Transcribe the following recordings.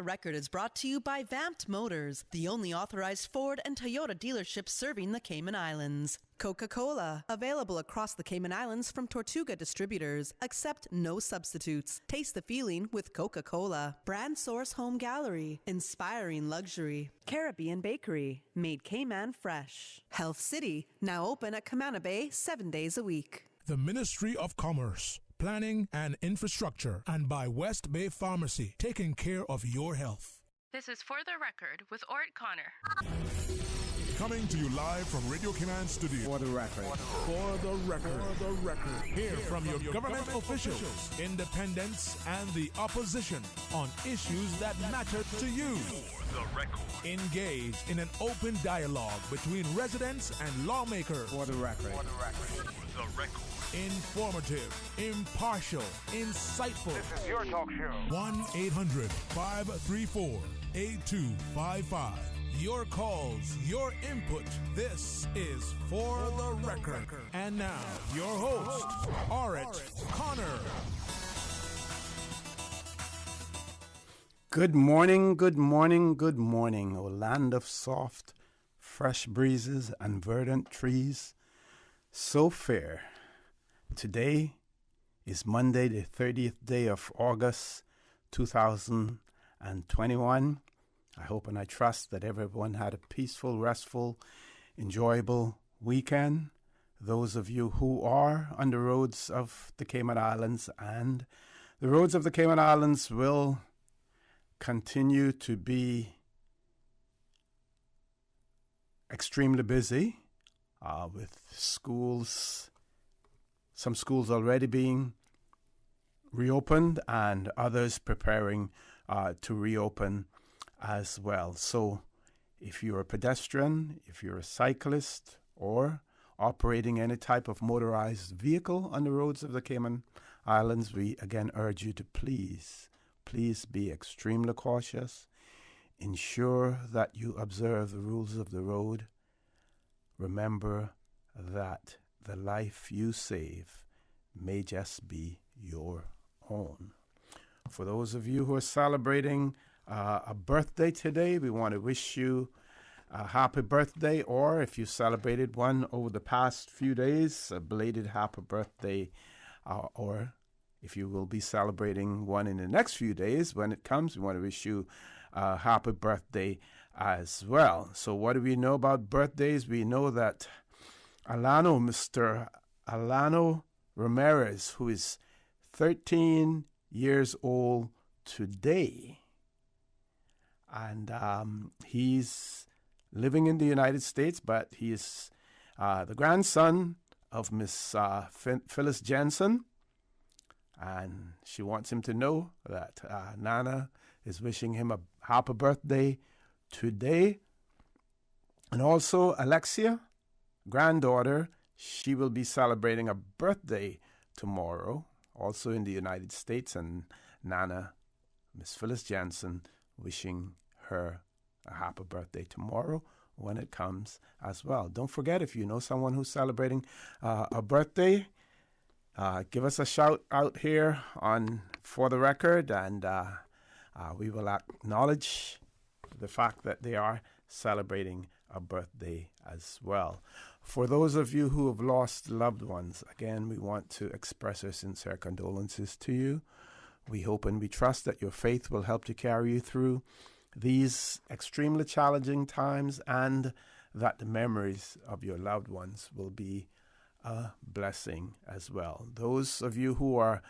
The record is brought to you by Vamped Motors, the only authorized Ford and Toyota dealership serving the Cayman Islands. Coca-Cola, available across the Cayman Islands from Tortuga distributors. Accept no substitutes. Taste the feeling with Coca-Cola. Brandsource Home Gallery, inspiring luxury. Caribbean Bakery, made Cayman fresh. Health City, now open at Camana Bay 7 days a week. The Ministry of Commerce, Planning and Infrastructure, and by West Bay Pharmacy, taking care of your health. This is For the Record with Ort Connor. Coming to you live from Radio Cayman Studio. For the record. For the record. For the record. Hear from your government officials, independents, and the opposition on issues that matter to you. For the record. Engage in an open dialogue between residents and lawmakers. For the record. For the record. For the record. Informative, impartial, insightful. This is your talk show. 1-800-534-8255. Your calls, your input. This is For the Record. And now, your host, Ort Connor. Good morning, good morning, good morning, O land of soft, fresh breezes and verdant trees, so fair. Today is Monday, the 30th day of August, 2021. I hope and I trust that everyone had a peaceful, restful, enjoyable weekend. Those of you who are on the roads of the Cayman Islands, and the roads of the Cayman Islands will continue to be extremely busy with schools, some schools already being reopened and others preparing to reopen as well. So if you're a pedestrian, if you're a cyclist, or operating any type of motorized vehicle on the roads of the Cayman Islands, we again urge you to please be extremely cautious. Ensure that you observe the rules of the road. Remember that the life you save may just be your own. For those of you who are celebrating a birthday today, we want to wish you a happy birthday, or if you celebrated one over the past few days, a belated happy birthday, or if you will be celebrating one in the next few days when it comes, we want to wish you a happy birthday as well. So what do we know about birthdays? We know that Mr. Alano Ramirez, who is 13 years old today, and he's living in the United States, but he is the grandson of Miss Phyllis Jensen, and she wants him to know that Nana is wishing him a happy birthday today. And also Alexia, granddaughter, she will be celebrating a birthday tomorrow, also in the United States, and Nana, Miss Phyllis Jensen, wishing her a happy birthday tomorrow when it comes as well. Don't forget, if you know someone who's celebrating a birthday, give us a shout out here on For the Record, and we will acknowledge the fact that they are celebrating a birthday as well. For those of you who have lost loved ones, again, we want to express our sincere condolences to you. We hope and we trust that your faith will help to carry you through these extremely challenging times, and that the memories of your loved ones will be a blessing as well. Those of you who are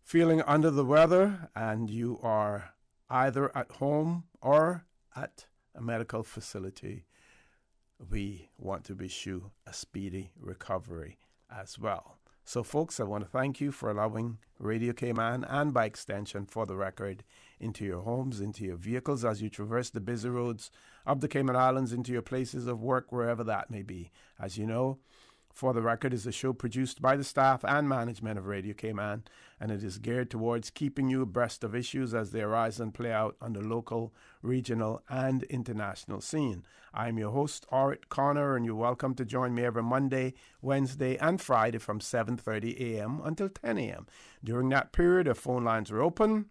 feeling under the weather and you are either at home or at a medical facility, we want to wish you a speedy recovery as well. So, folks, I want to thank you for allowing Radio Cayman, and by extension For the Record, into your homes, into your vehicles as you traverse the busy roads of the Cayman Islands, into your places of work, wherever that may be. As you know, For the Record is a show produced by the staff and management of Radio Cayman, and it is geared towards keeping you abreast of issues as they arise and play out on the local, regional, and international scene. I'm your host, Ort Connor, and you're welcome to join me every Monday, Wednesday, and Friday from 7:30 a.m. until 10 a.m. During that period, our phone lines are open.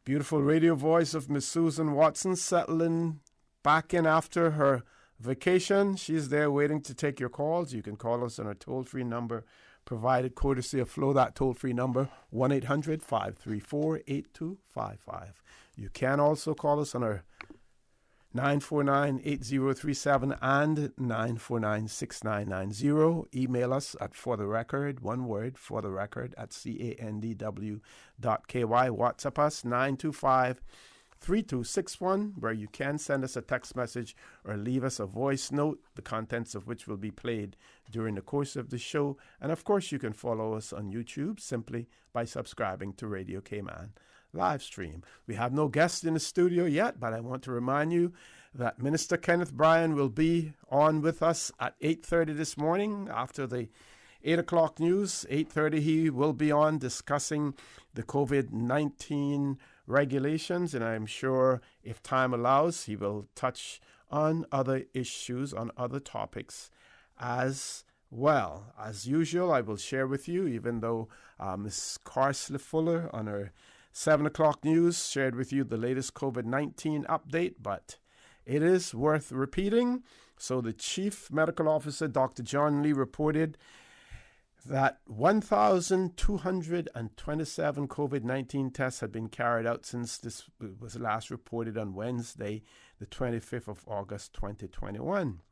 beautiful radio voice of Miss Susan Watson settling back in after her vacation. She's there waiting to take your calls. You can call us on our toll-free number provided courtesy of Flo. That toll-free number, 1-800-534-8255. You can also call us on our 949-8037 and 949-6990. Email us at fortherecord, one word, fortherecord, at candw.ky. WhatsApp us, 925-3261, where you can send us a text message or leave us a voice note, the contents of which will be played during the course of the show. And of course, you can follow us on YouTube simply by subscribing to Radio Cayman live stream. We have no guests in the studio yet, but I want to remind you that Minister Kenneth Bryan will be on with us at 8:30 this morning after the 8 o'clock news. 8:30 he will be on discussing the COVID-19 regulations, and I'm sure if time allows, he will touch on other issues, on other topics as well. As usual, I will share with you, even though Ms. Carsley Fuller on her 7 o'clock news shared with you the latest COVID-19 update, but it is worth repeating. So the Chief Medical Officer, Dr. John Lee, reported that 1,227 COVID-19 tests had been carried out since this was last reported on Wednesday, the 25th of August, 2021.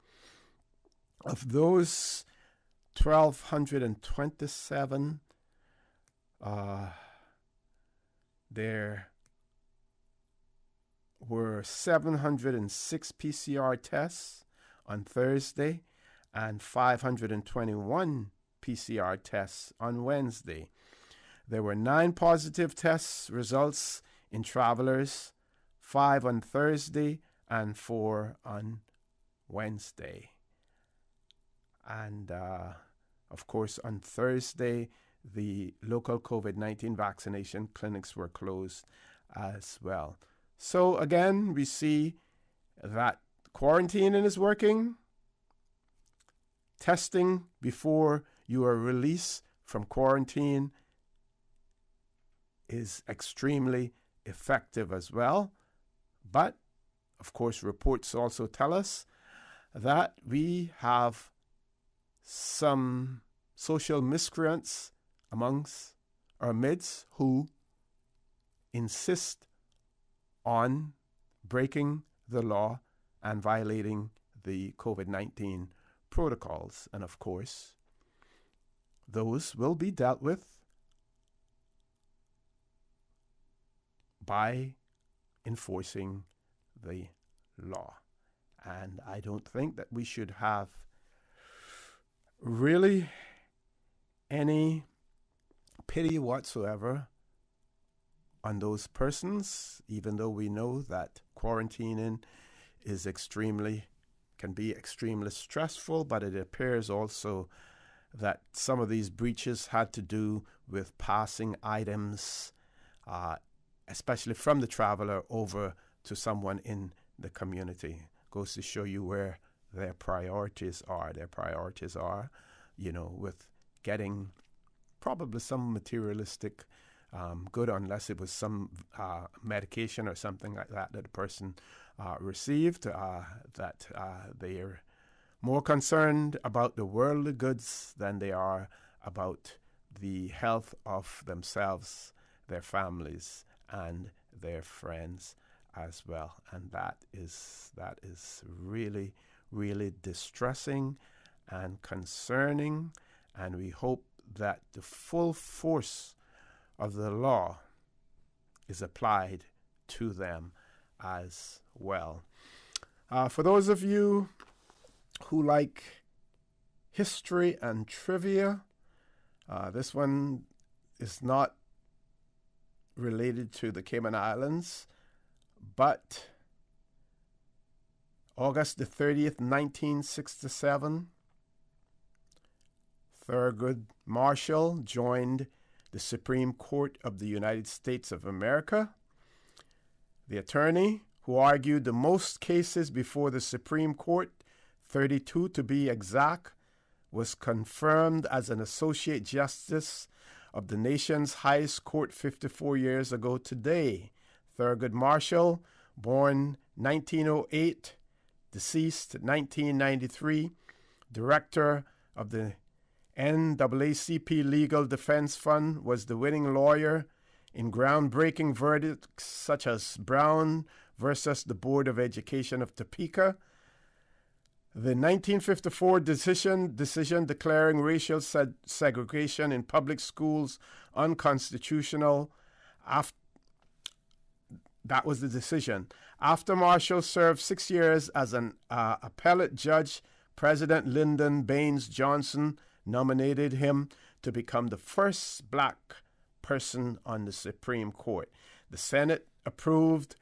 Of those 1,227, there were 706 PCR tests on Thursday and 521 PCR tests on Wednesday. There were 9 positive test results in travelers, 5 on Thursday and 4 on Wednesday. And, of course, on Thursday, the local COVID-19 vaccination clinics were closed as well. So, again, we see that quarantining is working. Testing before you are released from quarantine is extremely effective as well. But, of course, reports also tell us that we have some social miscreants amongst our midst who insist on breaking the law and violating the COVID-19 protocols. And of course, those will be dealt with by enforcing the law. And I don't think that we should have really any pity whatsoever on those persons, even though we know that quarantining is can be extremely stressful, but it appears also that some of these breaches had to do with passing items, especially from the traveler over to someone in the community. Goes to show you where their priorities are. Their priorities are, with getting probably some materialistic good, unless it was some medication or something like that the person received, that they are more concerned about the worldly goods than they are about the health of themselves, their families, and their friends as well. And that is really, really distressing and concerning, and we hope that the full force of the law is applied to them as well. For those of you who like history and trivia, this one is not related to the Cayman Islands, but August the 30th, 1967, Thurgood Marshall joined the Supreme Court of the United States of America. The attorney who argued the most cases before the Supreme Court, 32 to be exact, was confirmed as an Associate Justice of the nation's highest court 54 years ago today. Thurgood Marshall, born 1908, deceased 1993, director of the NAACP Legal Defense Fund, was the winning lawyer in groundbreaking verdicts such as Brown versus the Board of Education of Topeka, the 1954 decision declaring racial segregation in public schools unconstitutional. That was the decision. After Marshall served 6 years as an appellate judge, President Lyndon Baines Johnson nominated him to become the first black person on the Supreme Court. The Senate approved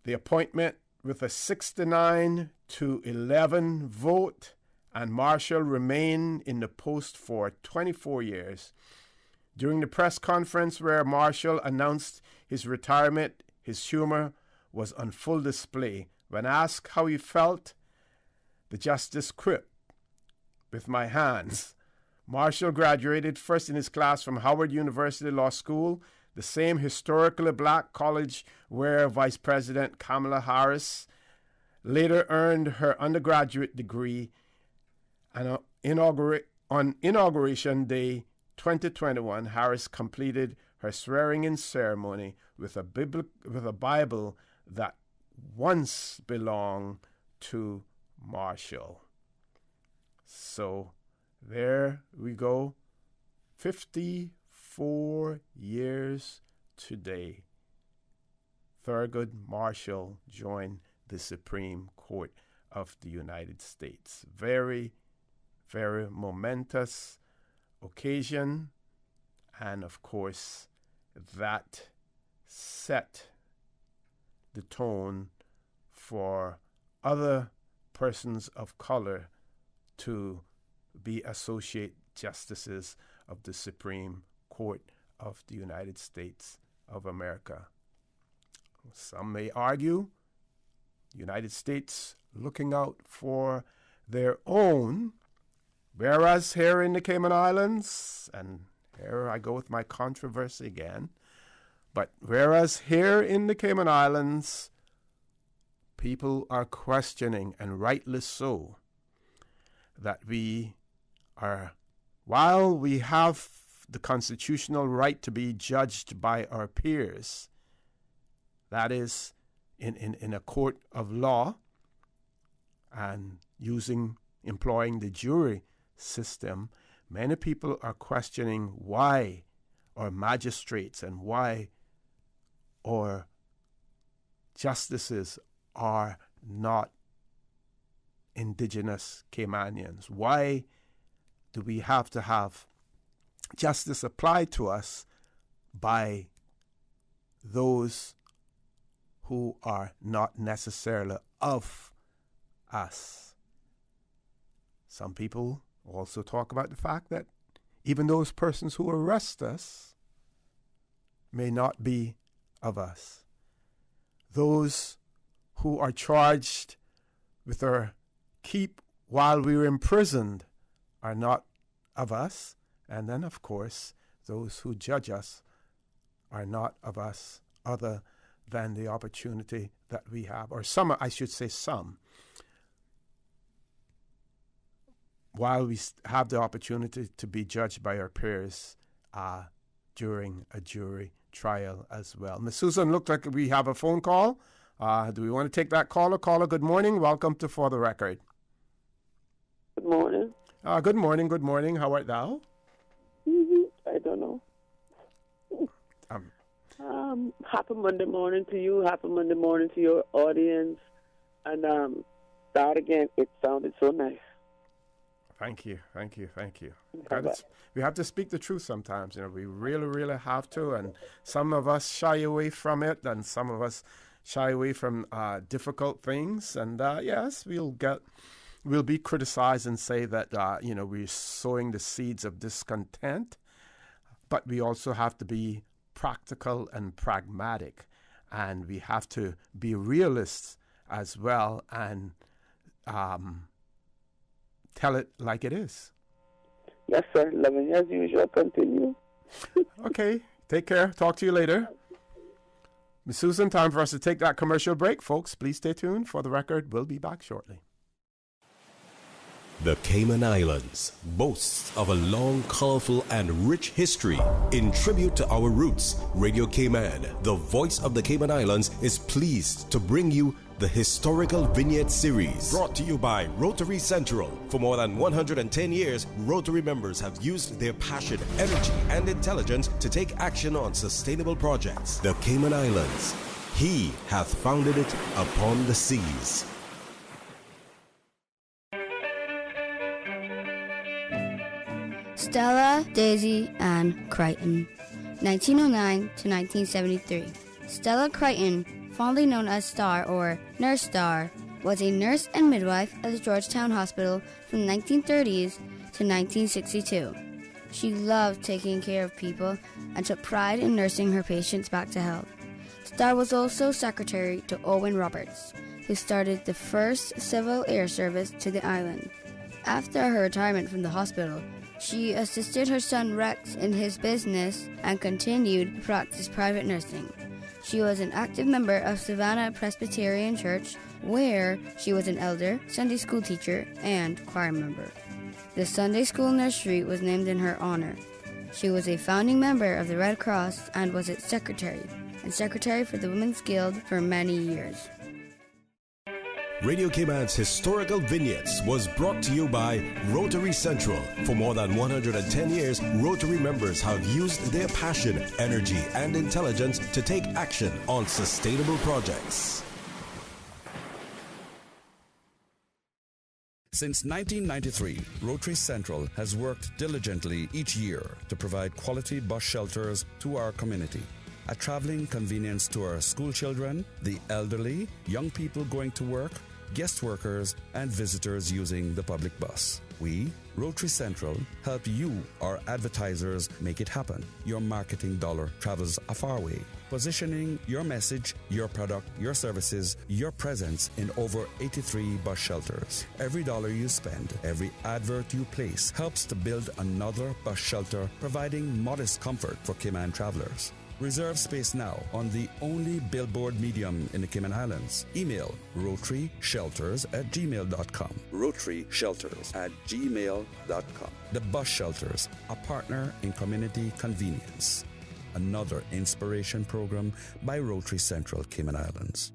the appointment with a 69-11 vote, and Marshall remained in the post for 24 years. During the press conference where Marshall announced his retirement, his humor was on full display. When asked how he felt, the justice quipped, "With my hands." Marshall graduated first in his class from Howard University Law School, the same historically black college where Vice President Kamala Harris later earned her undergraduate degree. And on Inauguration Day 2021, Harris completed her swearing-in ceremony with a Bible that once belonged to Marshall. So there we go. 54 years today, Thurgood Marshall joined the Supreme Court of the United States. Very, very momentous occasion. And of course, that set the tone for other persons of color to be associate justices of the Supreme Court of the United States of America. Some may argue the United States looking out for their own, whereas here in the Cayman Islands, and here I go with my controversy again, but whereas here in the Cayman Islands, people are questioning, and rightly so, that we are, while we have the constitutional right to be judged by our peers, that is, in a court of law, and employing the jury system, many people are questioning why our magistrates and why our justices are not indigenous Caymanians. Why do we have to have justice applied to us by those who are not necessarily of us? Some people also talk about the fact that even those persons who arrest us may not be of us. Those who are charged with our keep while we were imprisoned are not of us. And then, of course, those who judge us are not of us, other than the opportunity that we have, or some, I should say some. While we have the opportunity to be judged by our peers during a jury trial as well. Ms. Susan, looked like we have a phone call. Do we want to take that caller? Caller, good morning. Welcome to For the Record. Good morning. Good morning, good morning. How art thou? I don't know. Happy Monday morning to you. Happy Monday morning to your audience. And that again, it sounded so nice. Thank you. We have to speak the truth sometimes. You know, we really, really have to. And some of us shy away from it, and some of us shy away from difficult things. And yes, we'll be criticized and say that we're sowing the seeds of discontent. But we also have to be practical and pragmatic, and we have to be realists as well, and tell it like it is. Yes, sir. Loving you as usual. Continue. Okay. Take care. Talk to you later. Miss Susan, time for us to take that commercial break. Folks, please stay tuned. For the record, we'll be back shortly. The Cayman Islands boasts of a long, colorful, and rich history. In tribute to our roots, Radio Cayman, the voice of the Cayman Islands, is pleased to bring you the Historical Vignette Series, brought to you by Rotary Central. For more than 110 years, Rotary members have used their passion, energy, and intelligence to take action on sustainable projects. The Cayman Islands, He hath founded it upon the seas. Stella, Daisy, and Crichton, 1909 to 1973. Stella Crichton, fondly known as Star or Nurse Star, was a nurse and midwife at the Georgetown Hospital from the 1930s to 1962. She loved taking care of people and took pride in nursing her patients back to health. Star was also secretary to Owen Roberts, who started the first civil air service to the island. After her retirement from the hospital, she assisted her son Rex in his business and continued to practice private nursing. She was an active member of Savannah Presbyterian Church, where she was an elder, Sunday school teacher, and choir member. The Sunday school nursery was named in her honor. She was a founding member of the Red Cross and was its secretary, and secretary for the Women's Guild for many years. Radio Cayman's Historical Vignettes was brought to you by Rotary Central. For more than 110 years, Rotary members have used their passion, energy, and intelligence to take action on sustainable projects. Since 1993, Rotary Central has worked diligently each year to provide quality bus shelters to our community. A traveling convenience to our school children, the elderly, young people going to work, guest workers, and visitors using the public bus. We, Rotary Central, help you, our advertisers, make it happen. Your marketing dollar travels a far way, positioning your message, your product, your services, your presence in over 83 bus shelters. Every dollar you spend, every advert you place helps to build another bus shelter, providing modest comfort for Cayman travelers. Reserve space now on the only billboard medium in the Cayman Islands. Email rotaryshelters@gmail.com. rotaryshelters@gmail.com. The Bus Shelters, a partner in community convenience. Another inspiration program by Rotary Central Cayman Islands.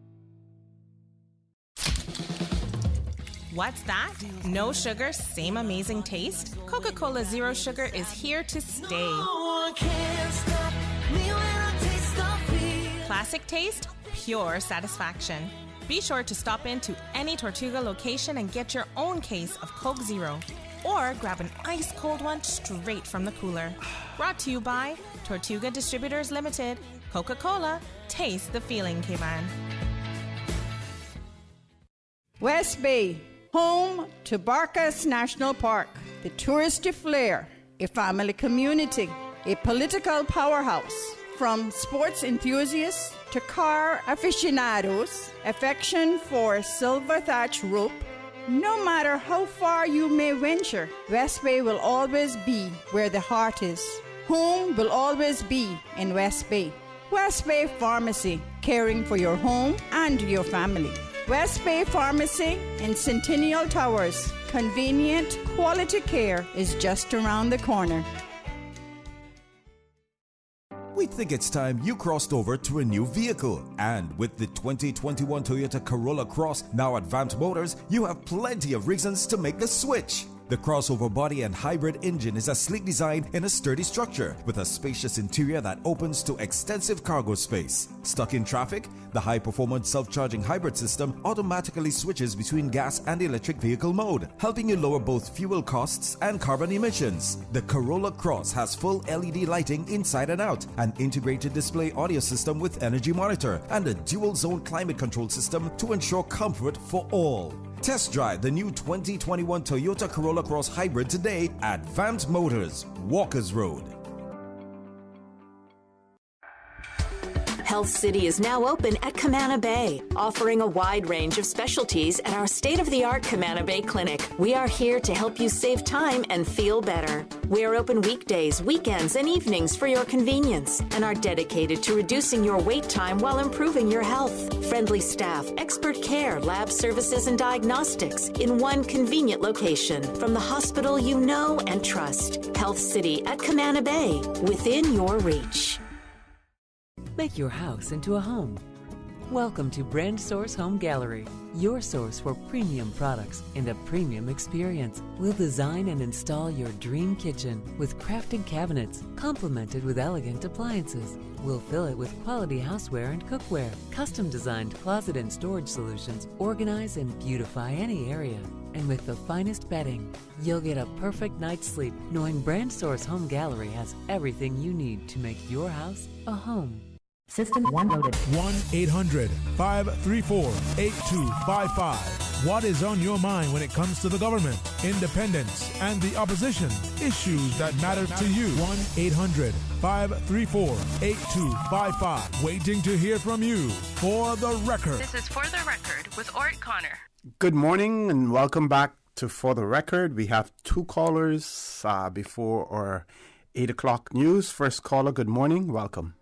What's that? No sugar, same amazing taste? Coca-Cola Zero Sugar is here to stay. No one can stop me when I taste the feel. Classic taste, pure satisfaction. Be sure to stop into any Tortuga location and get your own case of Coke Zero. Or grab an ice-cold one straight from the cooler. Brought to you by Tortuga Distributors Limited. Coca-Cola, taste the feeling, Cayman. West Bay, home to Barkas National Park, the touristy flair, a family community, a political powerhouse. From sports enthusiasts to car aficionados, affection for silver thatch rope. No matter how far you may venture, West Bay will always be where the heart is. Home will always be in West Bay. West Bay Pharmacy, caring for your home and your family. West Bay Pharmacy in Centennial Towers. Convenient, quality care is just around the corner. We think it's time you crossed over to a new vehicle. And with the 2021 Toyota Corolla Cross now at Vamt Motors, you have plenty of reasons to make the switch. The crossover body and hybrid engine is a sleek design in a sturdy structure with a spacious interior that opens to extensive cargo space. Stuck in traffic? The high-performance self-charging hybrid system automatically switches between gas and electric vehicle mode, helping you lower both fuel costs and carbon emissions. The Corolla Cross has full LED lighting inside and out, an integrated display audio system with energy monitor, and a dual-zone climate control system to ensure comfort for all. Test drive the new 2021 Toyota Corolla Cross Hybrid today at Vamt Motors, Walkers Road. Health City is now open at Camana Bay, offering a wide range of specialties at our state-of-the-art Camana Bay Clinic. We are here to help you save time and feel better. We are open weekdays, weekends, and evenings for your convenience and are dedicated to reducing your wait time while improving your health. Friendly staff, expert care, lab services, and diagnostics in one convenient location from the hospital you know and trust. Health City at Camana Bay, within your reach. Make your house into a home. Welcome to Brandsource Home Gallery, your source for premium products and a premium experience. We'll design and install your dream kitchen with crafted cabinets, complemented with elegant appliances. We'll fill it with quality houseware and cookware. Custom-designed closet and storage solutions organize and beautify any area. And with the finest bedding, you'll get a perfect night's sleep knowing Brandsource Home Gallery has everything you need to make your house a home. System 1 loaded. 1-800-534-8255. What is on your mind when it comes to the government, independence, and the opposition? Issues that matter to you. 1-800-534-8255. Waiting to hear from you. For the Record. This is For the Record with Ort Connor. Good morning and welcome back to For the Record. We have two callers before our 8 o'clock news. First caller, good morning. Welcome.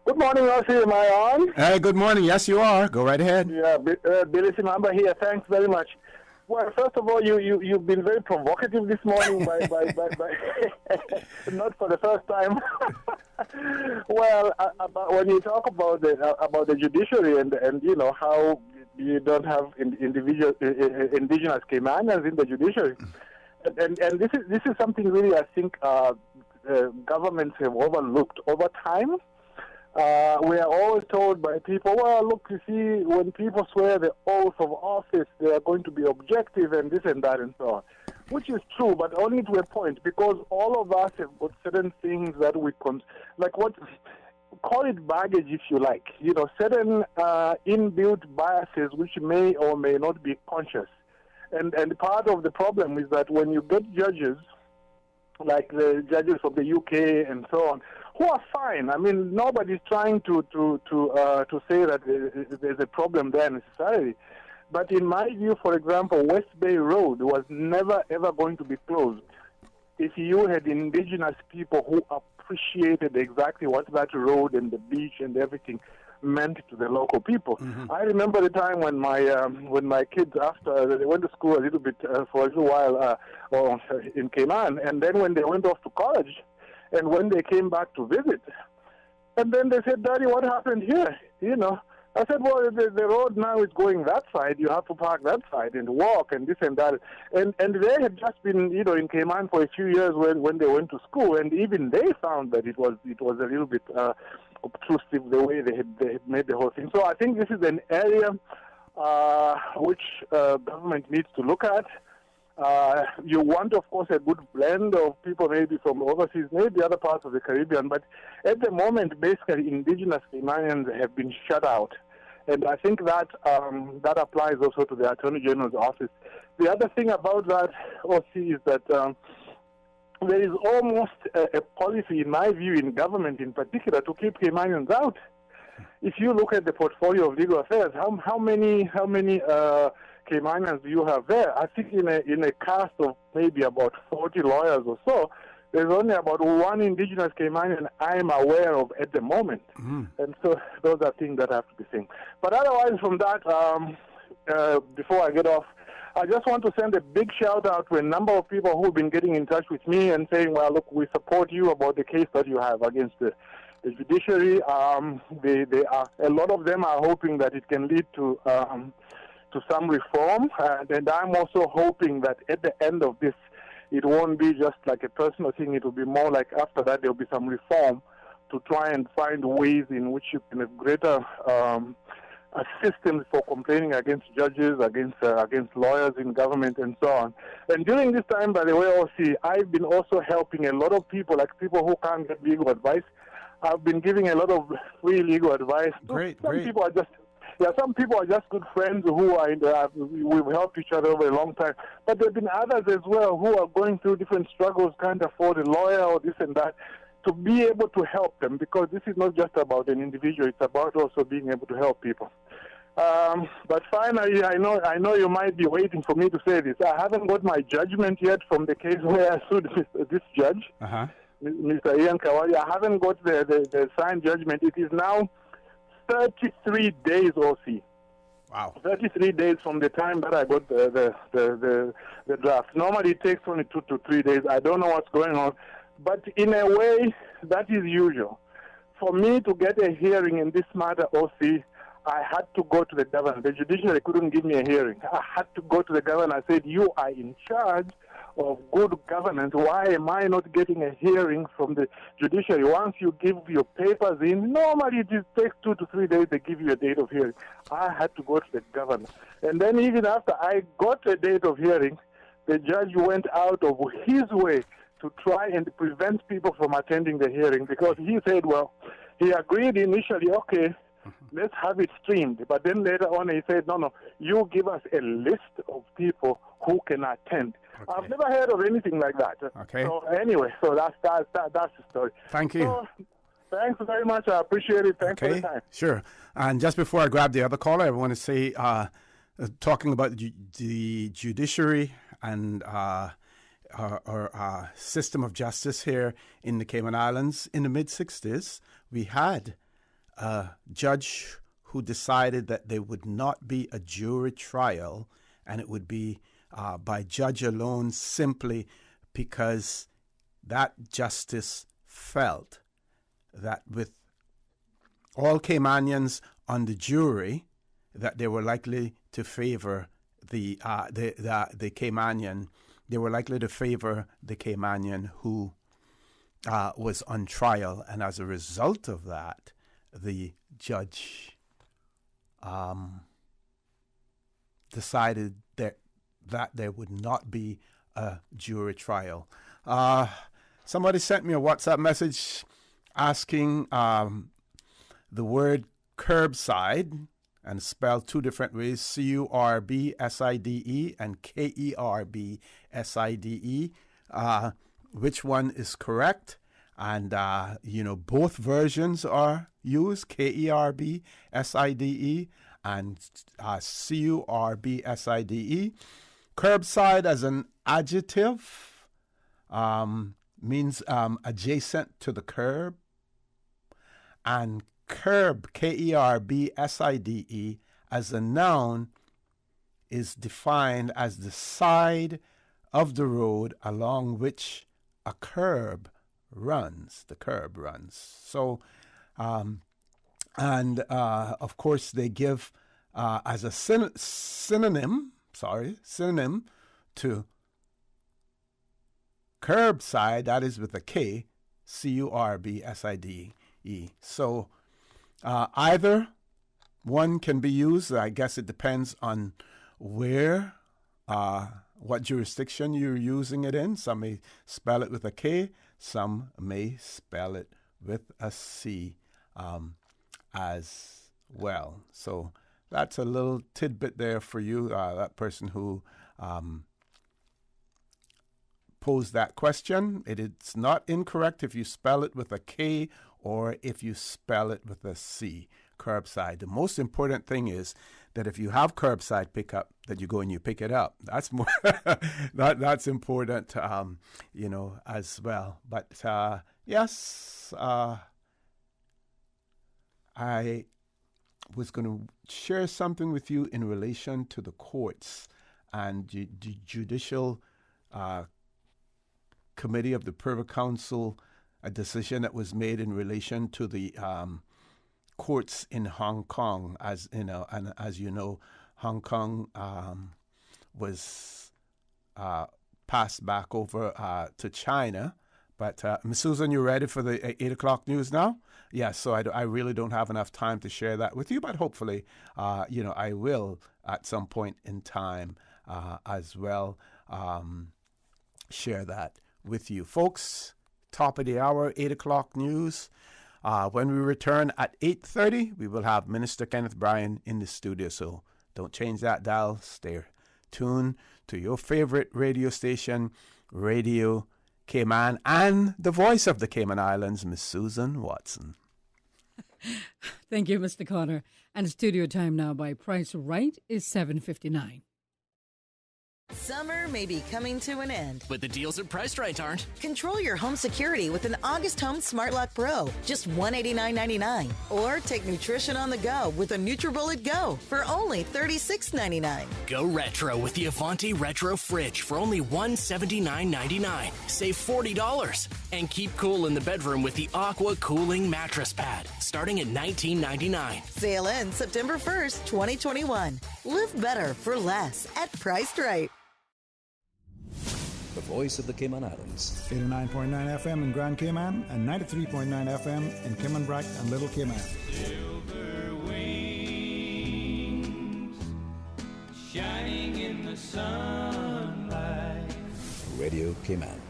Good morning, Rossi. Am I on? Good morning. Yes, you are. Go right ahead. Yeah, Billy Simamba here. Thanks very much. Well, first of all, you've been very provocative this morning by not for the first time. Well, when you talk about the judiciary and you know how you don't have indigenous Caymanians in the judiciary, and this is something really I think governments have overlooked over time. We are always told by people, well, look, you see, when people swear the oath of office, they are going to be objective and this and that and so on, which is true, but only to a point, because all of us have got certain things that we call it baggage if you like, you know, certain inbuilt biases which may or may not be conscious. And part of the problem is that when you get judges, like the judges from the UK and so on, who are fine. I mean, nobody's trying to say that there's a problem there necessarily. But in my view, for example, West Bay Road was never, ever going to be closed if you had indigenous people who appreciated exactly what that road and the beach and everything meant to the local people. Mm-hmm. I remember the time when my kids, after they went to school a little bit for a little while in Cayman, and then when they went off to college, and when they came back to visit, and then they said, Daddy, what happened here? You know, I said, well, the road now is going that side. You have to park that side and walk and this and that. And they had just been, you know, in Cayman for a few years when they went to school, and even they found that it was a little bit obtrusive the way they had made the whole thing. So I think this is an area which government needs to look at. You want, of course, a good blend of people maybe from overseas, maybe other parts of the Caribbean, but at the moment, basically, indigenous Caymanians have been shut out. And I think that applies also to the Attorney General's office. The other thing about that, is that there is almost a policy, in my view, in government in particular, to keep Caymanians out. If you look at the portfolio of legal affairs, how many Caymanians do you have there? I think in a cast of maybe about 40 lawyers or so, there's only about one indigenous Caymanian I'm aware of at the moment. Mm. And so those are things that have to be seen. But otherwise from that, before I get off, I just want to send a big shout out to a number of people who've been getting in touch with me and saying, well, look, we support you about the case that you have against the judiciary. They are, a lot of them are hoping that it can lead to some reform, and I'm also hoping that at the end of this, it won't be just like a personal thing. It will be more like after that there will be some reform to try and find ways in which you can have greater systems for complaining against judges, against lawyers in government, and so on. And during this time, by the way, I've been also helping a lot of people, like people who can't get legal advice. I've been giving a lot of free legal advice. Some people are just good friends who are we've helped each other over a long time. But there have been others as well who are going through different struggles, can't afford a lawyer or this and that. to be able to help them, because this is not just about an individual, it's about also being able to help people. But finally, I know you might be waiting for me to say this. I haven't got my judgment yet from the case where I sued this judge, Mr. Ian Kawali. I haven't got the signed judgment. It is now 33 days, OC. Wow. 33 days from the time that I got the draft. Normally it takes only 2 to 3 days. I don't know what's going on. But in a way, that is usual. For me to get a hearing in this matter, OC, I had to go to the governor. The judiciary couldn't give me a hearing. I had to go to the governor. I said, you are in charge of good governance. Why am I not getting a hearing from the judiciary? Once you give your papers in, normally it takes 2 to 3 days, they give you a date of hearing. I had to go to the governor. And then even after I got a date of hearing, the judge went out of his way to try and prevent people from attending the hearing, because he said, well, he agreed initially, okay, let's have it streamed. But then later on he said, no, you give us a list of people who can attend. Okay. I've never heard of anything like that. Okay. So anyway, so that's the story. Thank you. So, thanks very much. I appreciate it. Thanks for the time. Sure. And just before I grab the other caller, I want to say, talking about the judiciary and our system of justice here in the Cayman Islands, in the mid-60s, we had a judge who decided that there would not be a jury trial, and it would be by judge alone, simply because that justice felt that with all Caymanians on the jury, that they were likely to favor the Caymanian. They were likely to favor the Caymanian who was on trial, and as a result of that, the judge decided that there would not be a jury trial. Somebody sent me a WhatsApp message asking the word curbside, and spelled 2 different ways, CURBSIDE and KERBSIDE. Which one is correct? And, both versions are used, KERBSIDE and CURBSIDE. Curbside as an adjective means adjacent to the curb. And curb, KERBSIDE, as a noun is defined as the side of the road along which a curb runs. The curb runs. So, of course, they give as a synonym to curbside, that is with a K, CURBSIDE. So, either one can be used. I guess it depends on where, what jurisdiction you're using it in. Some may spell it with a K, some may spell it with a C as well. So that's a little tidbit there for you, that person who posed that question. It's not incorrect if you spell it with a K or if you spell it with a C, curbside. The most important thing is that if you have curbside pickup, that you go and you pick it up. That's more that's important, as well. But yes, I was going to share something with you in relation to the courts and the judicial committee of the Privy Council, a decision that was made in relation to the courts in Hong Kong. As you know, Hong Kong was passed back over to China. But Ms. Susan, you ready for the 8 o'clock news now? Yes, so I really don't have enough time to share that with you, but hopefully, I will at some point in time as well share that with you. Folks, top of the hour, 8 o'clock news. When we return at 8:30, we will have Minister Kenneth Bryan in the studio, so don't change that dial. Stay tuned to your favorite radio station, Radio Cayman, and the voice of the Cayman Islands, Miss Susan Watson. Thank you, Mr. Connor. And studio time now by Price Right is 7:59. Summer may be coming to an end, but the deals at Priced Right aren't. Control your home security with an August Home Smart Lock Pro, just $189.99. Or take nutrition on the go with a NutriBullet Go for only $36.99. Go retro with the Avanti Retro Fridge for only $179.99. Save $40. And keep cool in the bedroom with the Aqua Cooling Mattress Pad, starting at $19.99. Sale ends September 1st, 2021. Live better for less at Priced Right. The voice of the Cayman Islands. 89.9 FM in Grand Cayman and 93.9 FM in Cayman Brac and Little Cayman. Silver wings shining in the sunlight. Radio Cayman.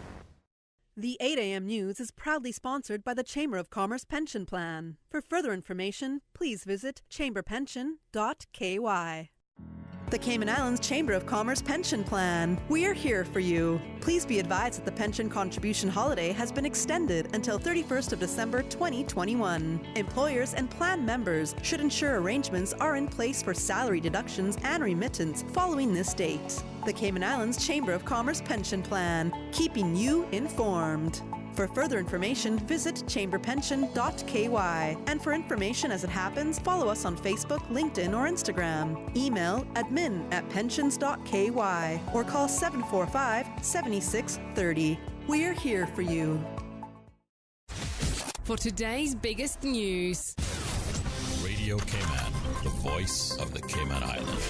The 8 a.m. News is proudly sponsored by the Chamber of Commerce Pension Plan. For further information, please visit chamberpension.ky. The Cayman Islands Chamber of Commerce Pension Plan. We're here for you. Please be advised that the pension contribution holiday has been extended until 31st of December 2021. Employers and plan members should ensure arrangements are in place for salary deductions and remittance following this date. The Cayman Islands Chamber of Commerce Pension Plan, keeping you informed. For further information, visit chamberpension.ky. And for information as it happens, follow us on Facebook, LinkedIn, or Instagram. Email admin@pensions.ky or call 745-7630. We're here for you. For today's biggest news. Radio Cayman, the voice of the Cayman Islands.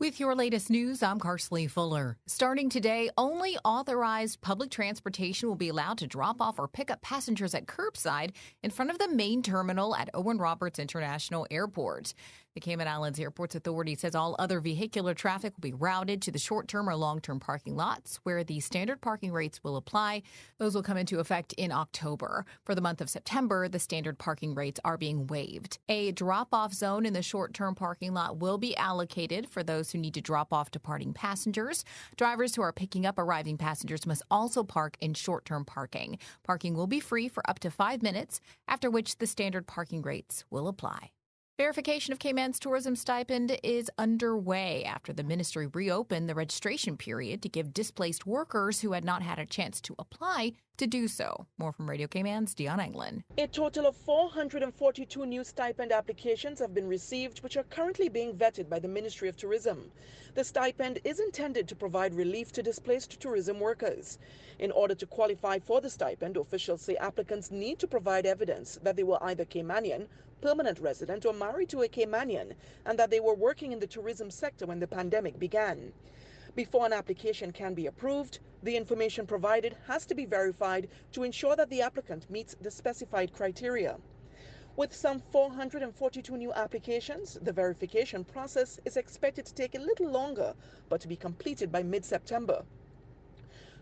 With your latest news, I'm Carsley Fuller. Starting today, only authorized public transportation will be allowed to drop off or pick up passengers at curbside in front of the main terminal at Owen Roberts International Airport. The Cayman Islands Airports Authority says all other vehicular traffic will be routed to the short-term or long-term parking lots where the standard parking rates will apply. Those will come into effect in October. For the month of September, the standard parking rates are being waived. A drop-off zone in the short-term parking lot will be allocated for those who need to drop off departing passengers. Drivers who are picking up arriving passengers must also park in short-term parking. Parking will be free for up to 5 minutes, after which the standard parking rates will apply. Verification of Cayman's tourism stipend is underway after the ministry reopened the registration period to give displaced workers who had not had a chance to apply to do so. More from Radio Cayman's Dion Anglin. A total of 442 new stipend applications have been received, which are currently being vetted by the Ministry of Tourism. The stipend is intended to provide relief to displaced tourism workers. In order to qualify for the stipend, officials say applicants need to provide evidence that they were either Caymanian, permanent resident, or married to a Caymanian, and that they were working in the tourism sector when the pandemic began. Before an application can be approved, the information provided has to be verified to ensure that the applicant meets the specified criteria. With some 442 new applications, the verification process is expected to take a little longer, but to be completed by mid-September.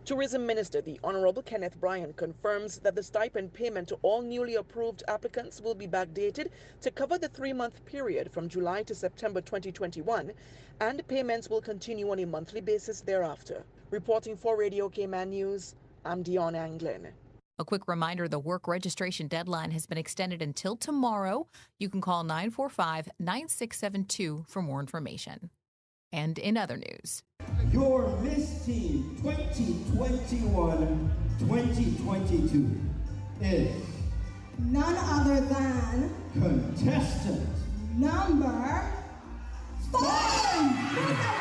Tourism Minister, the Honorable Kenneth Bryan, confirms that the stipend payment to all newly approved applicants will be backdated to cover the 3-month period from July to September 2021, and payments will continue on a monthly basis thereafter. Reporting for Radio Cayman News, I'm Dion Anglin. A quick reminder, the work registration deadline has been extended until tomorrow. You can call 945-9672 for more information. And in other news, your Miss Team 2021-2022 is none other than contestant number 5.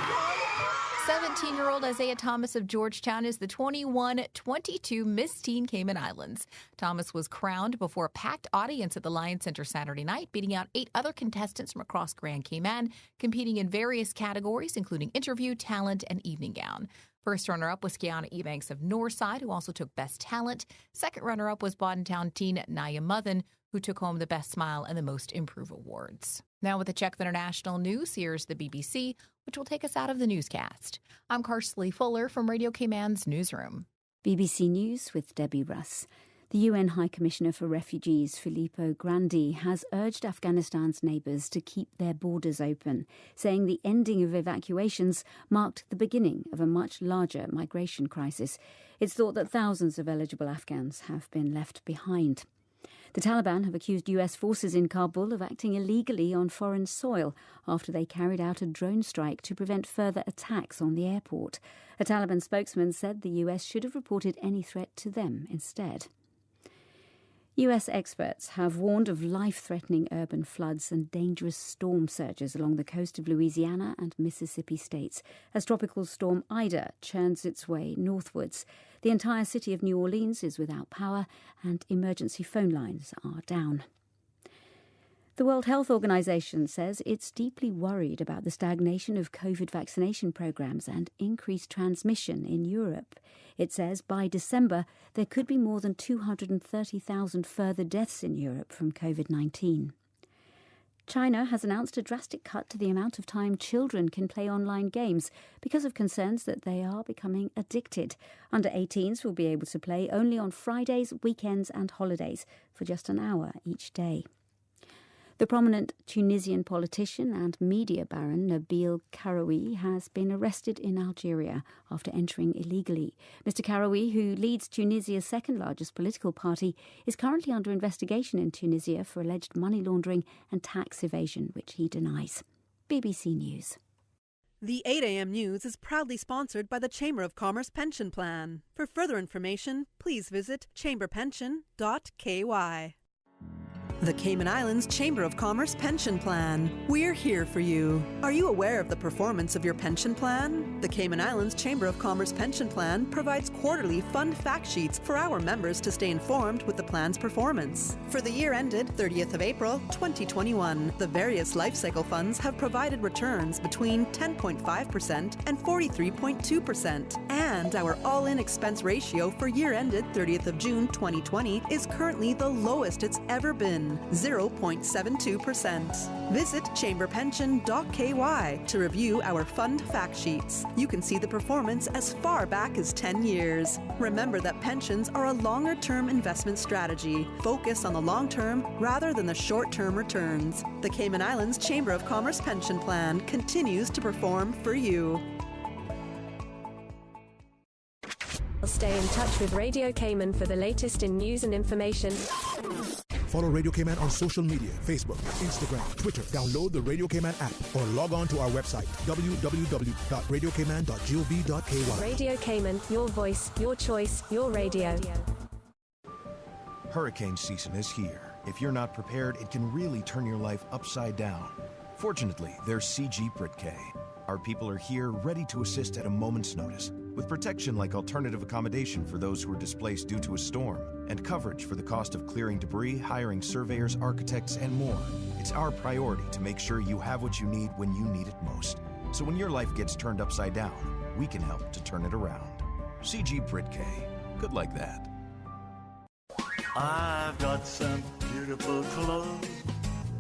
17-year-old Isaiah Thomas of Georgetown is the 21-22 Miss Teen Cayman Islands. Thomas was crowned before a packed audience at the Lion Center Saturday night, beating out 8 other contestants from across Grand Cayman, competing in various categories, including interview, talent, and evening gown. First runner-up was Kiana Ebanks of Northside, who also took Best Talent. Second runner-up was Boddentown teen Naya Muthen, who took home the Best Smile and the Most Improve awards. Now with a check of international news, here's the BBC, which will take us out of the newscast. I'm Carsley Fuller from Radio Cayman's Newsroom. BBC News with Debbie Russ. The UN High Commissioner for Refugees, Filippo Grandi, has urged Afghanistan's neighbours to keep their borders open, saying the ending of evacuations marked the beginning of a much larger migration crisis. It's thought that thousands of eligible Afghans have been left behind. The Taliban have accused US forces in Kabul of acting illegally on foreign soil after they carried out a drone strike to prevent further attacks on the airport. A Taliban spokesman said the US should have reported any threat to them instead. US experts have warned of life-threatening urban floods and dangerous storm surges along the coast of Louisiana and Mississippi states as Tropical Storm Ida churns its way northwards. The entire city of New Orleans is without power and emergency phone lines are down. The World Health Organization says it's deeply worried about the stagnation of COVID vaccination programs and increased transmission in Europe. It says by December there could be more than 230,000 further deaths in Europe from COVID-19. China has announced a drastic cut to the amount of time children can play online games because of concerns that they are becoming addicted. Under 18s will be able to play only on Fridays, weekends and holidays for just an hour each day. The prominent Tunisian politician and media baron Nabil Karoui has been arrested in Algeria after entering illegally. Mr. Karoui, who leads Tunisia's second-largest political party, is currently under investigation in Tunisia for alleged money laundering and tax evasion, which he denies. BBC News. The 8 a.m. news is proudly sponsored by the Chamber of Commerce Pension Plan. For further information, please visit chamberpension.ky. The Cayman Islands Chamber of Commerce Pension Plan. We're here for you. Are you aware of the performance of your pension plan? The Cayman Islands Chamber of Commerce Pension Plan provides quarterly fund fact sheets for our members to stay informed with the plan's performance. For the year ended 30th of April, 2021, the various life cycle funds have provided returns between 10.5% and 43.2%. And our all-in expense ratio for year ended 30th of June, 2020 is currently the lowest it's ever been. 0.72%. Visit chamberpension.ky to review our fund fact sheets. You can see the performance as far back as 10 years. Remember that pensions are a longer-term investment strategy. Focus on the long term rather than the short-term returns. The Cayman Islands Chamber of Commerce Pension Plan continues to perform for you. Stay in touch with Radio Cayman for the latest in news and information. Follow Radio Cayman on social media, Facebook, Instagram, Twitter. Download the Radio Cayman app or log on to our website, www.radiocayman.gov.ky. Radio Cayman, your voice, your choice, your radio. Hurricane season is here. If you're not prepared, it can really turn your life upside down. Fortunately, there's CG Brit-K. Our people are here ready to assist at a moment's notice, with protection like alternative accommodation for those who are displaced due to a storm, and coverage for the cost of clearing debris, hiring surveyors, architects, and more. It's our priority to make sure you have what you need when you need it most. So when your life gets turned upside down, we can help to turn it around. CG Brit-K. Good like that. I've got some beautiful clothes.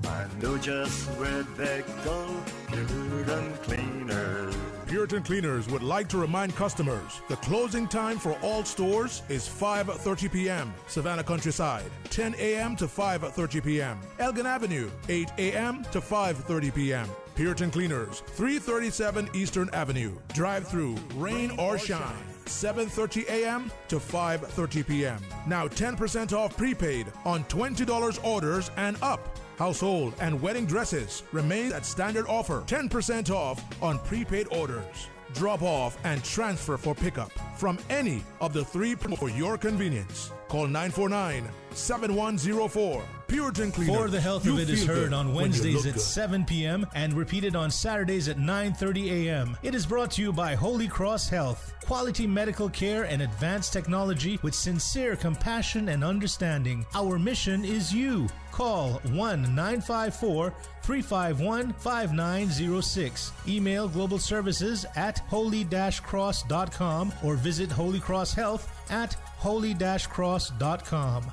I know just where they go. Puritan Cleaners. Puritan Cleaners would like to remind customers the closing time for all stores is 5:30 p.m. Savannah Countryside, 10 a.m. to 5:30 p.m. Elgin Avenue, 8 a.m. to 5:30 p.m. Puritan Cleaners, 337 Eastern Avenue. Drive-through, rain or shine. 7:30 a.m. to 5:30 p.m. Now 10% off prepaid on $20 orders and up. Household and wedding dresses remain at standard offer. 10% off on prepaid orders. Drop off and transfer for pickup from any of the three for your convenience. Call 949-7104. Puritan Cleaners. For the Health of It is heard on Wednesdays at 7 p.m. and repeated on Saturdays at 9:30 a.m. It is brought to you by Holy Cross Health. Quality medical care and advanced technology with sincere compassion and understanding. Our mission is you. Call 1-954-351-5906. Email global services at holy-cross.com or visit Holy Cross Health at holy-cross.com.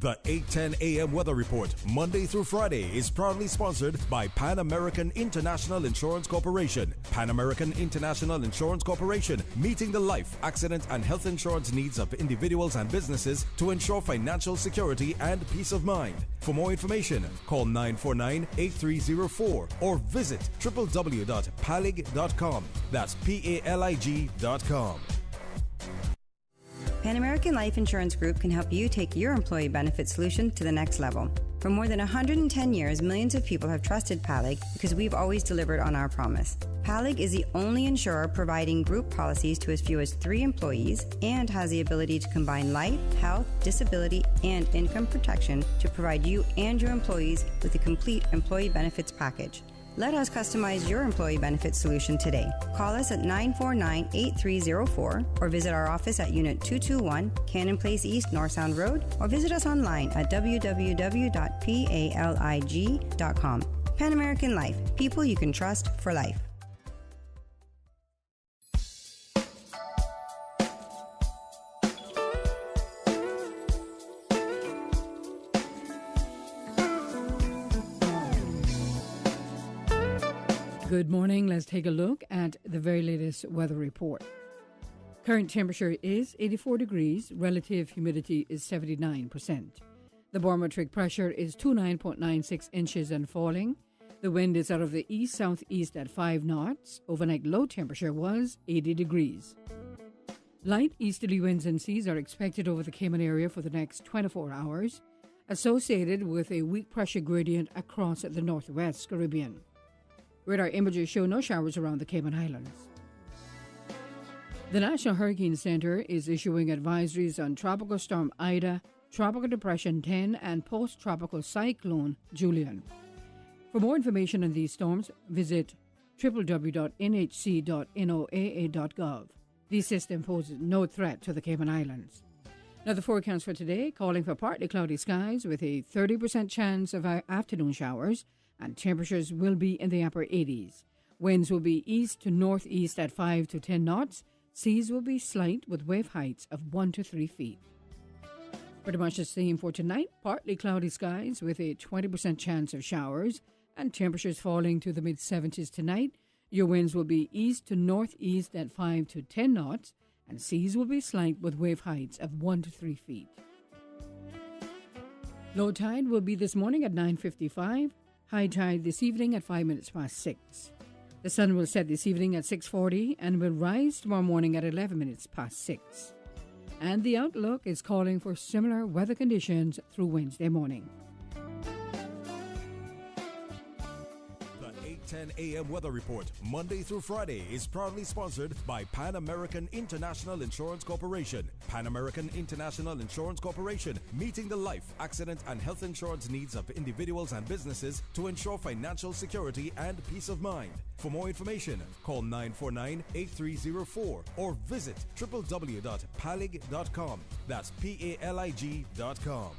The 8:10 a.m. weather report, Monday through Friday, is proudly sponsored by Pan American International Insurance Corporation. Pan American International Insurance Corporation, meeting the life, accident, and health insurance needs of individuals and businesses to ensure financial security and peace of mind. For more information, call 949-8304 or visit www.palig.com. That's PALIG.com. Pan American Life Insurance Group can help you take your employee benefit solution to the next level. For more than 110 years, millions of people have trusted PALIG because we've always delivered on our promise. PALIG is the only insurer providing group policies to as few as 3 employees and has the ability to combine life, health, disability, and income protection to provide you and your employees with a complete employee benefits package. Let us customize your employee benefit solution today. Call us at 949-8304 or visit our office at Unit 221, Cannon Place East, North Sound Road, or visit us online at www.palig.com. Pan American Life, people you can trust for life. Good morning. Let's take a look at the very latest weather report. Current temperature is 84 degrees. Relative humidity is 79%. The barometric pressure is 29.96 inches and falling. The wind is out of the east-southeast at 5 knots. Overnight low temperature was 80 degrees. Light easterly winds and seas are expected over the Cayman area for the next 24 hours, associated with a weak pressure gradient across the northwest Caribbean. Radar images show no showers around the Cayman Islands. The National Hurricane Center is issuing advisories on Tropical Storm Ida, Tropical Depression 10, and Post-Tropical Cyclone Julian. For more information on these storms, visit www.nhc.noaa.gov. The system poses no threat to the Cayman Islands. Now the forecast for today, calling for partly cloudy skies with a 30% chance of afternoon showers, and temperatures will be in the upper 80s. Winds will be east to northeast at 5 to 10 knots. Seas will be slight with wave heights of 1 to 3 feet. Pretty much the same for tonight. Partly cloudy skies with a 20% chance of showers and temperatures falling to the mid-70s tonight. Your winds will be east to northeast at 5 to 10 knots and seas will be slight with wave heights of 1 to 3 feet. Low tide will be this morning at 9:55. High tide this evening at 5 minutes past 6. The sun will set this evening at 6:40 and will rise tomorrow morning at 11 minutes past 6. And the outlook is calling for similar weather conditions through Wednesday morning. 10 a.m. weather report, Monday through Friday, is proudly sponsored by Pan American International Insurance Corporation. Pan American International Insurance Corporation, meeting the life, accident, and health insurance needs of individuals and businesses to ensure financial security and peace of mind. For more information, call 949-8304 or visit www.palig.com. That's PALIG.com.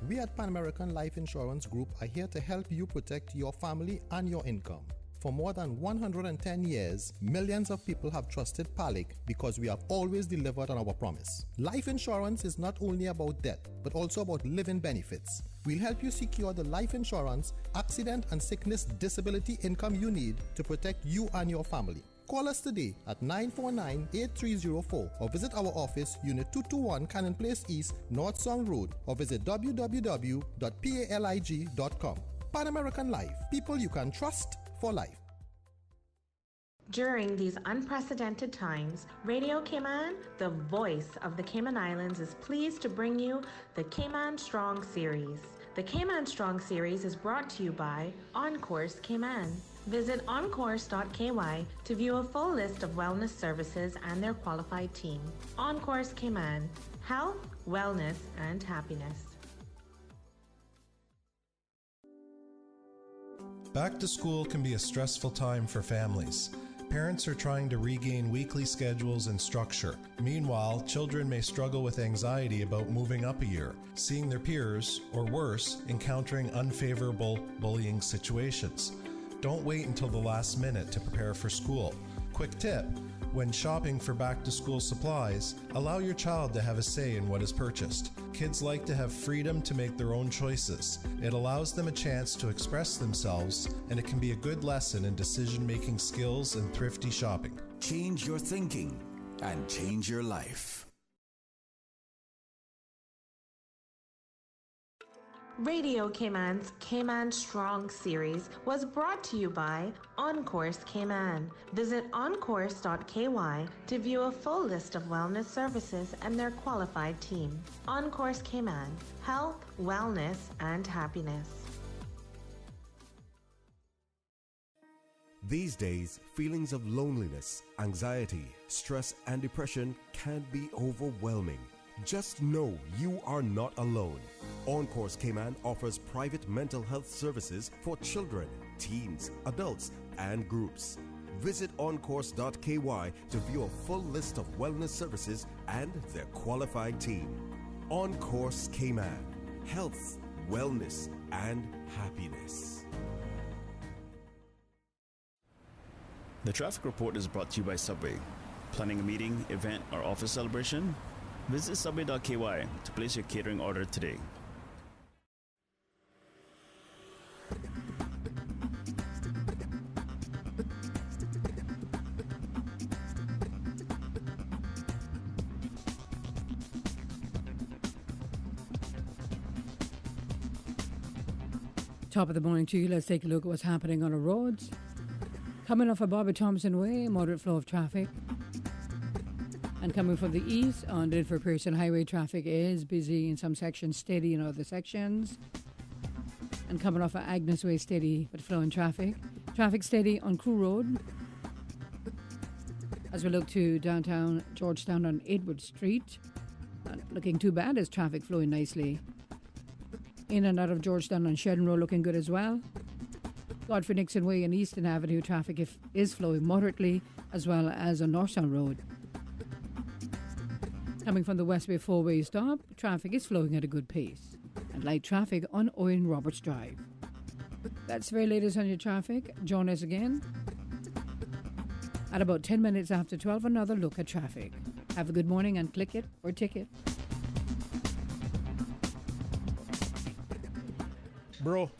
We at Pan American Life Insurance Group are here to help you protect your family and your income. For more than 110 years, millions of people have trusted PALIG because we have always delivered on our promise. Life insurance is not only about death, but also about living benefits. We'll help you secure the life insurance, accident and sickness disability income you need to protect you and your family. Call us today at 949-8304 or visit our office, Unit 221, Cannon Place East, North Sound Road, or visit www.palig.com. Pan American Life, people you can trust for life. During these unprecedented times, Radio Cayman, the voice of the Cayman Islands, is pleased to bring you the Cayman Strong Series. The Cayman Strong Series is brought to you by Encourse Cayman. Visit encourse.ky to view a full list of wellness services and their qualified team. Encourse Cayman, health, wellness, and happiness. Back to school can be a stressful time for families. Parents are trying to regain weekly schedules and structure. Meanwhile, children may struggle with anxiety about moving up a year, seeing their peers, or worse, encountering unfavorable bullying situations. Don't wait until the last minute to prepare for school. Quick tip, When shopping for back-to-school supplies, allow your child to have a say in what is purchased. Kids like to have freedom to make their own choices. It allows them a chance to express themselves, and it can be a good lesson in decision-making skills and thrifty shopping. Change your thinking and change your life. Radio Cayman's Cayman Strong series was brought to you by OnCourse Cayman. Visit oncourse.ky to view a full list of wellness services and their qualified team. OnCourse Cayman, health, wellness, and happiness. These days, feelings of loneliness, anxiety, stress, and depression can be overwhelming. Just know you are not alone. OnCourse Cayman offers private mental health services for children, teens, adults, and groups. Visit oncourse.ky to view a full list of wellness services and their qualified team. OnCourse Cayman, health, wellness, and happiness. The traffic report is brought to you by Subway. Planning a meeting, event, or office celebration? Visit subway.ky to place your catering order today. Top of the morning to you. Let's take a look at what's happening on the roads. Coming off of Bobby Thompson Way, moderate flow of traffic. And coming from the east on Dillford Pearson Highway, traffic is busy in some sections, steady in other sections. And coming off of Agnes Way, steady but flowing traffic. Traffic steady on Crew Road. As we look to downtown Georgetown on Edward Street, not looking too bad as traffic flowing nicely. In and out of Georgetown on Shedden Road looking good as well. Godfrey Nixon Way and Eastern Avenue traffic is flowing moderately, as well as on Northtown Road. Coming from the West Bay 4-way stop, traffic is flowing at a good pace. And light traffic on Owen Roberts Drive. That's the very latest on your traffic. Join us again at about 10 minutes after 12, another look at traffic. Have a good morning and click it or ticket. Bro,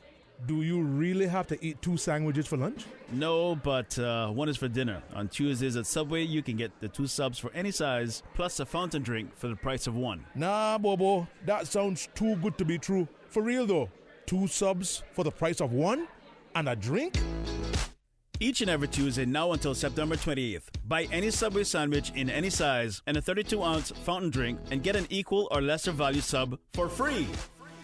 do you really have to eat 2 sandwiches for lunch? No, but one is for dinner. On Tuesdays at Subway, you can get the 2 subs for any size, plus a fountain drink for the price of 1. Nah, Bobo, that sounds too good to be true. For real though, 2 subs for the price of 1 and a drink? Each and every Tuesday now until September 28th. Buy any Subway sandwich in any size and a 32-ounce fountain drink and get an equal or lesser value sub for free.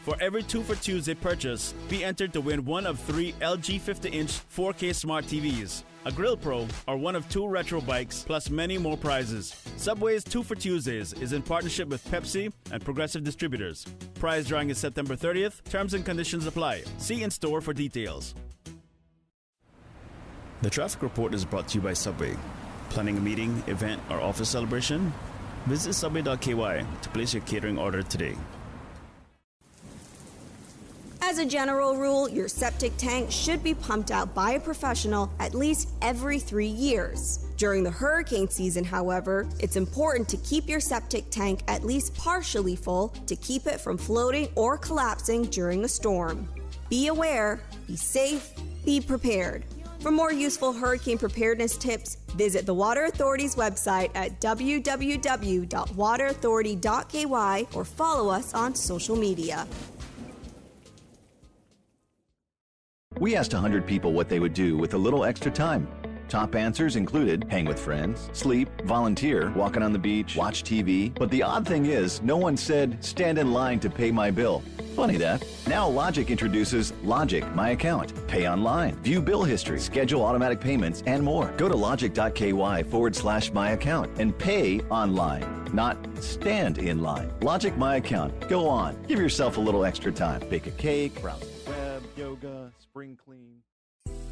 For every 2 for Tuesday purchase, be entered to win one of 3 LG 50-inch 4K smart TVs, a Grill Pro, or one of 2 retro bikes, plus many more prizes. Subway's 2 for Tuesdays is in partnership with Pepsi and Progressive Distributors. Prize drawing is September 30th. Terms and conditions apply. See in-store for details. The traffic report is brought to you by Subway. Planning a meeting, event, or office celebration? Visit subway.ky to place your catering order today. As a general rule, your septic tank should be pumped out by a professional at least every 3 years. During the hurricane season, however, it's important to keep your septic tank at least partially full to keep it from floating or collapsing during a storm. Be aware, be safe, be prepared. For more useful hurricane preparedness tips, visit the Water Authority's website at www.waterauthority.ky or follow us on social media. We asked 100 people what they would do with a little extra time. Top answers included hang with friends, sleep, volunteer, walking on the beach, watch TV. But the odd thing is, no one said, stand in line to pay my bill. Funny that. Now Logic introduces Logic My Account. Pay online, view bill history, schedule automatic payments, and more. Go to logic.ky/my account and pay online, not stand in line. Logic My Account. Go on. Give yourself a little extra time. Bake a cake, browse the web, yoga, spring clean.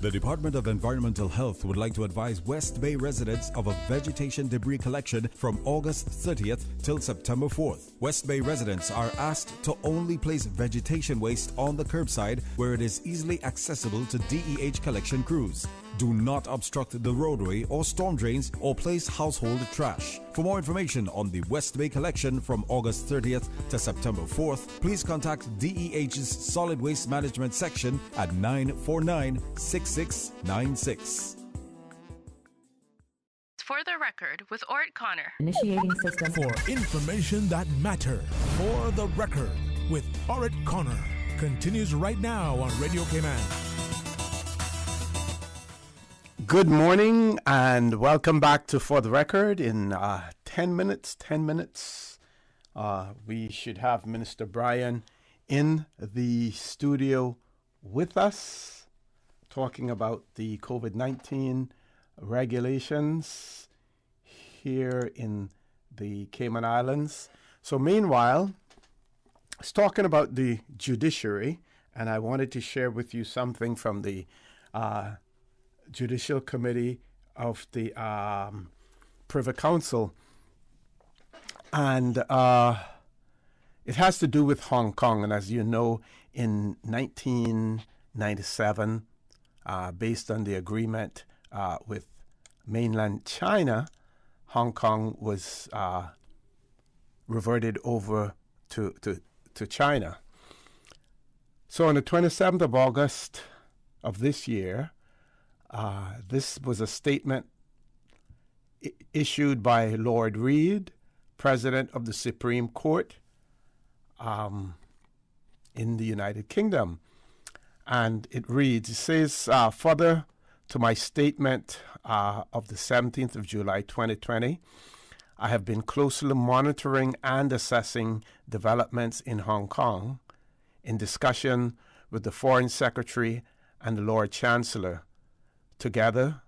The Department of Environmental Health would like to advise West Bay residents of a vegetation debris collection from August 30th till September 4th. West Bay residents are asked to only place vegetation waste on the curbside where it is easily accessible to DEH collection crews. Do not obstruct the roadway or storm drains or place household trash. For more information on the West Bay collection from August 30th to September 4th, please contact DEH's Solid Waste Management Section at 949-6696. For the record with Ort Connor. Initiating system. For information that matters. For the record with Ort Connor. Continues right now on Radio Cayman. Good morning and welcome back to For the Record. In 10 minutes, we should have Minister Brian in the studio with us talking about the COVID-19 regulations here in the Cayman Islands. So meanwhile, I was talking about the Judiciary, and I wanted to share with you something from the Judicial Committee of the Privy Council. And it has to do with Hong Kong. And as you know, in 1997, based on the agreement with mainland China, Hong Kong was reverted over to China. So on the 27th of August of this year, this was a statement issued by Lord Reed, President of the Supreme Court in the United Kingdom. And it reads, it says, further to my statement of the 17th of July 2020, I have been closely monitoring and assessing developments in Hong Kong in discussion with the Foreign Secretary and the Lord Chancellor. Together,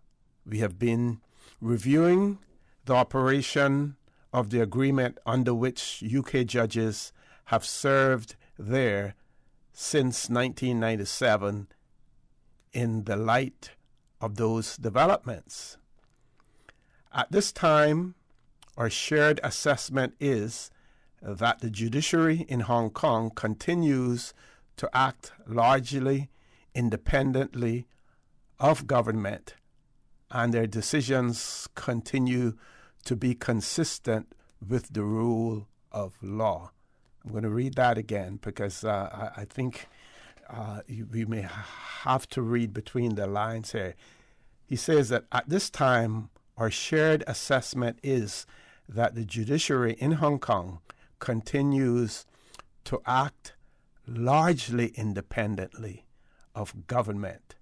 we have been reviewing the operation of the agreement under which UK judges have served there since 1997 in the light of those developments. At this time, our shared assessment is that the judiciary in Hong Kong continues to act largely independently of government, and their decisions continue to be consistent with the rule of law. I'm going to read that again because I think we may have to read between the lines here. He says that at this time, our shared assessment is that the judiciary in Hong Kong continues to act largely independently of government,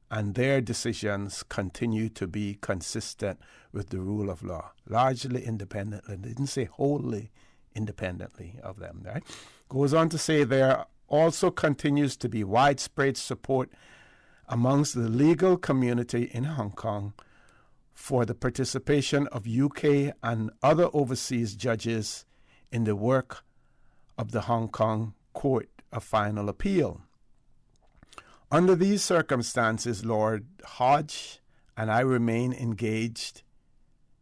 and their decisions continue to be consistent with the rule of law. Largely independently. They didn't say wholly independently of them, right? Goes on to say there also continues to be widespread support amongst the legal community in Hong Kong for the participation of UK and other overseas judges in the work of the Hong Kong Court of Final Appeal. Under these circumstances, Lord Hodge and I remain engaged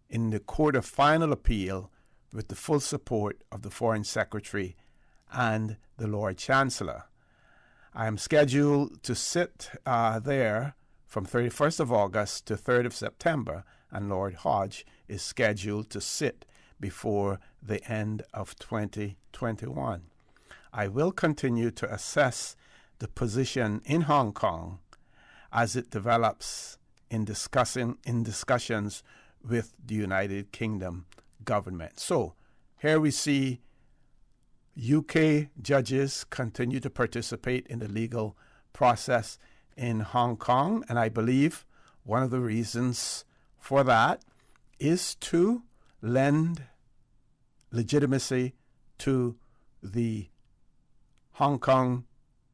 in the Court of Final Appeal with the full support of the Foreign Secretary and the Lord Chancellor. I am scheduled to sit there from 31st of August to 3rd of September, and Lord Hodge is scheduled to sit before the end of 2021. I will continue to assess the position in Hong Kong as it develops in discussions with the United Kingdom government. So here we see UK judges continue to participate in the legal process in Hong Kong, and I believe one of the reasons for that is to lend legitimacy to the Hong Kong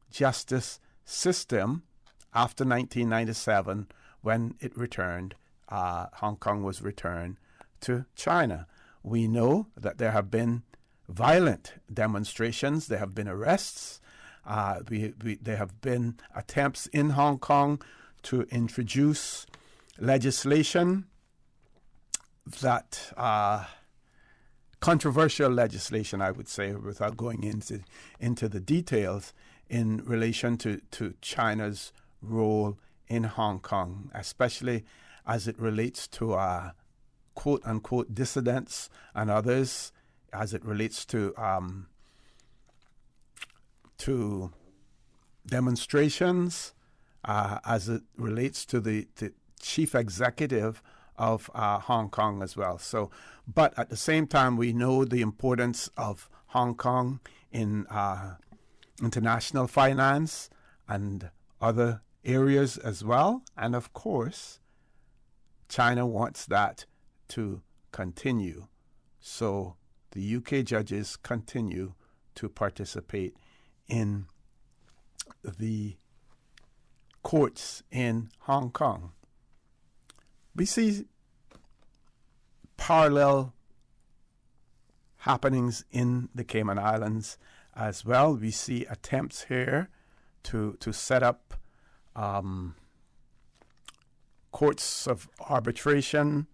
justice system after 1997 when it returned, Hong Kong was returned to China. We know that there have been violent demonstrations, there have been arrests, there have been attempts in Hong Kong to introduce legislation that controversial legislation, I would say, without going into the details, in relation to China's role in Hong Kong, especially as it relates to quote-unquote dissidents and others, as it relates to demonstrations, as it relates to the chief executive of Hong Kong as well. So, but at the same time, we know the importance of Hong Kong in international finance and other areas as well. And of course, China wants that to continue. So the UK judges continue to participate in the courts in Hong Kong. We see parallel happenings in the Cayman Islands as well. We see attempts here to set up courts of arbitration.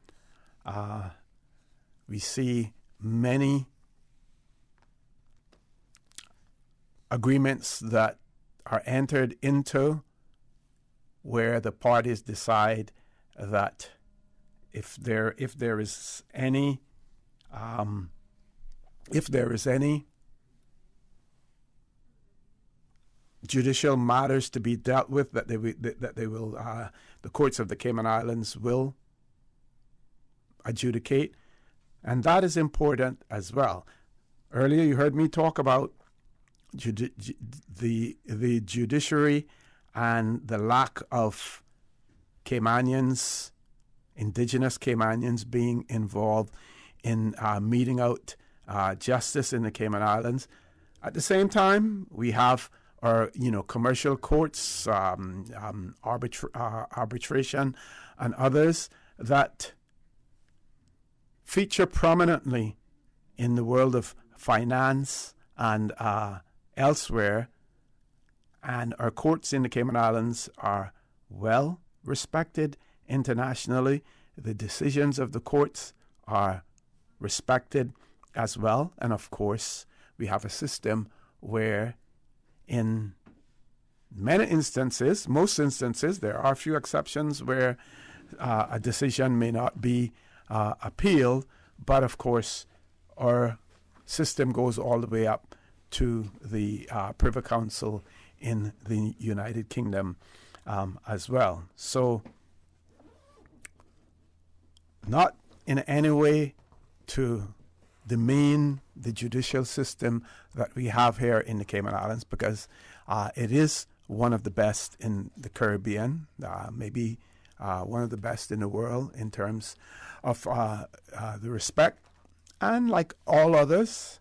We see many agreements that are entered into where the parties decide that if there is any judicial matters to be dealt with, that the courts of the Cayman Islands will adjudicate, and that is important as well. Earlier, you heard me talk about the judiciary and the lack of Caymanians, indigenous Caymanians, being involved in meting out justice in the Cayman Islands. At the same time, we have our commercial courts, arbitration, and others that feature prominently in the world of finance and elsewhere. And our courts in the Cayman Islands are well respected internationally. The decisions of the courts are respected as well. And of course, we have a system where in many instances, most instances, there are a few exceptions where a decision may not be appealed, but of course, our system goes all the way up to the Privy Council in the United Kingdom as well. So, not in any way to demean the judicial system that we have here in the Cayman Islands, because it is one of the best in the Caribbean, maybe one of the best in the world in terms of the respect. And like all others,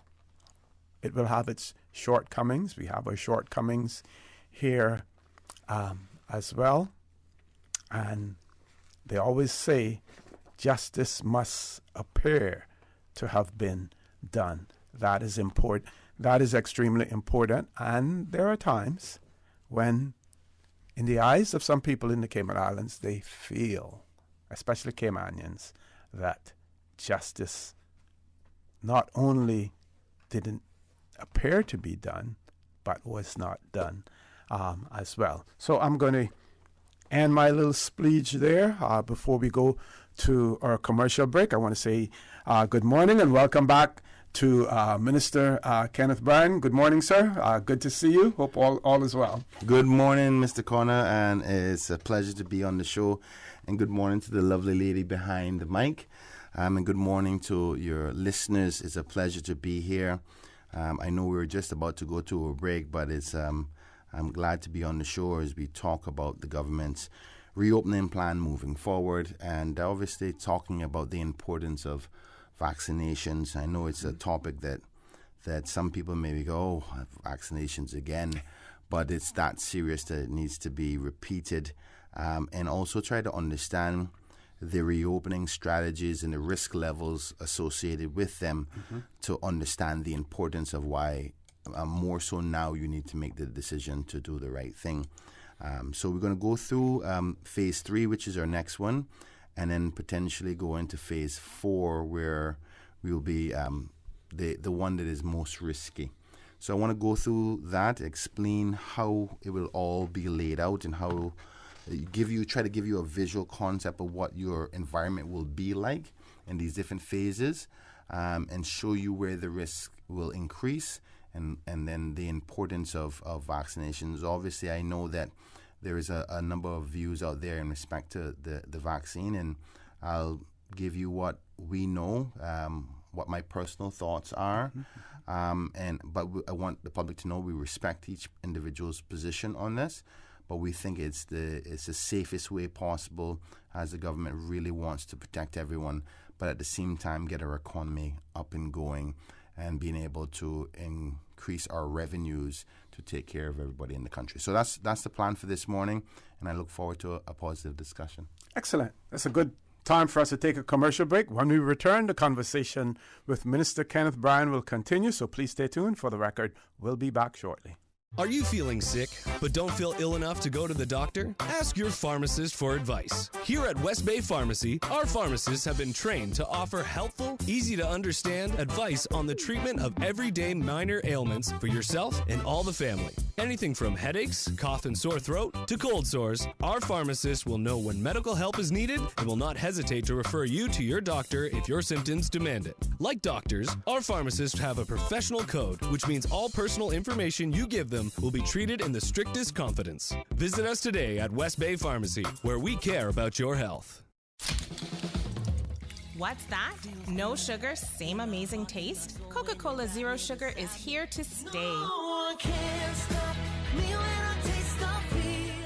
it will have its shortcomings. We have our shortcomings here as well. And they always say justice must appear to have been done. That is important. That is extremely important. And there are times when, in the eyes of some people in the Cayman Islands, they feel, especially Caymanians, that justice not only didn't appear to be done, but was not done as well. So I'm going to end my little speech there before we go to our commercial break. I want to say good morning and welcome back to Minister Kenneth Bryan. Good morning, sir. Good to see you. Hope all is well. Good morning, Mr. Connor, and it's a pleasure to be on the show. And good morning to the lovely lady behind the mic. And good morning to your listeners. It's a pleasure to be here. I know we were just about to go to a break, but it's I'm glad to be on the show as we talk about the government's reopening plan moving forward, and obviously talking about the importance of vaccinations. I know it's a topic that some people maybe go, oh, vaccinations again, but it's that serious that it needs to be repeated, and also try to understand the reopening strategies and the risk levels associated with them to understand the importance of why more so now you need to make the decision to do the right thing. So we're going to go through phase 3, which is our next one, and then potentially go into phase 4, where we'll be the one that is most risky. So I want to go through that, explain how it will all be laid out and how try to give you a visual concept of what your environment will be like in these different phases, and show you where the risk will increase, and then the importance of vaccinations. Obviously, I know that there is a number of views out there in respect to the vaccine, and I'll give you what we know, what my personal thoughts are. But I want the public to know we respect each individual's position on this, but we think it's the safest way possible, as the government really wants to protect everyone, but at the same time get our economy up and going and being able to increase our revenues to take care of everybody in the country. So that's the plan for this morning, and I look forward to a positive discussion. Excellent. That's a good time for us to take a commercial break. When we return, the conversation with Minister Kenneth Bryan will continue, so please stay tuned. For the record, we'll be back shortly. Are you feeling sick but don't feel ill enough to go to the doctor? Ask your pharmacist for advice. Here at West Bay Pharmacy, our pharmacists have been trained to offer helpful, easy-to-understand advice on the treatment of everyday minor ailments for yourself and all the family. Anything from headaches, cough and sore throat, to cold sores, our pharmacists will know when medical help is needed and will not hesitate to refer you to your doctor if your symptoms demand it. Like doctors, our pharmacists have a professional code, which means all personal information you give them will be treated in the strictest confidence. Visit us today at West Bay Pharmacy, where we care about your health. What's that? No sugar, same amazing taste? Coca-Cola Zero Sugar is here to stay.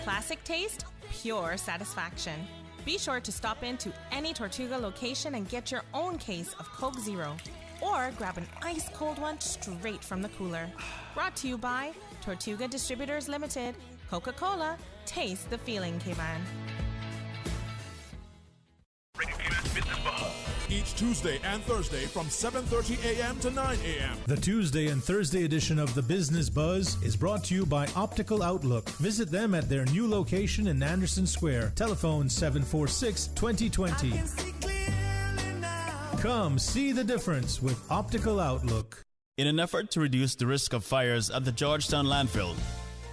Classic taste, pure satisfaction. Be sure to stop into any Tortuga location and get your own case of Coke Zero. Or grab an ice-cold one straight from the cooler. Brought to you by Tortuga Distributors Limited. Coca-Cola, taste the feeling, Cayman. Each Tuesday and Thursday from 7:30 a.m. to 9 a.m. The Tuesday and Thursday edition of the Business Buzz is brought to you by Optical Outlook. Visit them at their new location in Anderson Square. Telephone 746-2020. Come see the difference with Optical Outlook. In an effort to reduce the risk of fires at the Georgetown landfill,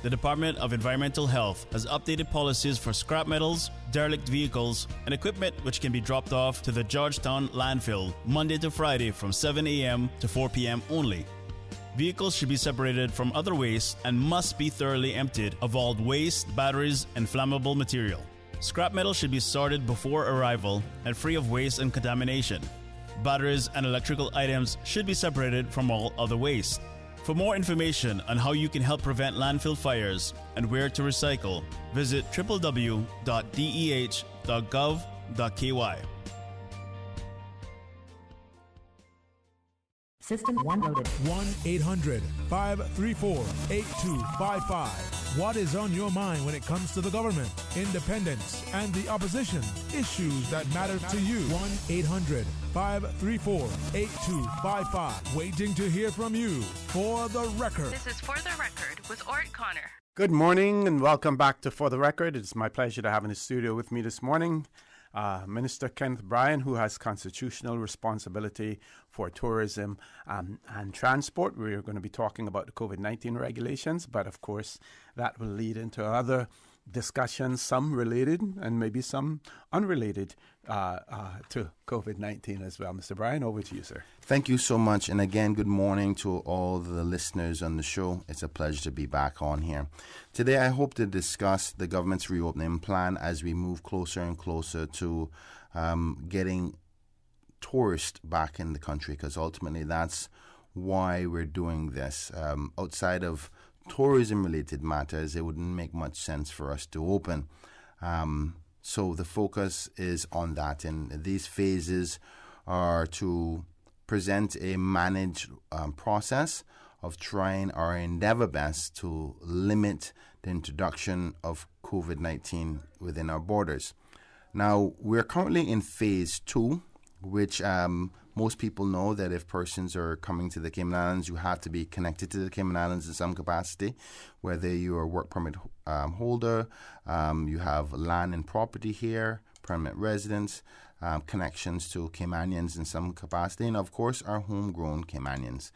the Department of Environmental Health has updated policies for scrap metals, derelict vehicles, and equipment which can be dropped off to the Georgetown landfill Monday to Friday from 7 a.m. to 4 p.m. only. Vehicles should be separated from other waste and must be thoroughly emptied of all waste, batteries, and flammable material. Scrap metal should be sorted before arrival and free of waste and contamination. Batteries and electrical items should be separated from all other waste. For more information on how you can help prevent landfill fires and where to recycle, visit www.deh.gov.ky. System 1 loaded. 1-800-534-8255. What is on your mind when it comes to the government, independence, and the opposition? Issues that matter to you. 1-800-534-8255. Waiting to hear from you. For the Record. This is For the Record with Ort Connor. Good morning and welcome back to For the Record. It's my pleasure to have in the studio with me this morning Minister Kenneth Bryan, who has constitutional responsibility for tourism and transport. We're going to be talking about the COVID-19 regulations, but of course that will lead into other discussions, some related and maybe some unrelated to COVID-19 as well. Mr. Bryan, over to you, sir. Thank you so much. And again, good morning to all the listeners on the show. It's a pleasure to be back on here. Today, I hope to discuss the government's reopening plan as we move closer and closer to getting tourists back in the country, because ultimately that's why we're doing this. Outside of tourism-related matters, it wouldn't make much sense for us to open. So the focus is on that, and these phases are to present a managed process of trying our endeavor best to limit the introduction of COVID-19 within our borders. Now, we're currently in phase 2, which most people know that if persons are coming to the Cayman Islands, you have to be connected to the Cayman Islands in some capacity, whether you're a work permit holder, you have land and property here, permanent residents, connections to Caymanians in some capacity, and of course our homegrown Caymanians.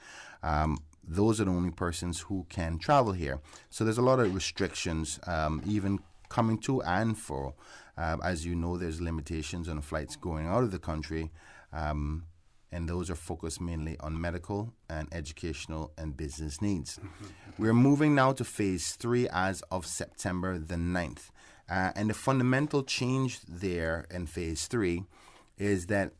Those are the only persons who can travel here. So there's a lot of restrictions, even coming to and fro. As you know, there's limitations on flights going out of the country, and those are focused mainly on medical and educational and business needs. We're moving now to phase 3 as of September the 9th. And the fundamental change there in phase 3 is that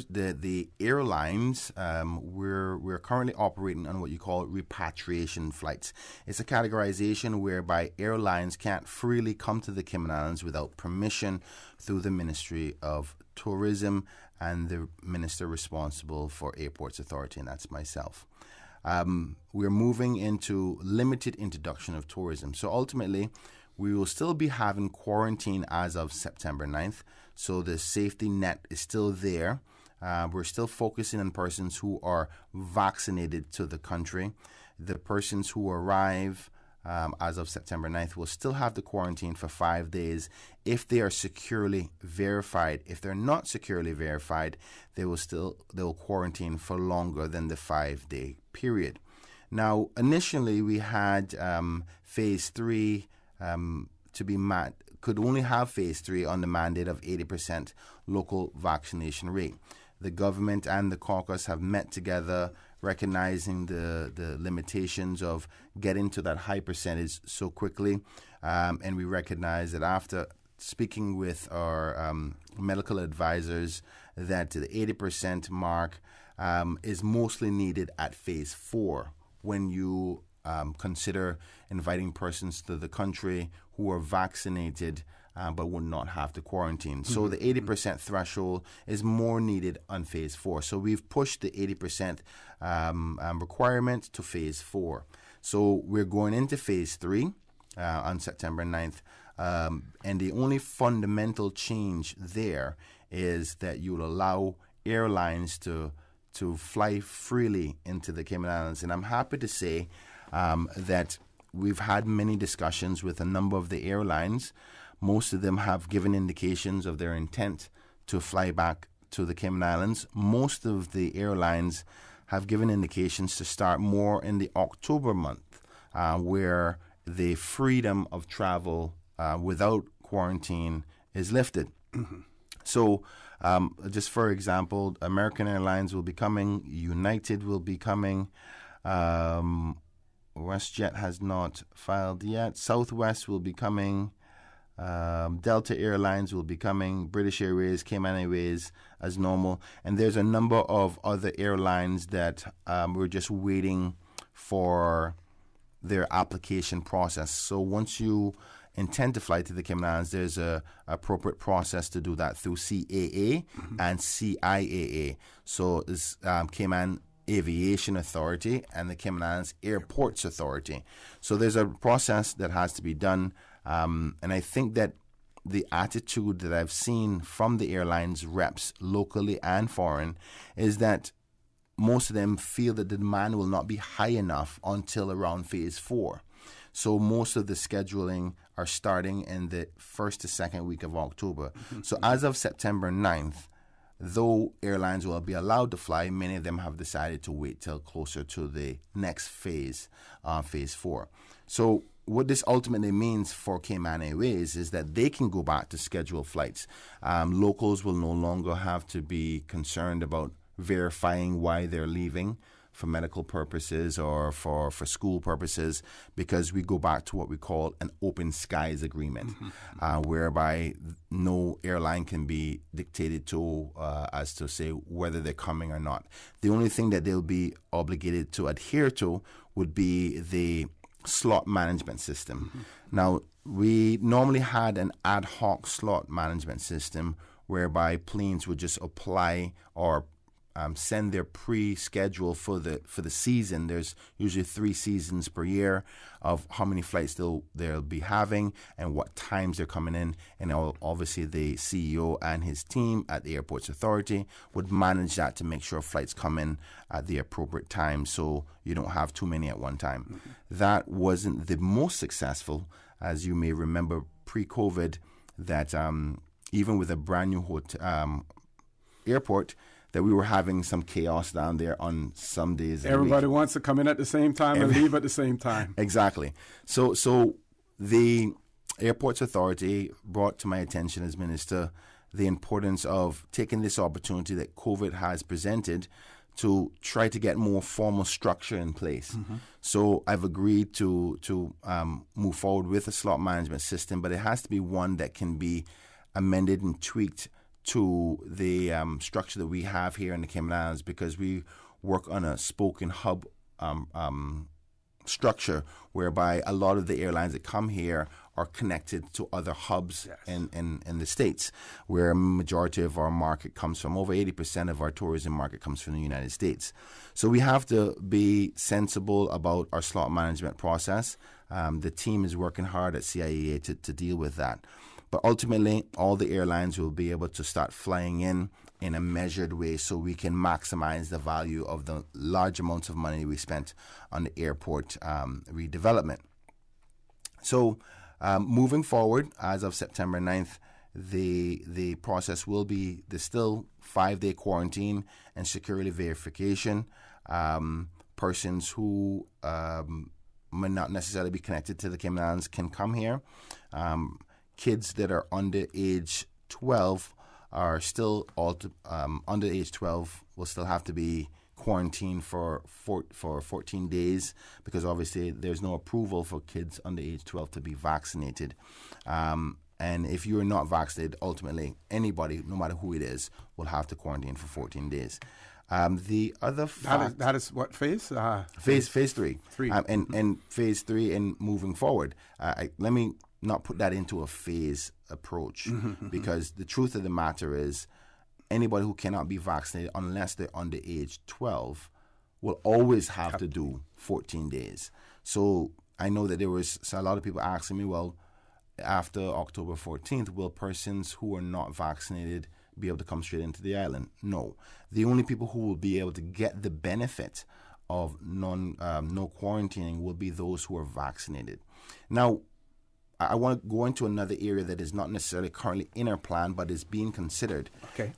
the airlines, we're currently operating on what you call repatriation flights. It's a categorization whereby airlines can't freely come to the Cayman Islands without permission through the Ministry of Tourism and the minister responsible for Airports Authority, and that's myself. We're moving into limited introduction of tourism. So ultimately, we will still be having quarantine as of September 9th. So the safety net is still there. We're still focusing on persons who are vaccinated to the country. The persons who arrive as of September 9th will still have the quarantine for 5 days if they are securely verified. If they're not securely verified, they'll quarantine for longer than the 5-day period. Now, initially we had phase 3 to be could only have phase 3 on the mandate of 80% local vaccination rate. The government and the caucus have met together, recognizing the limitations of getting to that high percentage so quickly. And we recognize that after speaking with our medical advisors that the 80% mark is mostly needed at phase 4 when you consider inviting persons to the country who are vaccinated but would not have to quarantine. So the 80% threshold is more needed on phase 4. So we've pushed the 80% requirement to phase 4. So we're going into phase 3 on September 9th. And the only fundamental change there is that you'll allow airlines to fly freely into the Cayman Islands. And I'm happy to say that we've had many discussions with a number of the airlines. Most of them have given indications of their intent to fly back to the Cayman Islands. Most of the airlines have given indications to start more in the October month, where the freedom of travel without quarantine is lifted. So, just for example, American Airlines will be coming, United will be coming, WestJet has not filed yet, Southwest will be coming, Delta Airlines will be coming, British Airways, Cayman Airways as normal, and there's a number of other airlines that we're just waiting for their application process. So once you intend to fly to the Cayman Islands, there's a appropriate process to do that through CAA and CIAA. So it's Cayman Aviation Authority and the Cayman Islands Airports Authority. So there's a process that has to be done. And I think that the attitude that I've seen from the airlines reps, locally and foreign, is that most of them feel that the demand will not be high enough until around phase 4. So most of the scheduling are starting in the first to second week of October. So as of September 9th, though airlines will be allowed to fly, many of them have decided to wait till closer to the next phase, phase 4. So what this ultimately means for Cayman Airways is that they can go back to scheduled flights. Locals will no longer have to be concerned about verifying why they're leaving for medical purposes or for school purposes, because we go back to what we call an open skies agreement, whereby no airline can be dictated to as to say whether they're coming or not. The only thing that they'll be obligated to adhere to would be the slot management system. Now, we normally had an ad hoc slot management system whereby planes would just apply or send their pre-schedule for the season. There's usually 3 seasons per year of how many flights they'll be having and what times they're coming in. And obviously the CEO and his team at the Airports Authority would manage that to make sure flights come in at the appropriate time so you don't have too many at one time. That wasn't the most successful, as you may remember pre-COVID, that even with a brand new airport, that we were having some chaos down there on some days. Everybody wants to come in at the same time and leave at the same time. Exactly. So the Airports Authority brought to my attention as Minister the importance of taking this opportunity that COVID has presented to try to get more formal structure in place. So I've agreed to move forward with a slot management system, but it has to be one that can be amended and tweaked to the structure that we have here in the Cayman Islands, because we work on a spoke and hub structure whereby a lot of the airlines that come here are connected to other hubs in the States, where a majority of our market comes from. Over 80% of our tourism market comes from the United States. So we have to be sensible about our slot management process. The team is working hard at CIEA to deal with that. But ultimately, all the airlines will be able to start flying in a measured way so we can maximize the value of the large amounts of money we spent on the airport redevelopment. So moving forward, as of September 9th, the process will be the still 5-day quarantine and security verification. Persons who may not necessarily be connected to the Cayman Islands can come here. Kids that are under age 12 are still under age 12 will still have to be quarantined for 14 days, because obviously there's no approval for kids under age 12 to be vaccinated. And if you're not vaccinated, ultimately anybody, no matter who it is, will have to quarantine for 14 days. The other that is what phase? Phase 3. And phase 3 and moving forward. Let me not put that into a phase approach, because the truth of the matter is anybody who cannot be vaccinated unless they're under age 12 will always have to do 14 days. So I know that there was a lot of people asking me, well, after October 14th, will persons who are not vaccinated be able to come straight into the island? No. The only people who will be able to get the benefit of no quarantining will be those who are vaccinated. Now, I want to go into another area that is not necessarily currently in our plan, but is being considered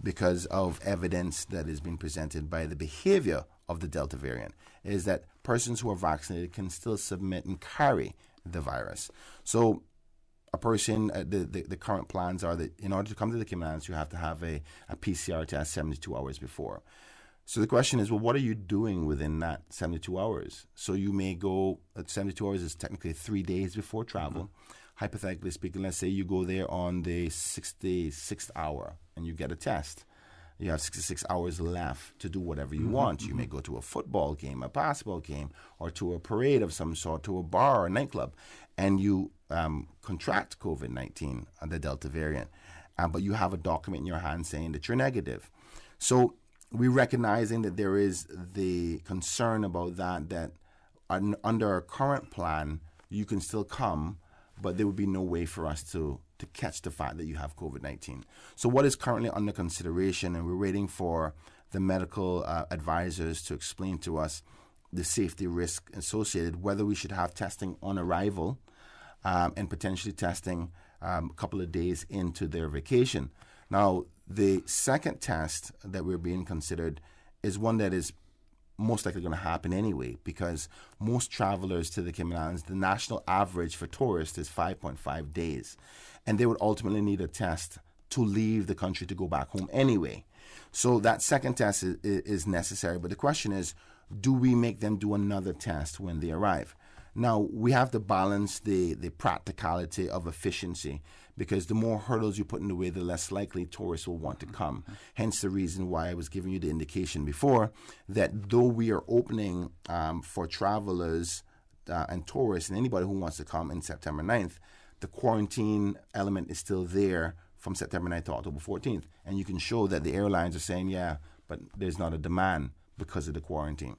because of evidence that is being presented by the behavior of the Delta variant, is that persons who are vaccinated can still submit and carry the virus. So a person, the current plans are that in order to come to the Cayman Islands, you have to have a PCR test 72 hours before. So the question is, well, what are you doing within that 72 hours? So you may go, 72 hours is technically 3 days before travel. Hypothetically speaking, let's say you go there on the 66th hour and you get a test. You have 66 hours left to do whatever you want. You may go to a football game, a basketball game, or to a parade of some sort, to a bar or a nightclub, and you contract COVID-19, the Delta variant. But you have a document in your hand saying that you're negative. So we're recognizing that there is the concern about that under our current plan, you can still come, but there would be no way for us to catch the fact that you have COVID-19. So what is currently under consideration, and we're waiting for the medical advisors to explain to us the safety risk associated, whether we should have testing on arrival and potentially testing a couple of days into their vacation. Now, the second test that we're being considered is one that is most likely going to happen anyway, because most travelers to the Cayman Islands, the national average for tourists is 5.5 days. And they would ultimately need a test to leave the country to go back home anyway. So that second test is necessary. But the question is, do we make them do another test when they arrive? Now, we have to balance the practicality of efficiency, because the more hurdles you put in the way, the less likely tourists will want to come. Hence the reason why I was giving you the indication before that though we are opening for travelers and tourists and anybody who wants to come in September 9th, the quarantine element is still there from September 9th to October 14th. And you can show that the airlines are saying, yeah, but there's not a demand because of the quarantine.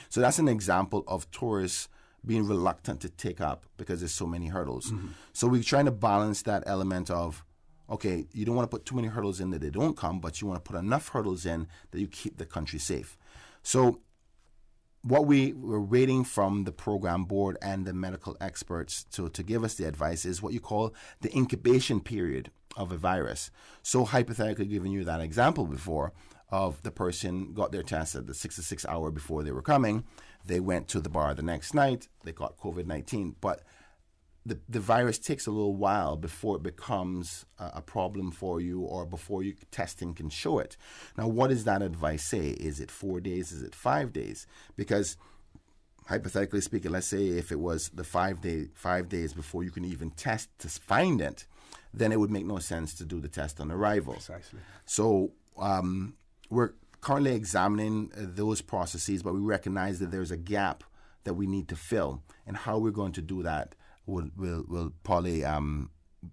So that's an example of tourists being reluctant to take up because there's so many hurdles. So we're trying to balance that element of, okay, you don't want to put too many hurdles in that they don't come, but you want to put enough hurdles in that you keep the country safe. So what we were waiting from the program board and the medical experts to give us the advice is what you call the incubation period of a virus. So hypothetically, giving you that example before of the person got their test at the 66 hour before they were coming, they went to the bar the next night, they got COVID-19. But the virus takes a little while before it becomes a problem for you or before testing can show it. Now, what does that advice say? Is it 4 days? Is it 5 days? Because hypothetically speaking, let's say if it was the 5 days before you can even test to find it, then it would make no sense to do the test on arrival. Precisely. So we're currently examining those processes, but we recognize that there's a gap that we need to fill, and how we're going to do that will probably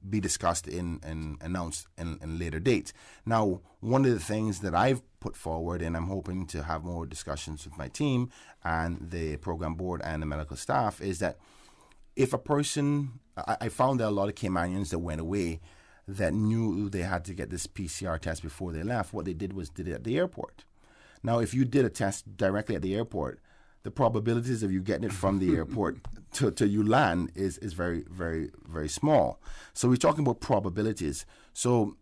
be discussed and announced in later dates. Now, one of the things that I've put forward, and I'm hoping to have more discussions with my team and the program board and the medical staff, is that if a person, I found that a lot of Caymanians that went away that knew they had to get this PCR test before they left, what they did was did it at the airport. Now, if you did a test directly at the airport, the probabilities of you getting it from the airport to you land is very, very, very small. So we're talking about probabilities. So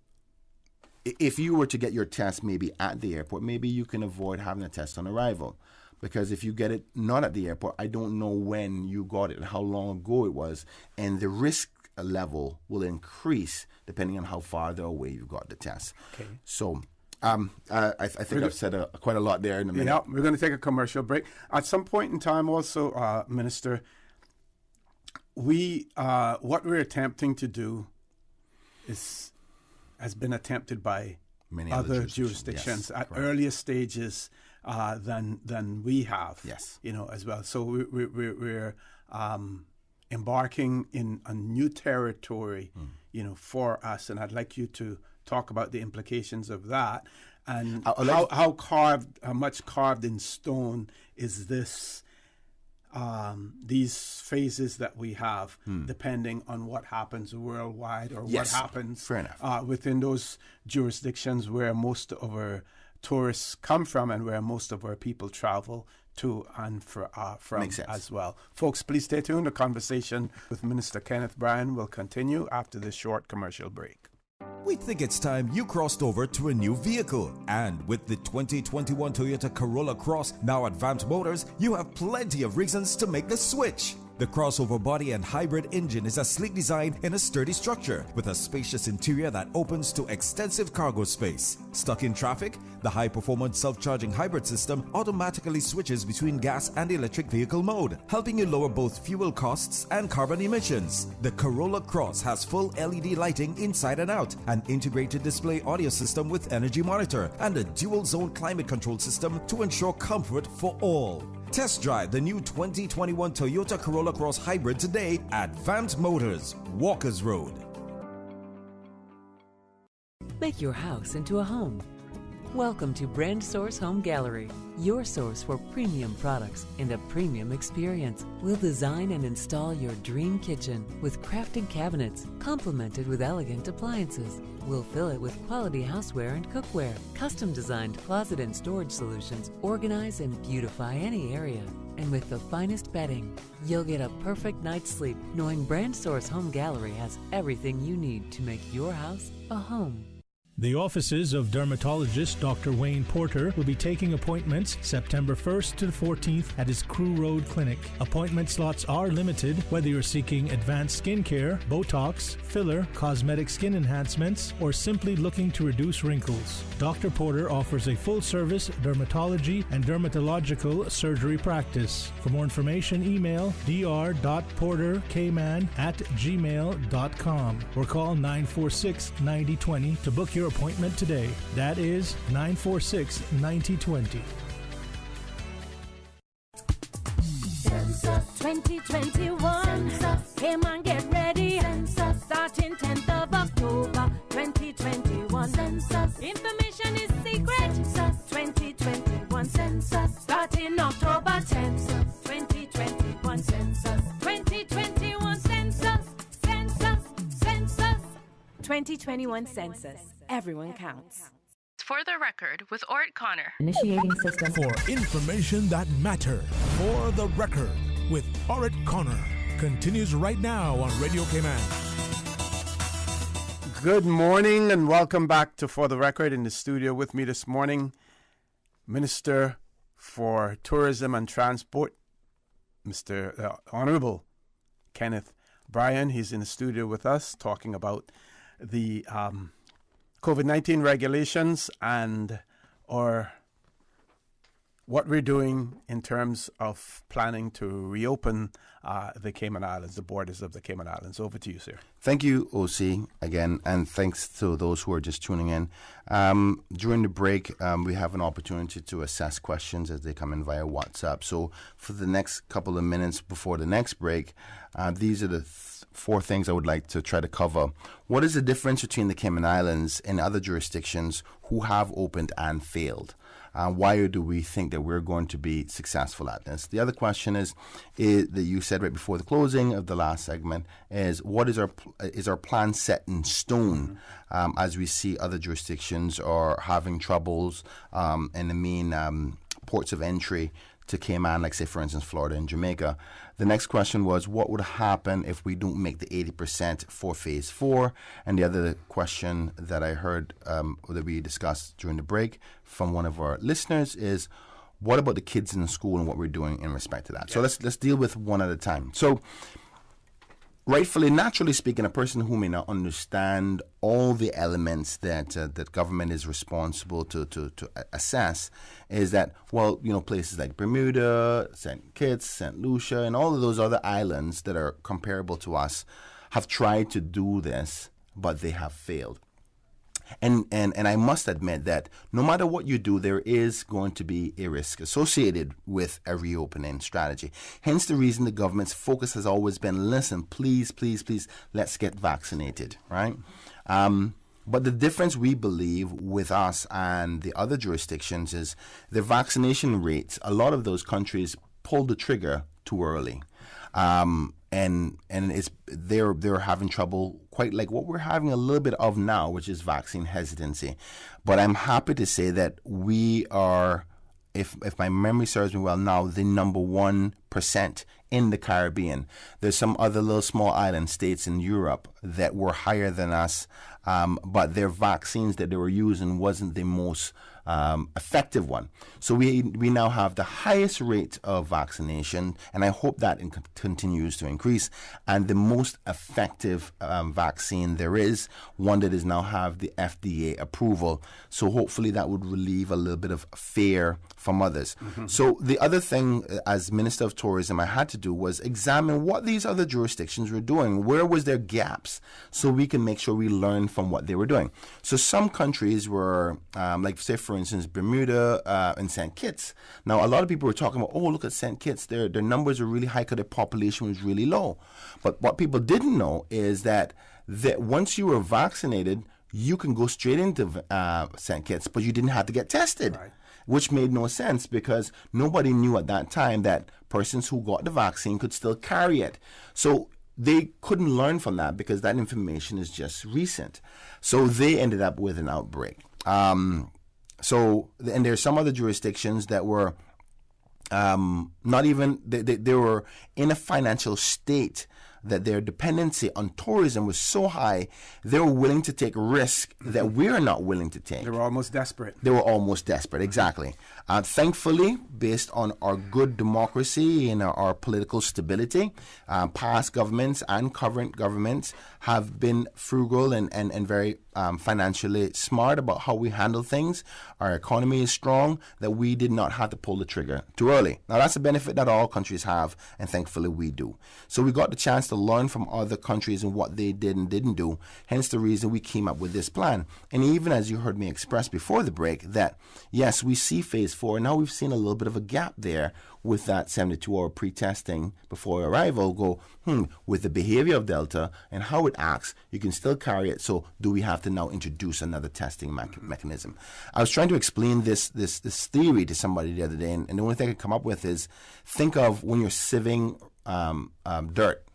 if you were to get your test maybe at the airport, maybe you can avoid having a test on arrival. Because if you get it not at the airport, I don't know when you got it and how long ago it was, and the risk level will increase depending on how farther away you got the test. Okay. So I think I've said quite a lot there in a minute. Yeah, we're going to take a commercial break. At some point in time also, Minister, what we're attempting to do has been attempted by many other jurisdictions at earlier stages than we have. Yes. As well. So we're embarking in a new territory, for us, and I'd like you to talk about the implications of that, and how much carved in stone is this, these phases that we have, depending on what happens worldwide or what happens within those jurisdictions where most of our tourists come from and where most of our people travel to and from as well. Folks, please stay tuned. The conversation with Minister Kenneth Bryan will continue after this short commercial break. We think it's time you crossed over to a new vehicle. And with the 2021 Toyota Corolla Cross now at Vamt Motors, you have plenty of reasons to make the switch. The crossover body and hybrid engine is a sleek design in a sturdy structure with a spacious interior that opens to extensive cargo space. Stuck in traffic? The high-performance self-charging hybrid system automatically switches between gas and electric vehicle mode, helping you lower both fuel costs and carbon emissions. The Corolla Cross has full LED lighting inside and out, an integrated display audio system with energy monitor, and a dual-zone climate control system to ensure comfort for all. Test drive the new 2021 Toyota Corolla Cross Hybrid today at Vamt Motors, Walkers Road. Make your house into a home. Welcome to Brandsource Home Gallery, your source for premium products and a premium experience. We'll design and install your dream kitchen with crafted cabinets, complemented with elegant appliances. We'll fill it with quality houseware and cookware. Custom-designed closet and storage solutions organize and beautify any area. And with the finest bedding, you'll get a perfect night's sleep knowing Brandsource Home Gallery has everything you need to make your house a home. The offices of dermatologist Dr. Wayne Porter will be taking appointments September 1st to the 14th at his Crew Road Clinic. Appointment slots are limited whether you're seeking advanced skin care, Botox, filler, cosmetic skin enhancements, or simply looking to reduce wrinkles. Dr. Porter offers a full-service dermatology and dermatological surgery practice. For more information, email dr.portercayman@gmail.com or call 946-9020 to book your appointment today. That is 946-9020. Census 2021. Cayman, get ready. Census starting 10th of October 2021. Census information is secret. Census 2021. Census starting October 10th. 2021. Census 2021. Census. 2021 Census. Everyone counts. For the record, with Ort Connor. Initiating system. For information that matters. For the record, with Orit Connor. Continues right now on Radio Cayman. Good morning and welcome back to For the Record. In the studio with me this morning, Minister for Tourism and Transport, Mr. Honorable Kenneth Brian. He's in the studio with us talking about the COVID-19 regulations and what we're doing in terms of planning to reopen the Cayman Islands, the borders of the Cayman Islands. Over to you, sir. Thank you, OC, again, and thanks to those who are just tuning in. During the break, we have an opportunity to assess questions as they come in via WhatsApp. So for the next couple of minutes before the next break, these are the four things I would like to try to cover. What is the difference between the Cayman Islands and other jurisdictions who have opened and failed? Why do we think that we're going to be successful at this? The other question is that you said right before the closing of the last segment is what is our plan set in stone as we see other jurisdictions are having troubles in the main ports of entry to Cayman, like say for instance Florida and Jamaica. The next question was what would happen if we don't make the 80% for phase 4? And the other question that I heard that we discussed during the break from one of our listeners is what about the kids in the school and what we're doing in respect to that? Yeah. So let's deal with one at a time. So rightfully, naturally speaking, a person who may not understand all the elements that government is responsible to assess is that, well, places like Bermuda, St. Kitts, St. Lucia, and all of those other islands that are comparable to us have tried to do this, but they have failed. And I must admit that no matter what you do, there is going to be a risk associated with a reopening strategy. Hence the reason the government's focus has always been, listen, please, please, please, let's get vaccinated, right? But the difference we believe with us and the other jurisdictions is the vaccination rates. A lot of those countries pulled the trigger too early. And they're having trouble, quite like what we're having a little bit of now, which is vaccine hesitancy. But I'm happy to say that we are, if my memory serves me well now, the number 1% in the Caribbean. There's some other little small island states in Europe that were higher than us, but their vaccines that they were using wasn't the most effective one. So we now have the highest rate of vaccination, and I hope that continues to increase, and the most effective vaccine there is, one that is now have the FDA approval. So hopefully that would relieve a little bit of fear from others. Mm-hmm. So the other thing as Minister of Tourism I had to do was examine what these other jurisdictions were doing. Where was their gaps so we can make sure we learn from what they were doing. So some countries were, like say for instance, Bermuda and St. Kitts. Now, a lot of people were talking about, oh, look at St. Kitts. Their numbers are really high because their population was really low. But what people didn't know is that once you were vaccinated, you can go straight into St. Kitts, but you didn't have to get tested, right. Which made no sense because nobody knew at that time that persons who got the vaccine could still carry it. So they couldn't learn from that because that information is just recent. So they ended up with an outbreak. And there's some other jurisdictions that were not even, they were in a financial state that their dependency on tourism was so high, they were willing to take risk that we're not willing to take. They were almost desperate. Exactly. Thankfully, based on our good democracy and our political stability, past governments and current governments have been frugal and very financially smart about how we handle things. Our economy is strong, that we did not have to pull the trigger too early. Now, that's a benefit that all countries have, and thankfully we do. So we got the chance to learn from other countries and what they did and didn't do, hence the reason we came up with this plan. And even as you heard me express before the break, that yes, we see phase 4, and now we've seen a little bit of a gap there with that 72-hour pre-testing before arrival, with the behavior of Delta and how it acts, you can still carry it. So do we have to now introduce another testing mechanism? I was trying to explain this theory to somebody the other day, and the only thing I could come up with is think of when you're sieving dirt,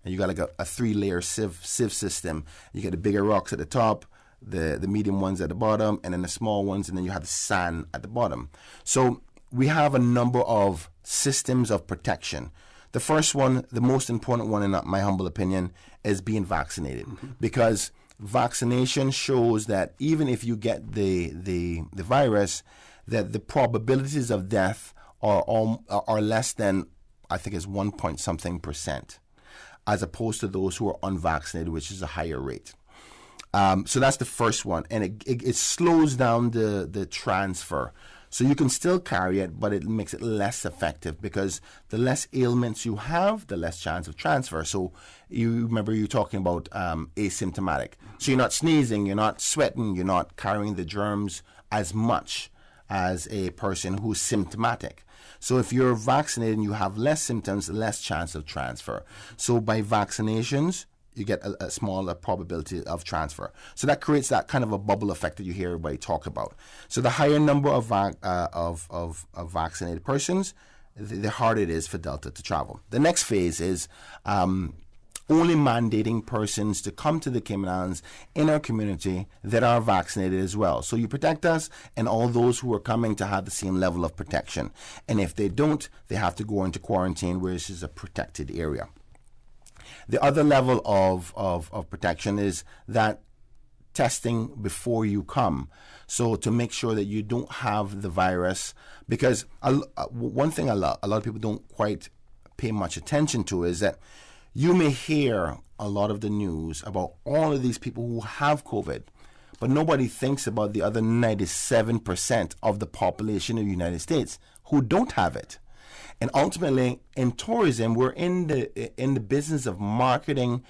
and you got like a 3-layer sieve system. You get the bigger rocks at the top, the medium ones at the bottom, and then the small ones, and then you have the sand at the bottom. So we have a number of systems of protection. The first one, the most important one in my humble opinion, is being vaccinated. Mm-hmm. Because vaccination shows that even if you get the virus, that the probabilities of death are less than, I think it's 1 point something %. as opposed to those who are unvaccinated, which is a higher rate. So that's the first one, and it slows down the transfer. So you can still carry it, but it makes it less effective because the less ailments you have, the less chance of transfer. So you remember you're talking about asymptomatic. So you're not sneezing, you're not sweating, you're not carrying the germs as much as a person who's symptomatic. So if you're vaccinated and you have less symptoms, less chance of transfer. So by vaccinations, you get a smaller probability of transfer. So that creates that kind of a bubble effect that you hear everybody talk about. So the higher number of vaccinated persons, the harder it is for Delta to travel. The next phase is only mandating persons to come to the Cayman Islands in our community that are vaccinated as well. So you protect us and all those who are coming to have the same level of protection. And if they don't, they have to go into quarantine, where this is a protected area. The other level of protection is that testing before you come. So to make sure that you don't have the virus, because one thing a lot of people don't quite pay much attention to is that you may hear a lot of the news about all of these people who have COVID, but nobody thinks about the other 97% of the population of the United States who don't have it. And ultimately, in tourism, we're in the business of marketing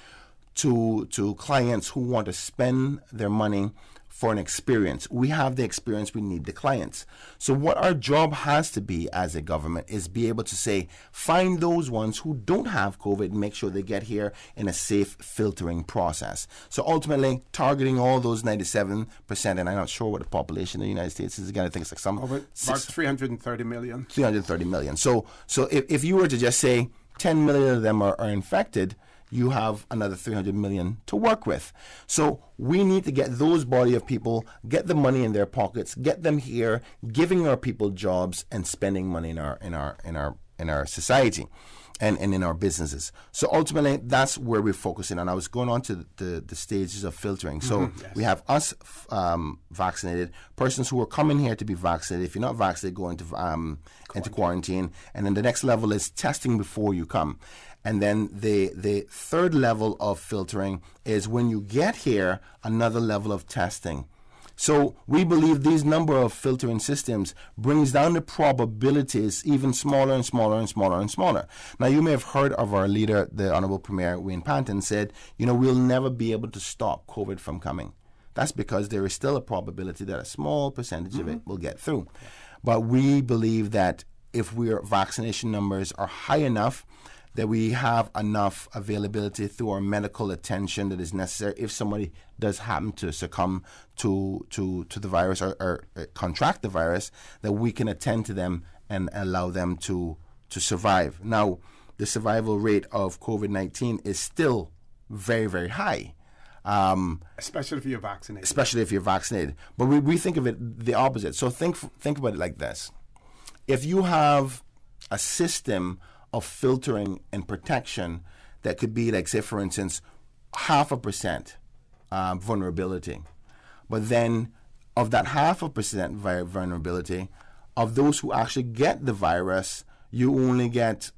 to clients who want to spend their money for an experience. We have the experience, we need the clients. So what our job has to be as a government is be able to say, find those ones who don't have COVID and make sure they get here in a safe filtering process. So ultimately, targeting all those 97%, and I'm not sure what the population of the United States is. Again, I think it's like about 330 million. 330 million. So if you were to just say 10 million of them are infected, you have another 300 million to work with. So we need to get those body of people, get the money in their pockets, get them here, giving our people jobs and spending money in our society and in our businesses. So ultimately, that's where we're focusing on. I was going on to the stages of filtering. So we have us vaccinated, persons who are coming here to be vaccinated. If you're not vaccinated, go into quarantine. And then the next level is testing before you come. And then the third level of filtering is when you get here, another level of testing. So we believe these number of filtering systems brings down the probabilities even smaller and smaller and smaller and smaller. Now, you may have heard of our leader, the Honorable Premier Wayne Panton, said, we'll never be able to stop COVID from coming. That's because there is still a probability that a small percentage of it will get through. But we believe that if vaccination numbers are high enough, that we have enough availability through our medical attention that is necessary if somebody does happen to succumb to the virus or contract the virus, that we can attend to them and allow them to survive. Now, the survival rate of COVID-19 is still very, very high. Especially if you're vaccinated. Especially if you're vaccinated. But we think of it the opposite. So think about it like this. If you have a system of filtering and protection that could be, like, say, for instance, 0.5% vulnerability. But then of that 0.5% vulnerability, of those who actually get the virus, you only get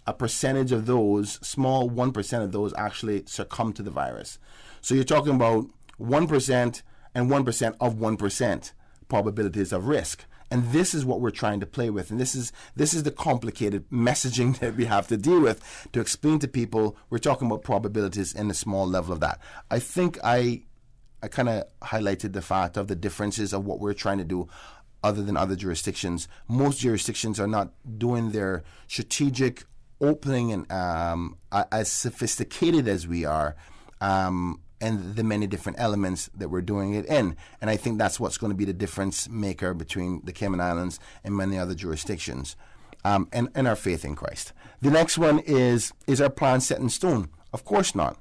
a percentage of those, small 1% of those actually succumb to the virus. So you're talking about 1% and 1% of 1% probabilities of risk. And this is what we're trying to play with. And this is the complicated messaging that we have to deal with to explain to people we're talking about probabilities in a small level of that. I think I kind of highlighted the fact of the differences of what we're trying to do other than other jurisdictions. Most jurisdictions are not doing their strategic opening and as sophisticated as we are. And the many different elements that we're doing it in. And I think that's what's going to be the difference maker between the Cayman Islands and many other jurisdictions, and our faith in Christ. The next one is our plan set in stone? Of course not.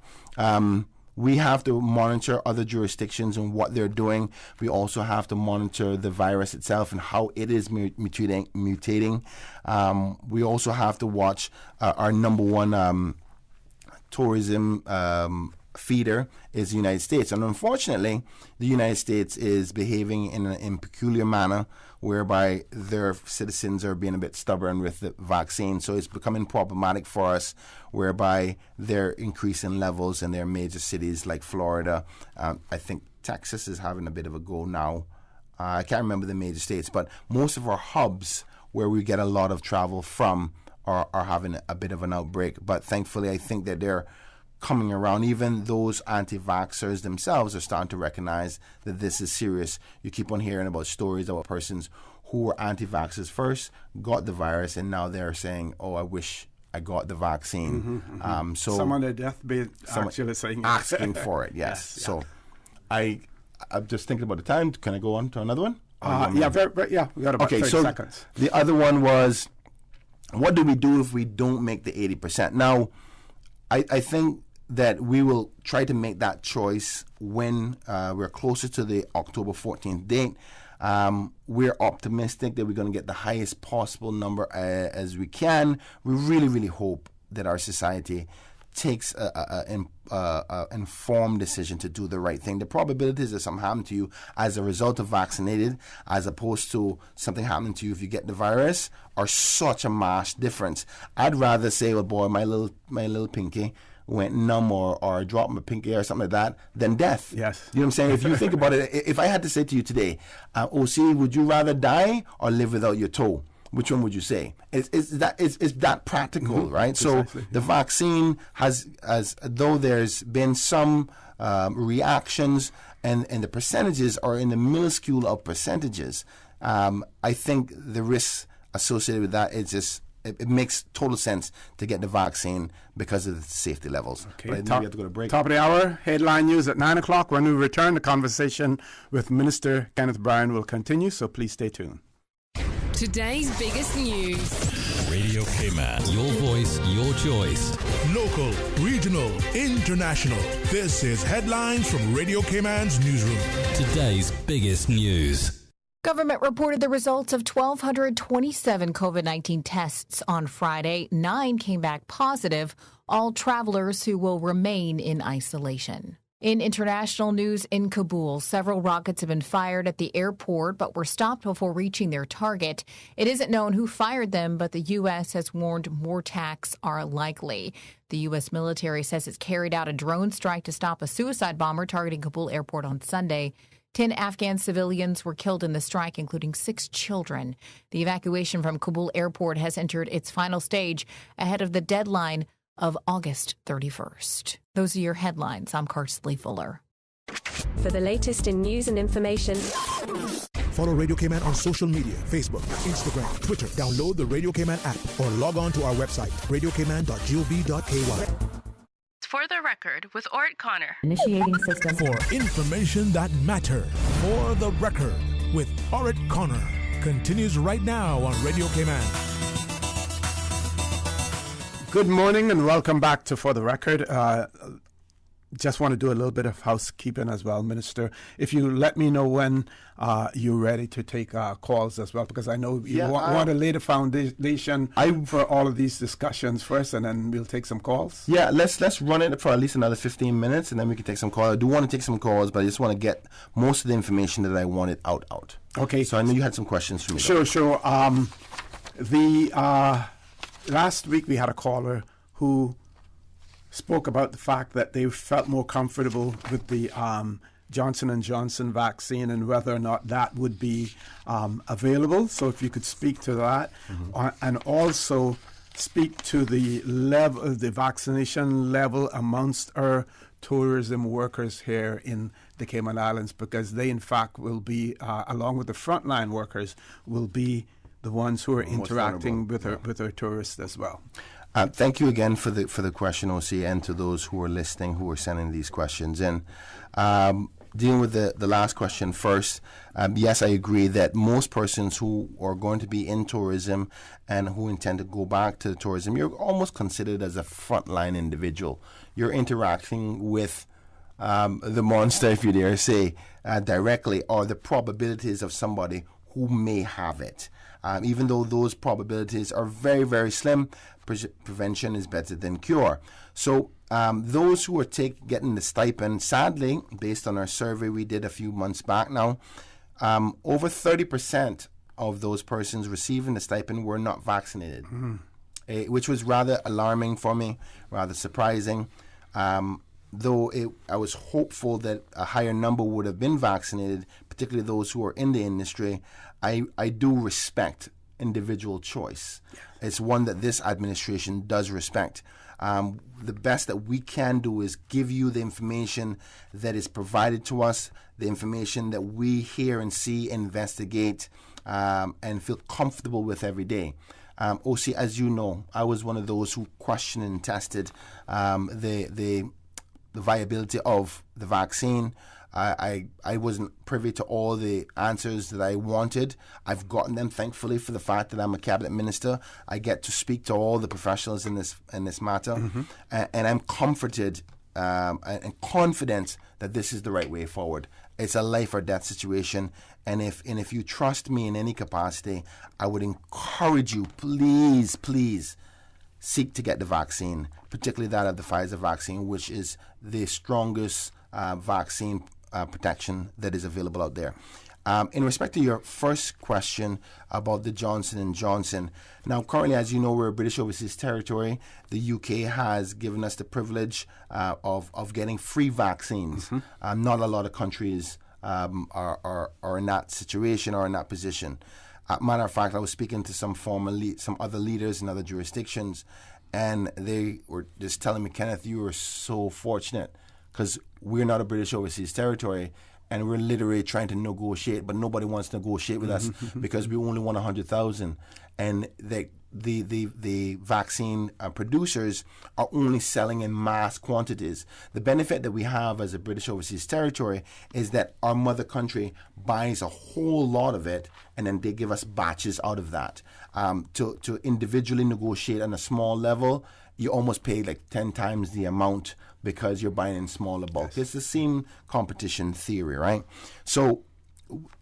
We have to monitor other jurisdictions and what they're doing. We also have to monitor the virus itself and how it is mutating. We also have to watch our number one tourism feeder is the United States. And unfortunately, the United States is behaving in a peculiar manner whereby their citizens are being a bit stubborn with the vaccine. So it's becoming problematic for us, whereby they're increasing levels in their major cities like Florida. I think Texas is having a bit of a go now. I can't remember the major states, but most of our hubs where we get a lot of travel from are having a bit of an outbreak. But thankfully, I think that they're coming around. Even those anti-vaxxers themselves are starting to recognize that this is serious. You keep on hearing about stories about persons who were anti-vaxxers first, got the virus, and now they're saying, oh, I wish I got the vaccine. So some on their deathbed actually saying asking for it, yes. Yeah. So I'm just thinking about the time. Can I go on to another one? We got about 30 seconds. The other one was, what do we do if we don't make the 80%? Now, I think that we will try to make that choice when we're closer to the October 14th date. We're optimistic that we're going to get the highest possible number as we can. We really, really hope that our society takes an informed decision to do the right thing. The probabilities of something happening to you as a result of vaccinated, as opposed to something happening to you if you get the virus, are such a mass difference. I'd rather say, well, boy, my little pinky went numb or dropped my pinky or something like that than death. Yes. You know what I'm saying? If you think about it, if I had to say to you today, OC, would you rather die or live without your toe? Which one would you say? It's that practical, right? Precisely. So the vaccine has, though there's been some reactions, and the percentages are in the minuscule of percentages. I think the risks associated with that is just, it makes total sense to get the vaccine because of the safety levels. Okay. But I think we have to go to break. Top of the hour, headline news at 9 o'clock. When we return, the conversation with Minister Kenneth Bryan will continue, so please stay tuned. Today's biggest news. Radio Cayman, your voice, your choice. Local, regional, international. This is Headlines from Radio Cayman's newsroom. Today's biggest news. Government reported the results of 1,227 COVID-19 tests on Friday. 9 came back positive, all travelers who will remain in isolation. In international news, in Kabul, several rockets have been fired at the airport but were stopped before reaching their target. It isn't known who fired them, but the U.S. has warned more attacks are likely. The U.S. military says it's carried out a drone strike to stop a suicide bomber targeting Kabul airport on Sunday. 10 Afghan civilians were killed in the strike, including 6 children. The evacuation from Kabul airport has entered its final stage ahead of the deadline of August 31st. Those are your headlines. I'm Carsley Fuller. For the latest in news and information, follow Radio Cayman on social media, Facebook, Instagram, Twitter. Download the Radio Cayman app or log on to our website, radiocayman.gov.ky. For the record, with Ort Connor. Initiating system. For information that matter. For the record, with Ort Connor. Continues right now on Radio Cayman. Good morning and welcome back to For the Record. Just want to do a little bit of housekeeping as well, Minister. If you let me know when you're ready to take calls as well, because I know you want to lay the foundation for all of these discussions first, and then we'll take some calls. Yeah, let's run it for at least another 15 minutes, and then we can take some calls. I do want to take some calls, but I just want to get most of the information that I wanted out. Okay. So I know you had some questions for me. Sure. Last week we had a caller who spoke about the fact that they felt more comfortable with the Johnson & Johnson vaccine and whether or not that would be available. So if you could speak to that, and also speak to the level, the vaccination level amongst our tourism workers here in the Cayman Islands, because they in fact will be, along with the frontline workers, will be the ones who are interacting with our tourists as well. Thank you again for the question, OC, and to those who are listening, who are sending these questions in. Dealing with the last question first, yes, I agree that most persons who are going to be in tourism and who intend to go back to tourism, you're almost considered as a frontline individual. You're interacting with the monster, if you dare say, directly, or the probabilities of somebody who may have it. Even though those probabilities are very, very slim, prevention is better than cure. So those who are getting the stipend, sadly, based on our survey we did a few months back now, over 30% of those persons receiving the stipend were not vaccinated, which was rather alarming for me, rather surprising. Though I was hopeful that a higher number would have been vaccinated, particularly those who are in the industry, I do respect individual choice. It's one that this administration does respect. The best that we can do is give you the information that is provided to us, the information that we hear and see, investigate, and feel comfortable with every day. OC, as you know, I was one of those who questioned and tested the viability of the vaccine. I wasn't privy to all the answers that I wanted. I've gotten them, thankfully, for the fact that I'm a cabinet minister. I get to speak to all the professionals in this matter, and I'm comforted and confident that this is the right way forward. It's a life or death situation, and if you trust me in any capacity, I would encourage you, please seek to get the vaccine, particularly that of the Pfizer vaccine, which is the strongest vaccine protection that is available out there. In respect to your first question about the Johnson & Johnson, now currently, as you know, we're a British overseas territory. The UK has given us the privilege of getting free vaccines. Not a lot of countries are in that situation or in that position. Matter of fact, I was speaking to some other leaders in other jurisdictions, and they were just telling me, Kenneth, you are so fortunate because we're not a British overseas territory, and we're literally trying to negotiate, but nobody wants to negotiate with us because we only want 100,000, and the vaccine producers are only selling in mass quantities. The benefit that we have as a British overseas territory is that our mother country buys a whole lot of it, and then they give us batches out of that. To individually negotiate on a small level, you almost pay like 10 times the amount because you're buying in smaller bulk. It's the same competition theory, right? So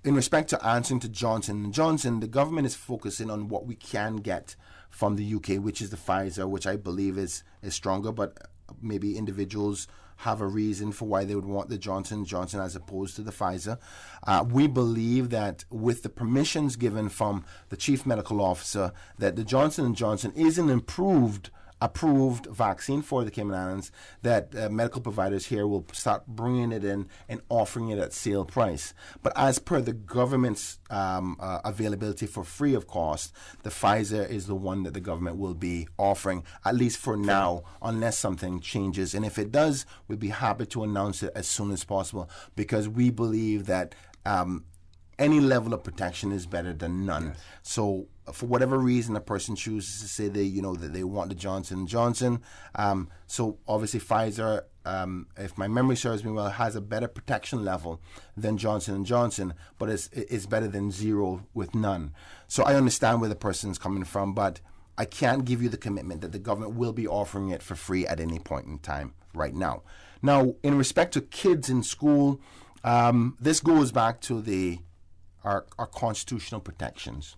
in respect to answering to Johnson & Johnson, the government is focusing on what we can get from the UK, which is the Pfizer, which I believe is stronger, but maybe individuals have a reason for why they would want the Johnson & Johnson as opposed to the Pfizer. We believe that with the permissions given from the Chief Medical Officer, that the Johnson & Johnson is an approved vaccine for the Cayman Islands, that medical providers here will start bringing it in and offering it at sale price. But as per the government's availability for free of cost, the Pfizer is the one that the government will be offering, at least for now, unless something changes. And if it does, we'll be happy to announce it as soon as possible, because we believe that any level of protection is better than none. So for whatever reason a person chooses to say that they want the Johnson & Johnson, so obviously Pfizer, if my memory serves me well, has a better protection level than Johnson & Johnson, but it's better than zero with none. So I understand where the person's coming from, but I can't give you the commitment that the government will be offering it for free at any point in time right now. Now, in respect to kids in school, this goes back to our constitutional protections.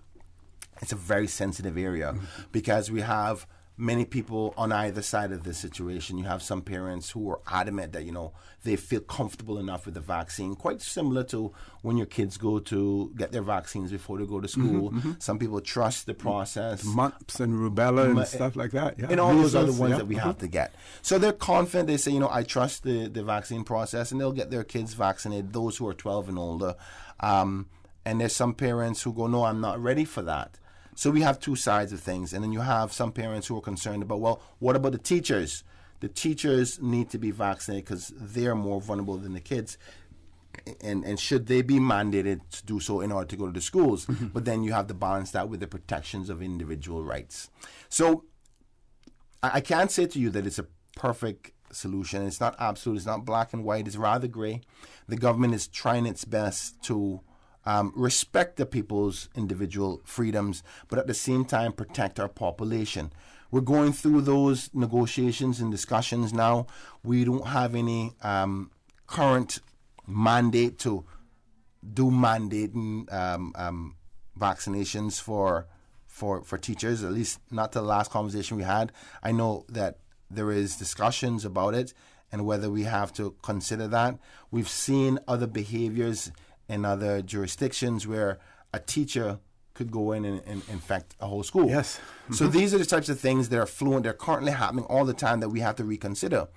It's a very sensitive area because we have many people on either side of this situation. You have some parents who are adamant that, they feel comfortable enough with the vaccine, quite similar to when your kids go to get their vaccines before they go to school. Some people trust the process. Mumps and rubella and stuff like that. Yeah. And all those are the ones that we have to get. So they're confident. They say, I trust the vaccine process, and they'll get their kids vaccinated, those who are 12 and older. And there's some parents who go, no, I'm not ready for that. So we have two sides of things. And then you have some parents who are concerned about, well, what about the teachers? The teachers need to be vaccinated because they're more vulnerable than the kids. And should they be mandated to do so in order to go to the schools? But then you have to balance that with the protections of individual rights. So I can't say to you that it's a perfect solution. It's not absolute. It's not black and white. It's rather gray. The government is trying its best to respect the people's individual freedoms, but at the same time protect our population. We're going through those negotiations and discussions now. We don't have any current mandate to do mandating vaccinations for teachers, at least not the last conversation we had. I know that there is discussions about it and whether we have to consider that. We've seen other behaviors in other jurisdictions where a teacher could go in and infect a whole school. Yes. So these are the types of things that are fluent. They're currently happening all the time that we have to reconsider.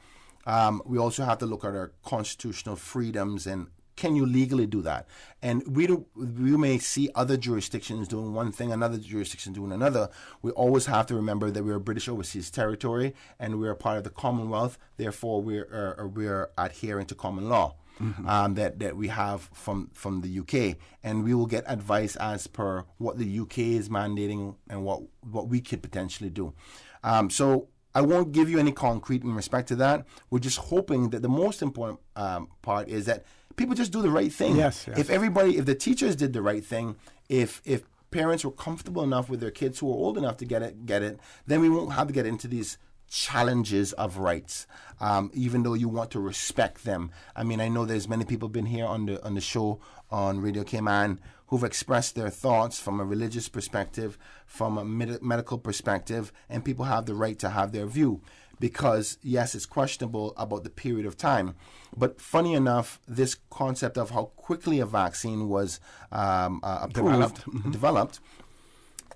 We also have to look at our constitutional freedoms and can you legally do that? And we may see other jurisdictions doing one thing, another jurisdiction doing another. We always have to remember that we're a British overseas territory and we're a part of the Commonwealth. Therefore, we're adhering to common law that we have from the UK. And we will get advice as per what the UK is mandating and what we could potentially do. So I won't give you any concrete in respect to that. We're just hoping that the most important part is that people just do the right thing. Yes. If the teachers did the right thing, if parents were comfortable enough with their kids who are old enough to get it, then we won't have to get into these challenges of rights, even though you want to respect them. I mean, I know there's many people been here on the show on Radio Cayman who've expressed their thoughts from a religious perspective, from a medical perspective, and people have the right to have their view. Because, yes, it's questionable about the period of time. But funny enough, this concept of how quickly a vaccine was developed,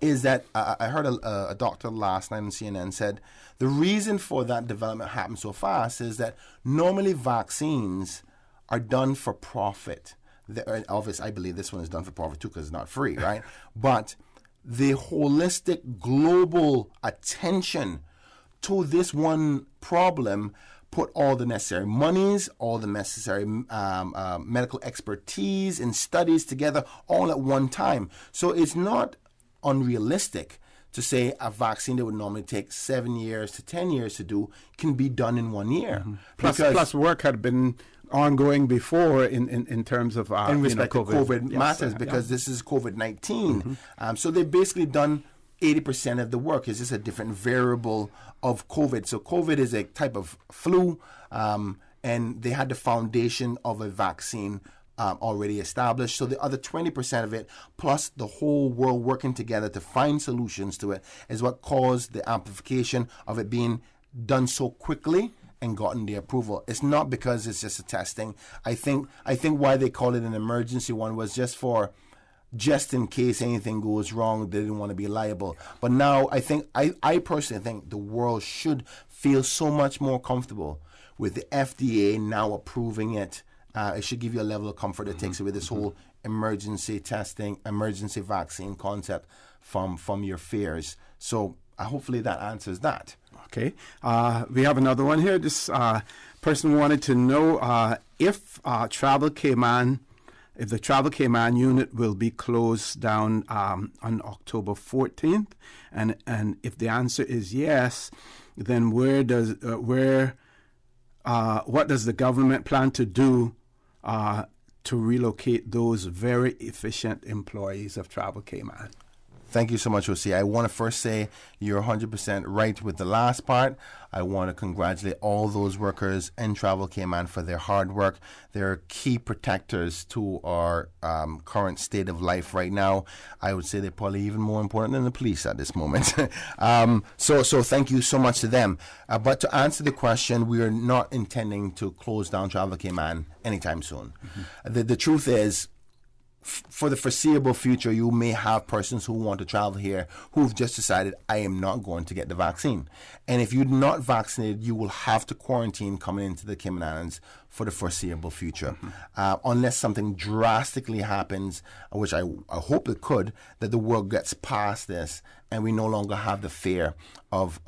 is that I heard a doctor last night on CNN said the reason for that development happened so fast is that normally vaccines are done for profit. Obviously, I believe this one is done for profit too because it's not free, right? But the holistic global attention to this one problem put all the necessary monies, all the necessary medical expertise and studies together all at one time. So it's not unrealistic to say a vaccine that would normally take 7 years to 10 years to do can be done in 1 year. Plus work had been ongoing before in terms of in respect to COVID yes, matters because this is COVID-19. So they've basically done 80% of the work. Is just a different variable of COVID. So COVID is a type of flu, and they had the foundation of a vaccine already established. So the other 20% of it, plus the whole world working together to find solutions to it, is what caused the amplification of it being done so quickly and gotten the approval. It's not because it's just a testing. I think why they call it an emergency one was just in case anything goes wrong, they didn't want to be liable. But now I personally think the world should feel so much more comfortable with the FDA now approving it. It should give you a level of comfort that takes away this whole emergency testing, emergency vaccine concept from your fears. So hopefully that answers that. Okay. We have another one here. This person wanted to know if Travel Cayman, if the Travel Cayman unit will be closed down on October 14th, and if the answer is yes, then what does the government plan to do to relocate those very efficient employees of Travel Cayman? Thank you so much, Jose. I want to first say you're 100% right with the last part. I want to congratulate all those workers in Travel Cayman for their hard work. They're key protectors to our current state of life right now. I would say they're probably even more important than the police at this moment. So thank you so much to them. But to answer the question, we are not intending to close down Travel Cayman anytime soon. The truth is, for the foreseeable future, you may have persons who want to travel here who've just decided, I am not going to get the vaccine. And if you're not vaccinated, you will have to quarantine coming into the Cayman Islands for the foreseeable future. Unless something drastically happens, which I hope it could, that the world gets past this and we no longer have the fear of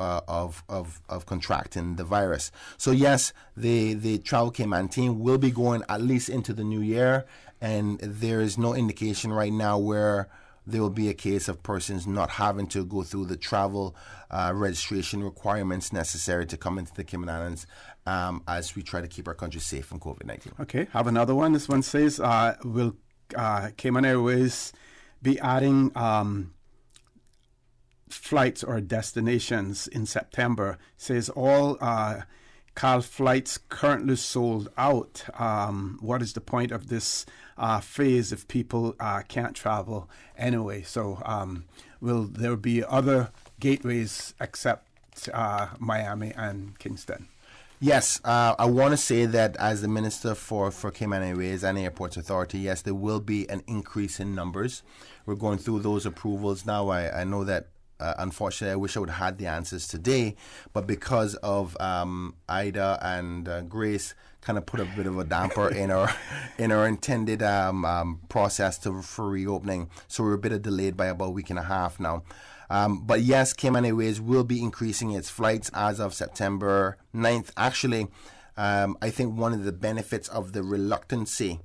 contracting the virus. So yes, the Travel Cayman team will be going at least into the new year. And there is no indication right now where there will be a case of persons not having to go through the travel registration requirements necessary to come into the Cayman Islands as we try to keep our country safe from COVID-19. Okay, have another one. This one says, will Cayman Airways be adding flights or destinations in September? It says all CAL flights currently sold out. What is the point of this phase if people can't travel anyway? So will there be other gateways except Miami and Kingston. Yes, I want to say that as the Minister for Cayman Airways and Airports Authority, yes, there will be an increase in numbers. We're going through those approvals now. I know that, unfortunately, I wish I would have had the answers today, but because of Ida and Grace kind of put a bit of a damper in our intended process for reopening, so we're a bit delayed by about a week and a half now. But yes, Cayman Airways will be increasing its flights as of September 9th. Actually, I think one of the benefits of the reluctancy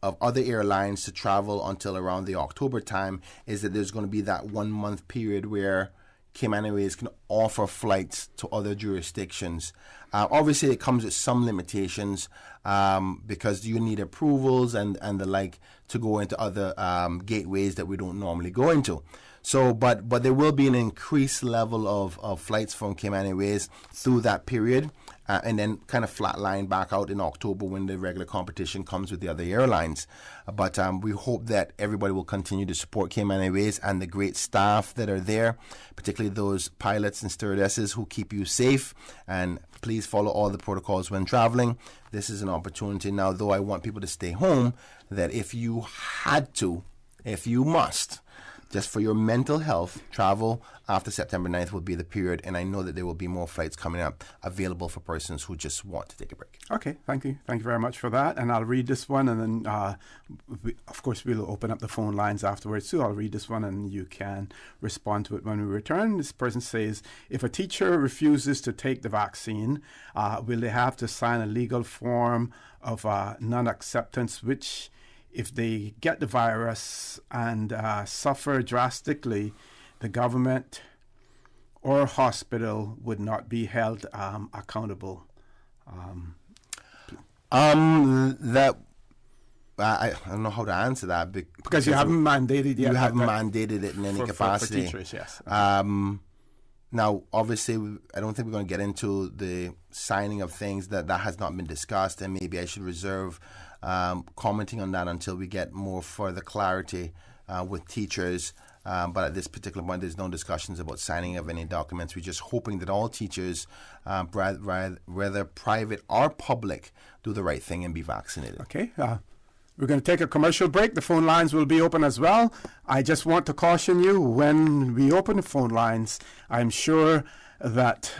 of other airlines to travel until around the October time is that there's going to be that 1 month period where Cayman Airways can offer flights to other jurisdictions. Obviously, it comes with some limitations because you need approvals and the like to go into other gateways that we don't normally go into. So, but there will be an increased level of flights from Cayman Airways through that period, and then kind of flatline back out in October when the regular competition comes with the other airlines. But we hope that everybody will continue to support Cayman Airways and the great staff that are there, particularly those pilots and stewardesses who keep you safe. And please follow all the protocols when traveling. This is an opportunity now, though I want people to stay home, that if you had to, if you must, just for your mental health, travel after September 9th will be the period, and I know that there will be more flights coming up available for persons who just want to take a break. Okay, thank you. Thank you very much for that. And I'll read this one, and then, of course, we'll open up the phone lines afterwards, too. I'll read this one, and you can respond to it when we return. This person says, if a teacher refuses to take the vaccine, will they have to sign a legal form of non-acceptance, which, if they get the virus and suffer drastically, the government or hospital would not be held accountable? That I don't know how to answer that because you haven't mandated yet. You haven't mandated it in any capacity. For teachers, yes. Now, obviously, I don't think we're going to get into the signing of things that has not been discussed, and maybe I should reserve commenting on that until we get more further clarity with teachers. But at this particular point, there's no discussions about signing of any documents. We're just hoping that all teachers, whether private or public, do the right thing and be vaccinated. Okay. We're going to take a commercial break. The phone lines will be open as well. I just want to caution you, when we open the phone lines, I'm sure that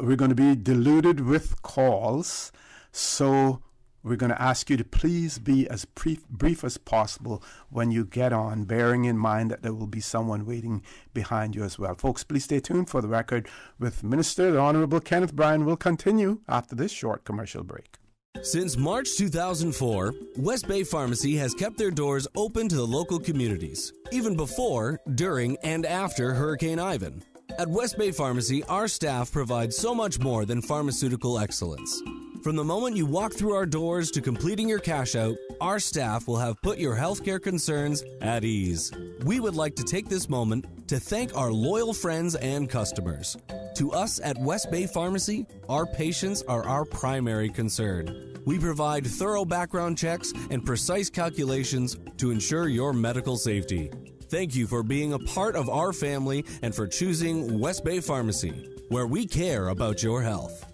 we're going to be diluted with calls. So we're going to ask you to please be as brief as possible when you get on, bearing in mind that there will be someone waiting behind you as well. Folks, please stay tuned for The Record with Minister the Honorable Kenneth Bryan. Will continue after this short commercial break. Since March 2004, West Bay Pharmacy has kept their doors open to the local communities, even before, during, and after Hurricane Ivan. At West Bay Pharmacy, our staff provides so much more than pharmaceutical excellence. From the moment you walk through our doors to completing your cash out, our staff will have put your healthcare concerns at ease. We would like to take this moment to thank our loyal friends and customers. To us at West Bay Pharmacy, our patients are our primary concern. We provide thorough background checks and precise calculations to ensure your medical safety. Thank you for being a part of our family and for choosing West Bay Pharmacy, where we care about your health.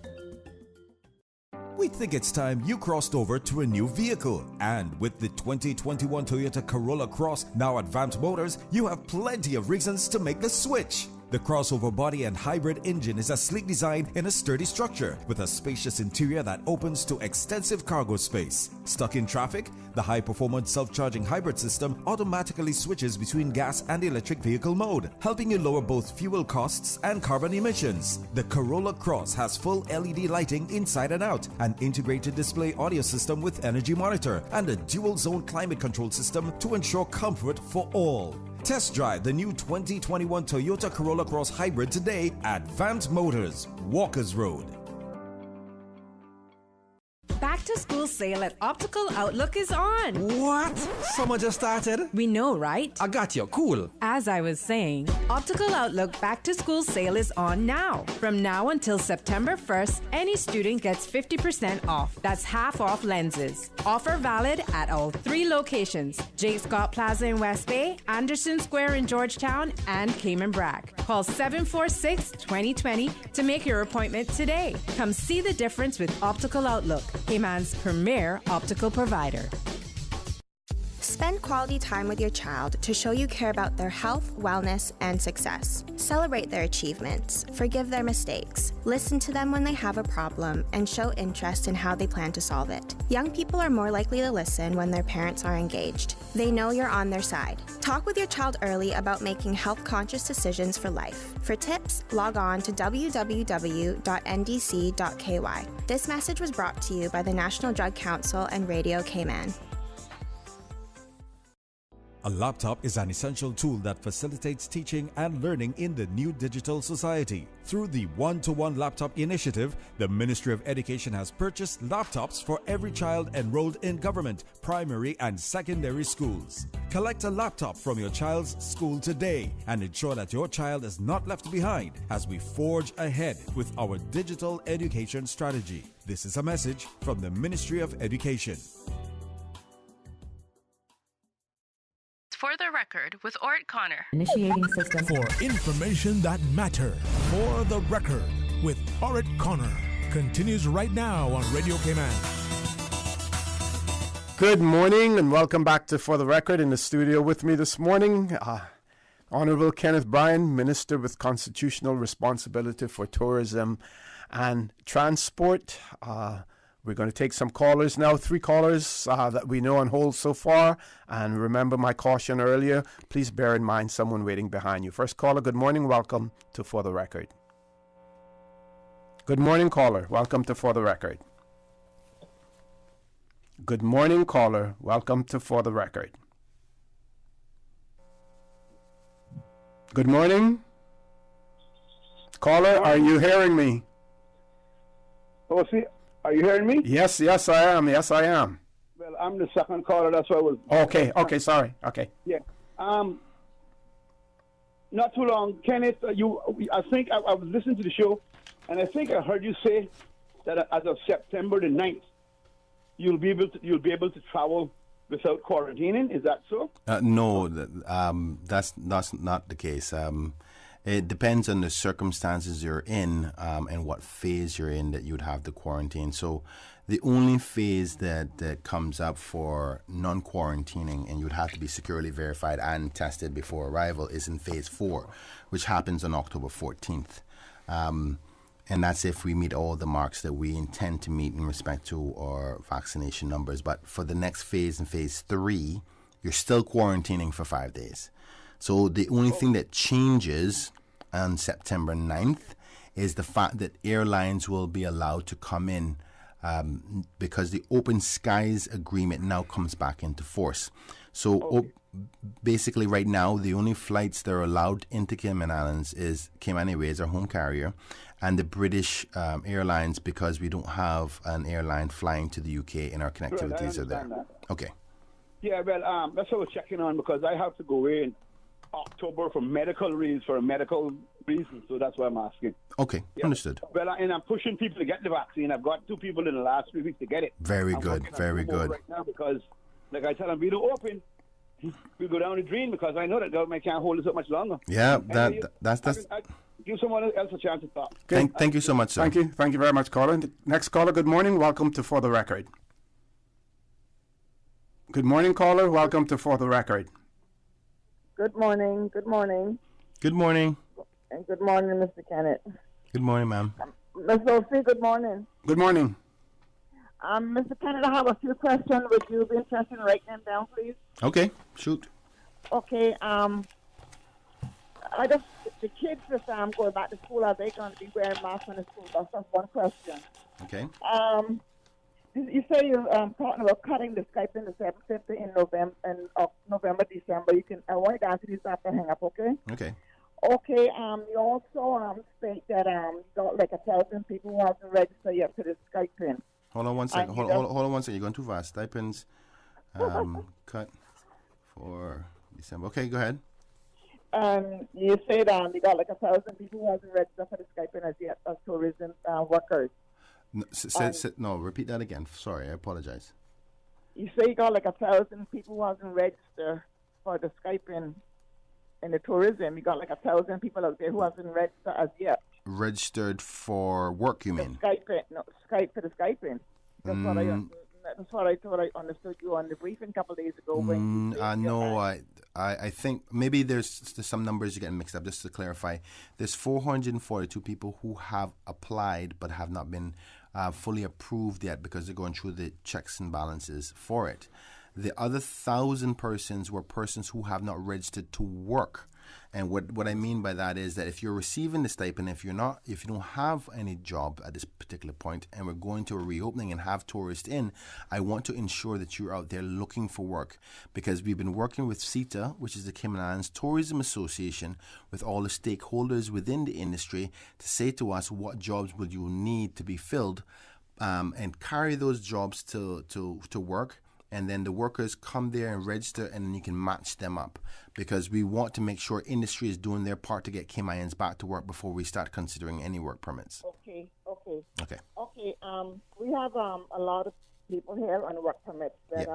We think it's time you crossed over to a new vehicle. And with the 2021 Toyota Corolla Cross now at Vant Motors, you have plenty of reasons to make the switch. The crossover body and hybrid engine is a sleek design in a sturdy structure with a spacious interior that opens to extensive cargo space. Stuck in traffic? The high-performance self-charging hybrid system automatically switches between gas and electric vehicle mode, helping you lower both fuel costs and carbon emissions. The Corolla Cross has full LED lighting inside and out, an integrated display audio system with energy monitor, and a dual-zone climate control system to ensure comfort for all. Test drive the new 2021 Toyota Corolla Cross Hybrid today at Vant Motors, Walkers Road. Back back-to-school sale at Optical Outlook is on. What? Summer just started? We know, right? I got you. Cool. As I was saying, Optical Outlook back-to-school sale is on now. From now until September 1st, any student gets 50% off. That's half off lenses. Offer valid at all 3 locations: J. Scott Plaza in West Bay, Anderson Square in Georgetown, and Cayman Bragg. Call 746-2020 to make your appointment today. Come see the difference with Optical Outlook, Cayman's premier optical provider. Spend quality time with your child to show you care about their health, wellness, and success. Celebrate their achievements, forgive their mistakes, listen to them when they have a problem, and show interest in how they plan to solve it. Young people are more likely to listen when their parents are engaged. They know you're on their side. Talk with your child early about making health-conscious decisions for life. For tips, log on to www.ndc.ky. This message was brought to you by the National Drug Council and Radio Cayman. A laptop is an essential tool that facilitates teaching and learning in the new digital society. Through the One-to-One Laptop Initiative, the Ministry of Education has purchased laptops for every child enrolled in government, primary and secondary schools. Collect a laptop from your child's school today and ensure that your child is not left behind as we forge ahead with our digital education strategy. This is a message from the Ministry of Education. For the record with Ort Connor. Initiating system. For information that matter. For the record with Ort Connor. Continues right now on Radio Cayman. Good morning and welcome back to For the Record. In the studio with me this morning, Honorable Kenneth Bryan, Minister with Constitutional Responsibility for Tourism and Transport. We're going to take some callers now, 3 callers that we know on hold so far. And remember my caution earlier, please bear in mind someone waiting behind you. First caller, good morning, welcome to For the Record. Good morning, caller, welcome to For the Record. Good morning, caller, welcome to For the Record. Good morning. Caller, are you hearing me? Oh, see. Are you hearing me? Yes, I am. Well, I'm the second caller. That's why I was. Okay, sorry. Okay. Yeah. Not too long, Kenneth. I think I was listening to the show, and I think I heard you say that as of September the 9th, you'll be able to travel without quarantining. Is that so? No, that's not the case. It depends on the circumstances you're in and what phase you're in that you'd have the quarantine. So the only phase that comes up for non-quarantining and you'd have to be securely verified and tested before arrival is in phase 4, which happens on October 14th. And that's if we meet all the marks that we intend to meet in respect to our vaccination numbers. But for the next phase, in phase 3, you're still quarantining for 5 days. So the only thing that changes on September 9th is the fact that airlines will be allowed to come in because the Open Skies Agreement now comes back into force. So basically right now, the only flights that are allowed into Cayman Islands is Cayman Airways, our home carrier, and the British Airlines, because we don't have an airline flying to the UK and our connectivities are there. That. Okay. Yeah, well, that's what I was checking on because I have to go in October for medical reasons, so that's why I'm asking. Okay, understood. Well, and I'm pushing people to get the vaccine. I've got 2 people in the last 3 weeks to get it. Very good. Right now because, like I tell them, we don't open, we go down the drain because I know that government can't hold us up much longer. Yeah, that's. Give someone else a chance to talk. Thank you so much, sir. Thank you very much, caller. Next caller, good morning, welcome to For the Record. Good morning, caller, welcome to For the Record. Good morning. Good morning. And good morning, Mr. Kenneth. Good morning, ma'am. Ms. Sophie, good morning. Good morning. Mr. Kenneth, I have a few questions. Would you be interested in writing them down, please? Okay, shoot. Okay, the kids this time going back to school, are they going to be wearing masks on the school bus? That's one question. Okay. You say you're talking about cutting the Skype in the 750 in November, December. I want to answer these after hang up, okay? Okay. Okay, you also state that you got like 1,000 people who have to register yet to the Skype in. Hold on 1 second. Hold on 1 second. You're going too fast. Stipends cut for December. Okay, go ahead. You said you got like 1,000 people who hasn't registered for the stipend as yet as tourism workers. No, repeat that again. Sorry, I apologize. You say you got like 1,000 people who hasn't registered for the stipend in the tourism. You got like 1,000 people out there who hasn't registered as yet. Registered for work, you mean? Skype for the stipend. That's what I thought I understood you on the briefing a couple of days ago. No, I think maybe there's some numbers you're getting mixed up. Just to clarify, there's 442 people who have applied but have not been fully approved yet because they're going through the checks and balances for it. The other 1,000 persons were persons who have not registered to work. And what I mean by that is that if you're receiving the stipend, if you don't have any job at this particular point, and we're going to a reopening and have tourists in, I want to ensure that you're out there looking for work, because we've been working with CETA, which is the Cayman Islands Tourism Association, with all the stakeholders within the industry to say to us what jobs would you need to be filled, and carry those jobs to work. And then the workers come there and register, and then you can match them up, because we want to make sure industry is doing their part to get Caymanians back to work before we start considering any work permits. Okay. We have a lot of people here on work permits that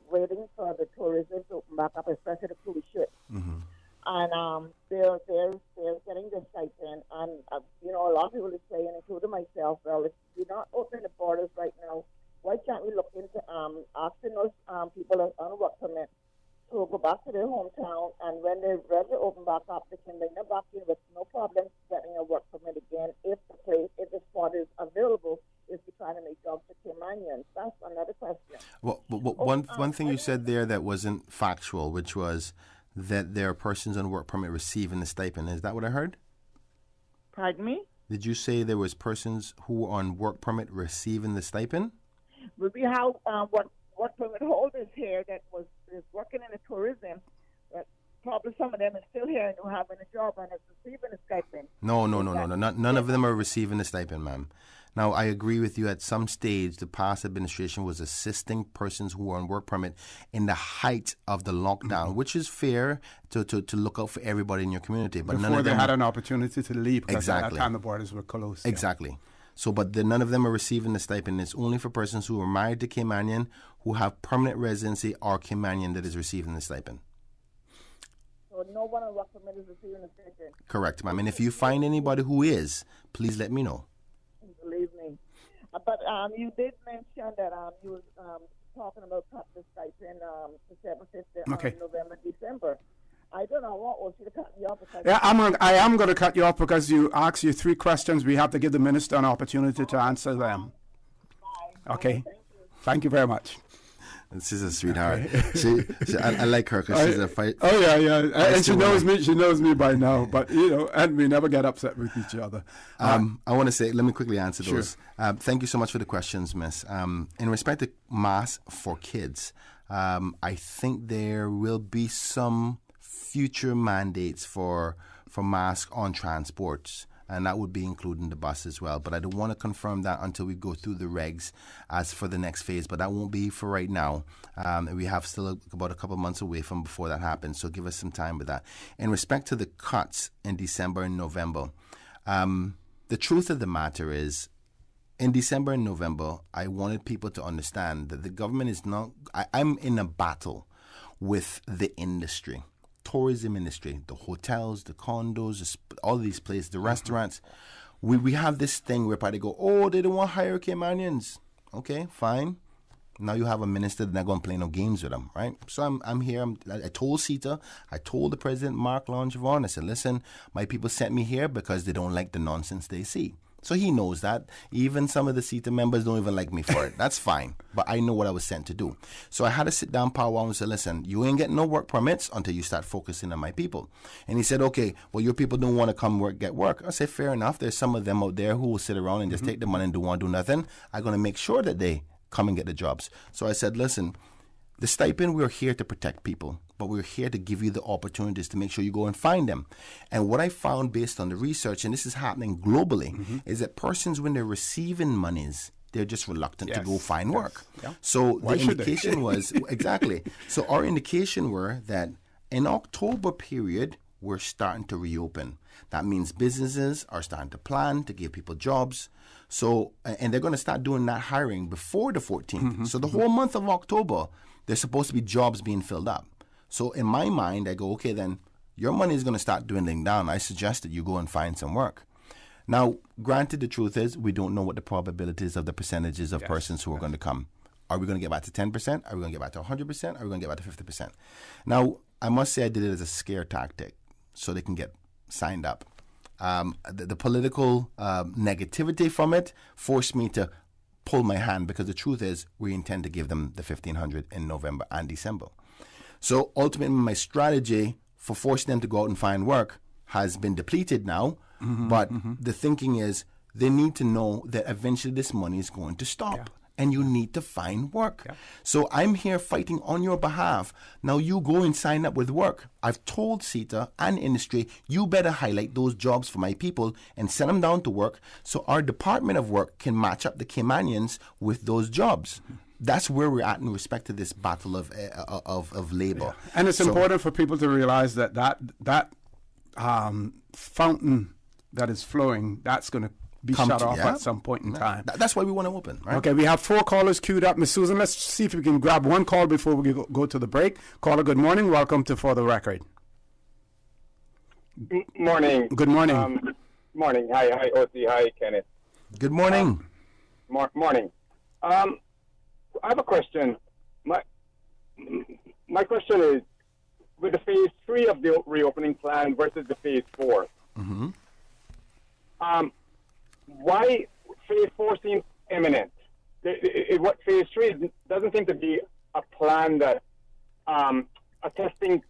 waiting for the tourism to open back up, especially the cruise ships. Mm-hmm. And they're getting the stipend, and a lot of people are saying, including myself, well, if we're not opening the borders right now, why can't we look into asking those people on work permit to go back to their hometown, and when they're ready to open back up, they can bring them back in with no problem getting a work permit again if the spot is available, if you're trying to make jobs for Caymanians. That's another question. Well, one thing you said there that wasn't factual, which was that there are persons on work permit receiving the stipend. Is that what I heard? Pardon me? Did you say there was persons who are on work permit receiving the stipend? We have work permit holders here that is working in the tourism. Probably some of them are still here and don't have any job and is receiving a stipend. No. None of them are receiving the stipend, ma'am. Now, I agree with you. At some stage, the past administration was assisting persons who were on work permit in the height of the lockdown, which is fair to look out for everybody in your community. But before none of them had an opportunity to leave, because exactly. at that time the borders were closed. Exactly. Yeah. So, but none of them are receiving the stipend. It's only for persons who are married to Caymanian, who have permanent residency, or Caymanian that is receiving the stipend. So no one on work permit is receiving the stipend? Correct, ma'am. And if you find anybody who is, please let me know. Believe me. But you did mention that you was talking about cut the stipend to 750 November, December. I don't know. I want you to cut me off. I am going to cut you off because you asked you 3 questions. We have to give the minister an opportunity to answer them. Bye. Okay. Thank you very much. This is a sweetheart. I like her because she's a fight. Oh yeah, and she knows me. She knows me by now. But and we never get upset with each other. I want to say, let me quickly answer those. Sure. Thank you so much for the questions, Miss. In respect to masks for kids, I think there will be some future mandates for masks on transports. And that would be including the bus as well. But I don't want to confirm that until we go through the regs as for the next phase. But that won't be for right now. We have still about a couple of months away from before that happens. So give us some time with that. In respect to the cuts in December and November, the truth of the matter is, in December and November, I wanted people to understand that the government is not... I'm in a battle with the industry. Tourism industry, the hotels, the condos, all these places, the restaurants. We have this thing where they go, oh, they don't want to hire Caymanians. Okay, fine. Now you have a minister that's not going to play no games with them, right? So I'm here. I told CETA, I told the president, Mark Langevin, I said, listen, my people sent me here because they don't like the nonsense they see. So he knows that. Even some of the CETA members don't even like me for it. That's fine. But I know what I was sent to do. So I had to sit down powwow and say, listen, you ain't getting no work permits until you start focusing on my people. And he said, okay, well, your people don't want to come get work. I said, fair enough. There's some of them out there who will sit around and just take the money and don't want to do nothing. I'm going to make sure that they come and get the jobs. So I said, listen, the stipend, we're here to protect people, but we're here to give you the opportunities to make sure you go and find them. And what I found based on the research, and this is happening globally, is that persons, when they're receiving monies, they're just reluctant to go find work. Yeah. So Why the should indication they? was, exactly. So our indication were that in October period, we're starting to reopen. That means businesses are starting to plan to give people jobs. So, and they're going to start doing that hiring before the 14th. So the whole month of October, there's supposed to be jobs being filled up. So in my mind, I go, okay, then your money is going to start dwindling down. I suggest that you go and find some work. Now, granted, the truth is we don't know what the probabilities of the percentages of persons who are going to come. Are we going to get back to 10%? Are we going to get back to 100%? Are we going to get back to 50%? Now, I must say I did it as a scare tactic so they can get signed up. The political negativity from it forced me to pull my hand because the truth is we intend to give them the $1,500 in November and December. So ultimately, my strategy for forcing them to go out and find work has been depleted now. But the thinking is they need to know that eventually this money is going to stop. And you need to find work. So I'm here fighting on your behalf. Now you go and sign up with work. I've told CETA and industry, you better highlight those jobs for my people and send them down to work so our Department of Work can match up the Caymanians with those jobs. That's where we're at in respect to this battle of labor. And it's important for people to realize that fountain that is flowing, that's going to be shut off at some point in time. That's why we want to open, right? Okay, we have 4 callers queued up. Ms. Susan, let's see if we can grab one call before we go to the break. Caller, good morning. Welcome to For the Record. Morning. Good morning. Morning. Hi, O.C. Hi, Kenneth. Good morning. Morning. I have a question. My question is, with the phase 3 of the reopening plan versus the phase 4, why phase 4 seems imminent? What phase 3 doesn't seem to be a plan that a testing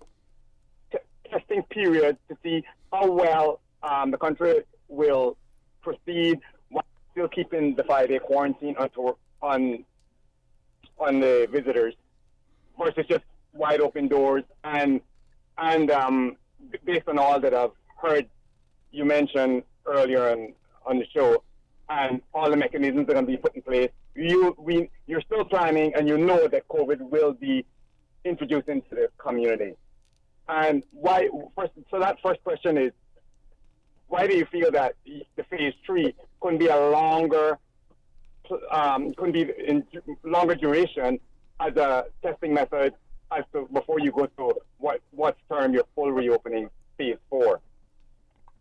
period to see how well the country will proceed while still keeping the 5-day quarantine on the visitors versus just wide open doors and based on all that I've heard you mention earlier on the show and all the mechanisms that are going to be put in place, you're still planning and you know that COVID will be introduced into the community. And why? So that first question is, why do you feel that the phase 3 couldn't be a longer, couldn't be in longer duration as a testing method as to before you go to what's termed your full reopening phase 4?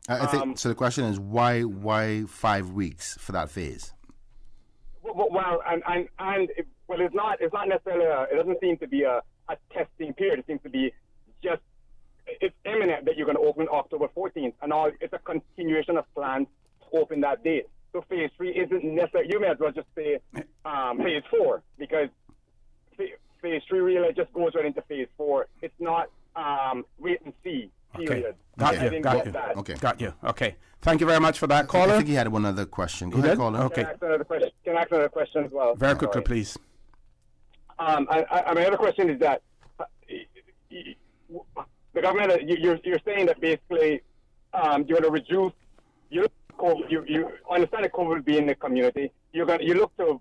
I think so. The question is why 5 weeks for that phase? Well, it's not necessarily. It doesn't seem to be a testing period. It seems to be just it's imminent that you're going to open October 14th, and all. It's a continuation of plans to open that date. So phase 3 isn't necessarily. You may as well just say phase 4 because phase 3 really just goes right into phase 4. It's not wait and see. Period. Got you. Okay. Thank you very much for that, caller. I think he had one other question. Go ahead, caller. Okay. Can I ask another question as well? Very quickly, please. My other question is that the government, you're saying that basically you're going to reduce. You understand that COVID will be in the community. You look to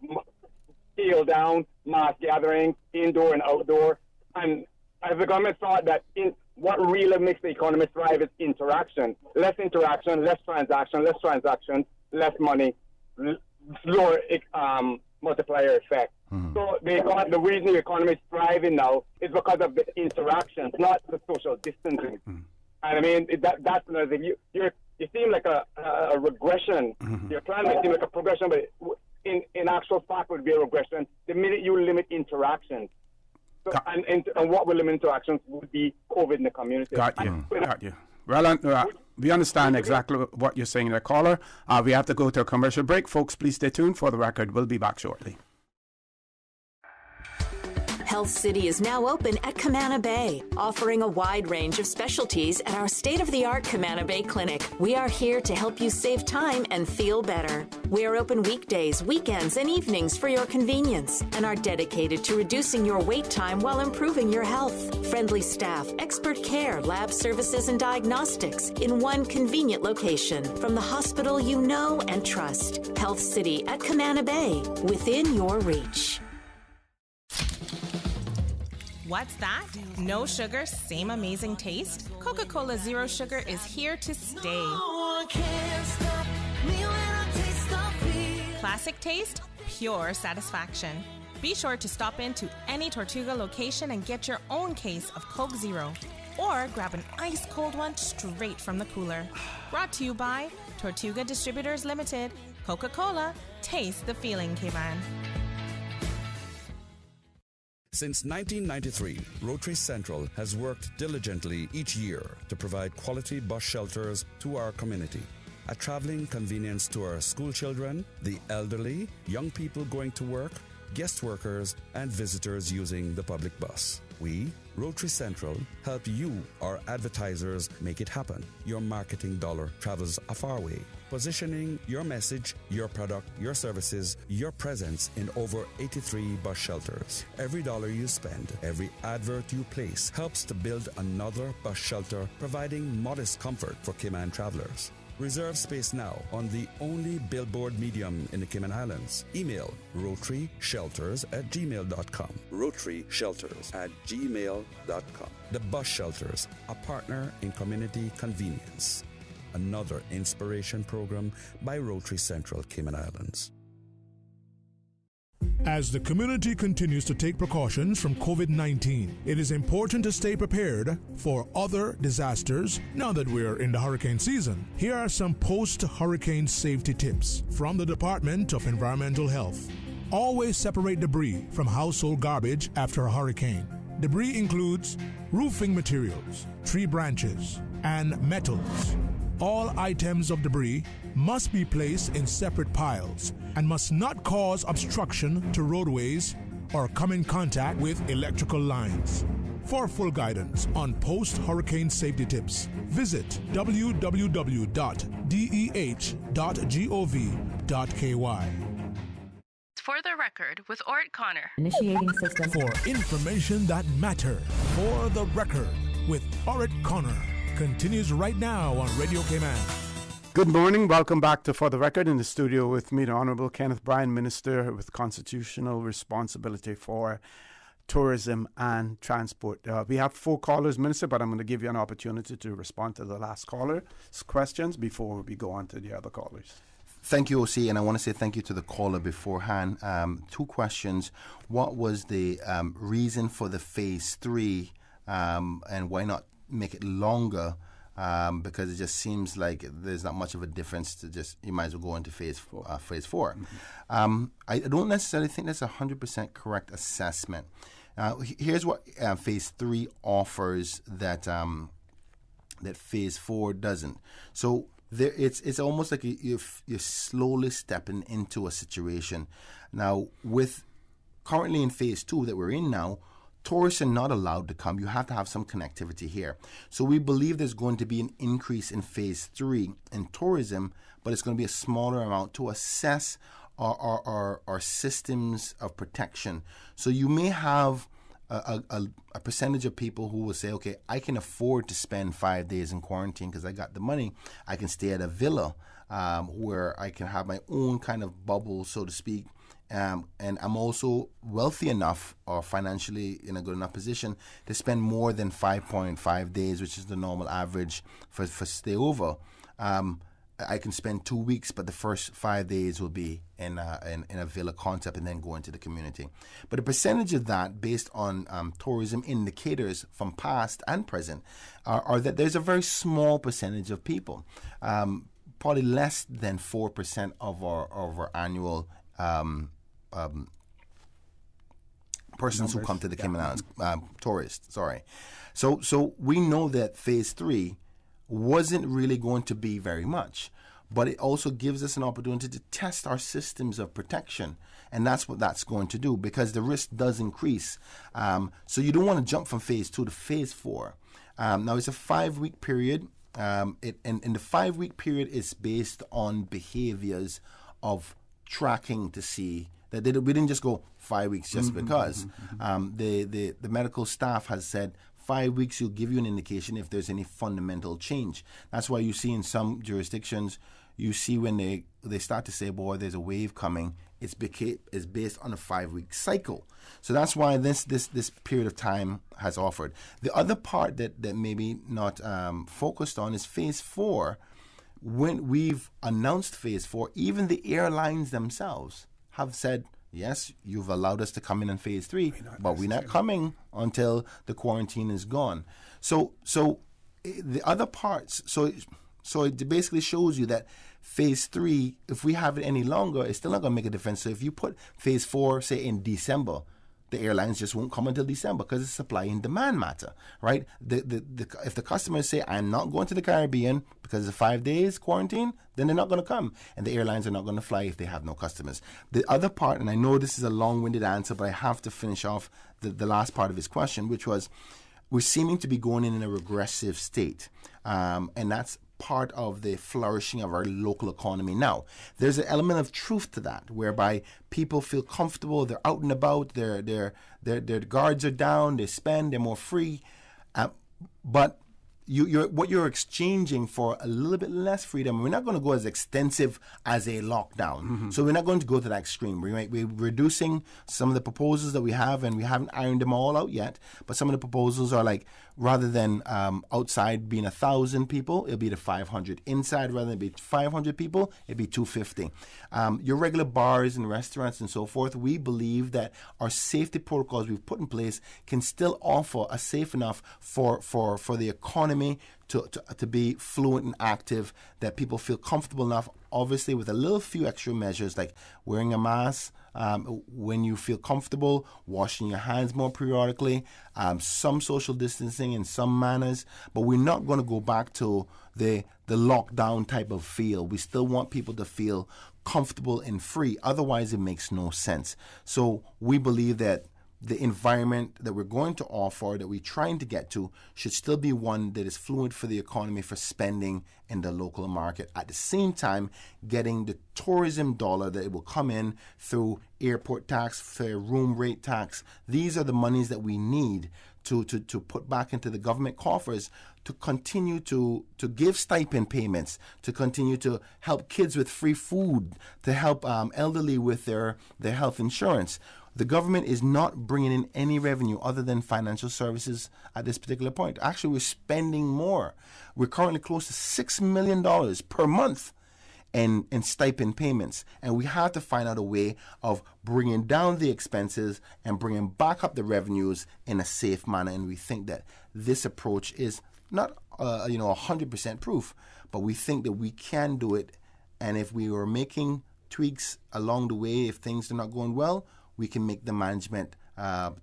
scale down mass gatherings, indoor and outdoor, and as the government thought that what really makes the economy thrive is interaction. Less interaction, less transaction, less money, lower multiplier effect. So the reason the economy is thriving now is because of the interactions, not the social distancing. And I mean, that's another thing. You seem like a regression. Your plan may seem like a progression, but in actual fact would be a regression the minute you limit interactions. So, and what will limit interactions would be COVID in the community. Got you. Well, we understand exactly what you're saying there, caller. We have to go to a commercial break. Folks, please stay tuned. For the record, we'll be back shortly. Health City is now open at Camana Bay, offering a wide range of specialties at our state-of-the-art Camana Bay Clinic. We are here to help you save time and feel better. We are open weekdays, weekends, and evenings for your convenience and are dedicated to reducing your wait time while improving your health. Friendly staff, expert care, lab services, and diagnostics in one convenient location from the hospital you know and trust. Health City at Camana Bay, within your reach. What's that? No sugar, same amazing taste? Coca-Cola Zero Sugar is here to stay. Classic taste, pure satisfaction. Be sure to stop into any Tortuga location and get your own case of Coke Zero. Or grab an ice cold one straight from the cooler. Brought to you by Tortuga Distributors Limited. Coca-Cola, taste the feeling, Cayman. Since 1993, Rotary Central has worked diligently each year to provide quality bus shelters to our community. A traveling convenience to our school children, the elderly, young people going to work, guest workers, and visitors using the public bus. We, Rotary Central, help you, our advertisers, make it happen. Your marketing dollar travels a far way. Positioning your message, your product, your services, your presence in over 83 bus shelters. Every dollar you spend, every advert you place helps to build another bus shelter, providing modest comfort for Cayman travelers. Reserve space now on the only billboard medium in the Cayman Islands. Email rotaryshelters@gmail.com. rotaryshelters@gmail.com. The Bus Shelters, a partner in community convenience. Another inspiration program by Rotary Central Cayman Islands. As the community continues to take precautions from COVID-19, it is important to stay prepared for other disasters now that we're in the hurricane season. Here are some post-hurricane safety tips from the Department of Environmental Health. Always separate debris from household garbage after a hurricane. Debris includes roofing materials, tree branches, and metals. All items of debris must be placed in separate piles and must not cause obstruction to roadways or come in contact with electrical lines. For full guidance on post-hurricane safety tips, visit www.deh.gov.ky. For the record, with Ort Connor. Initiating system. For information that matters. For the record, with Ort Connor. Continues right now on Radio Cayman. Good morning. Welcome back to For the Record. In the studio with me, the Honorable Kenneth Bryan, Minister with Constitutional Responsibility for Tourism and Transport. We have 4 callers, Minister, but I'm going to give you an opportunity to respond to the last caller's questions before we go on to the other callers. Thank you, OC, and I want to say thank you to the caller beforehand. 2 questions. What was the reason for the Phase 3 and why not make it longer? Because it just seems like there's not much of a difference to just, you might as well go into phase 4. Mm-hmm. I don't necessarily think that's 100% correct assessment. Here's what phase 3 offers that that phase 4 doesn't. So it's almost like you're slowly stepping into a situation. Now, with currently in phase 2 that we're in now, tourists are not allowed to come. You have to have some connectivity here. So we believe there's going to be an increase in phase 3 in tourism, but it's going to be a smaller amount to assess our systems of protection. So you may have a percentage of people who will say, okay, I can afford to spend 5 days in quarantine because I got the money. I can stay at a villa where I can have my own kind of bubble, so to speak. And I'm also wealthy enough or financially in a good enough position to spend more than 5.5 days, which is the normal average for stay over. I can spend 2 weeks, but the first 5 days will be in a villa concept and then go into the community. But a percentage of that, based on tourism indicators from past and present, are that there's a very small percentage of people, probably less than 4% of our annual persons who come to the Cayman Islands, tourists, sorry. So we know that phase 3 wasn't really going to be very much. but it also gives us an opportunity to test our systems of protection. And that's what that's going to do, because the risk does increase. So you don't want to jump from phase 2 to phase 4. Now, it's a 5-week period. And the 5-week period is based on behaviors of tracking to see that we didn't just go 5 weeks just because. The medical staff has said 5 weeks will give you an indication if there's any fundamental change. That's why you see in some jurisdictions, you see when they start to say, boy, there's a wave coming, it's based on a 5-week cycle. So that's why this period of time has offered. The other part that maybe not focused on is phase 4. When we've announced phase 4, even the airlines themselves have said, yes, you've allowed us to come in phase 3, but we're not coming until the quarantine is gone. So the other parts, so it basically shows you that phase 3, if we have it any longer, it's still not going to make a difference. So if you put phase 4, say in December, the airlines just won't come until December because it's supply and demand matter, right? If the customers say, I'm not going to the Caribbean because it's 5 days quarantine, then they're not going to come. And the airlines are not going to fly if they have no customers. The other part, and I know this is a long-winded answer, but I have to finish off the last part of his question, which was, we're seeming to be going in a regressive state. And that's part of the flourishing of our local economy now. There's an element of truth to that, whereby people feel comfortable, they're out and about, their guards are down, they spend, they're more free. But what you're exchanging for a little bit less freedom, we're not going to go as extensive as a lockdown. So we're not going to go to that extreme. We're reducing some of the proposals that we have, and we haven't ironed them all out yet, but some of the proposals are like, rather than outside being 1,000 people, it'll be the 500. Inside, rather than be 500 people, it'll be 250. Your regular bars and restaurants and so forth, we believe that our safety protocols we've put in place can still offer a safe enough for the economy to be fluent and active, that people feel comfortable enough, obviously with a little few extra measures like wearing a mask, when you feel comfortable, washing your hands more periodically, some social distancing in some manners, but we're not going to go back to the lockdown type of feel. We still want people to feel comfortable and free. Otherwise, it makes no sense. So we believe that the environment that we're going to offer, that we're trying to get to, should still be one that is fluent for the economy, for spending in the local market. At the same time, getting the tourism dollar that it will come in through airport tax, fair room rate tax. These are the monies that we need to put back into the government coffers to continue to give stipend payments, to continue to help kids with free food, to help elderly with their health insurance. The government is not bringing in any revenue other than financial services at this particular point. Actually, we're spending more. We're currently close to $6 million per month in stipend payments. And we have to find out a way of bringing down the expenses and bringing back up the revenues in a safe manner. And we think that this approach is not 100% proof, but we think that we can do it. And if we were making tweaks along the way, if things are not going well, we can make the management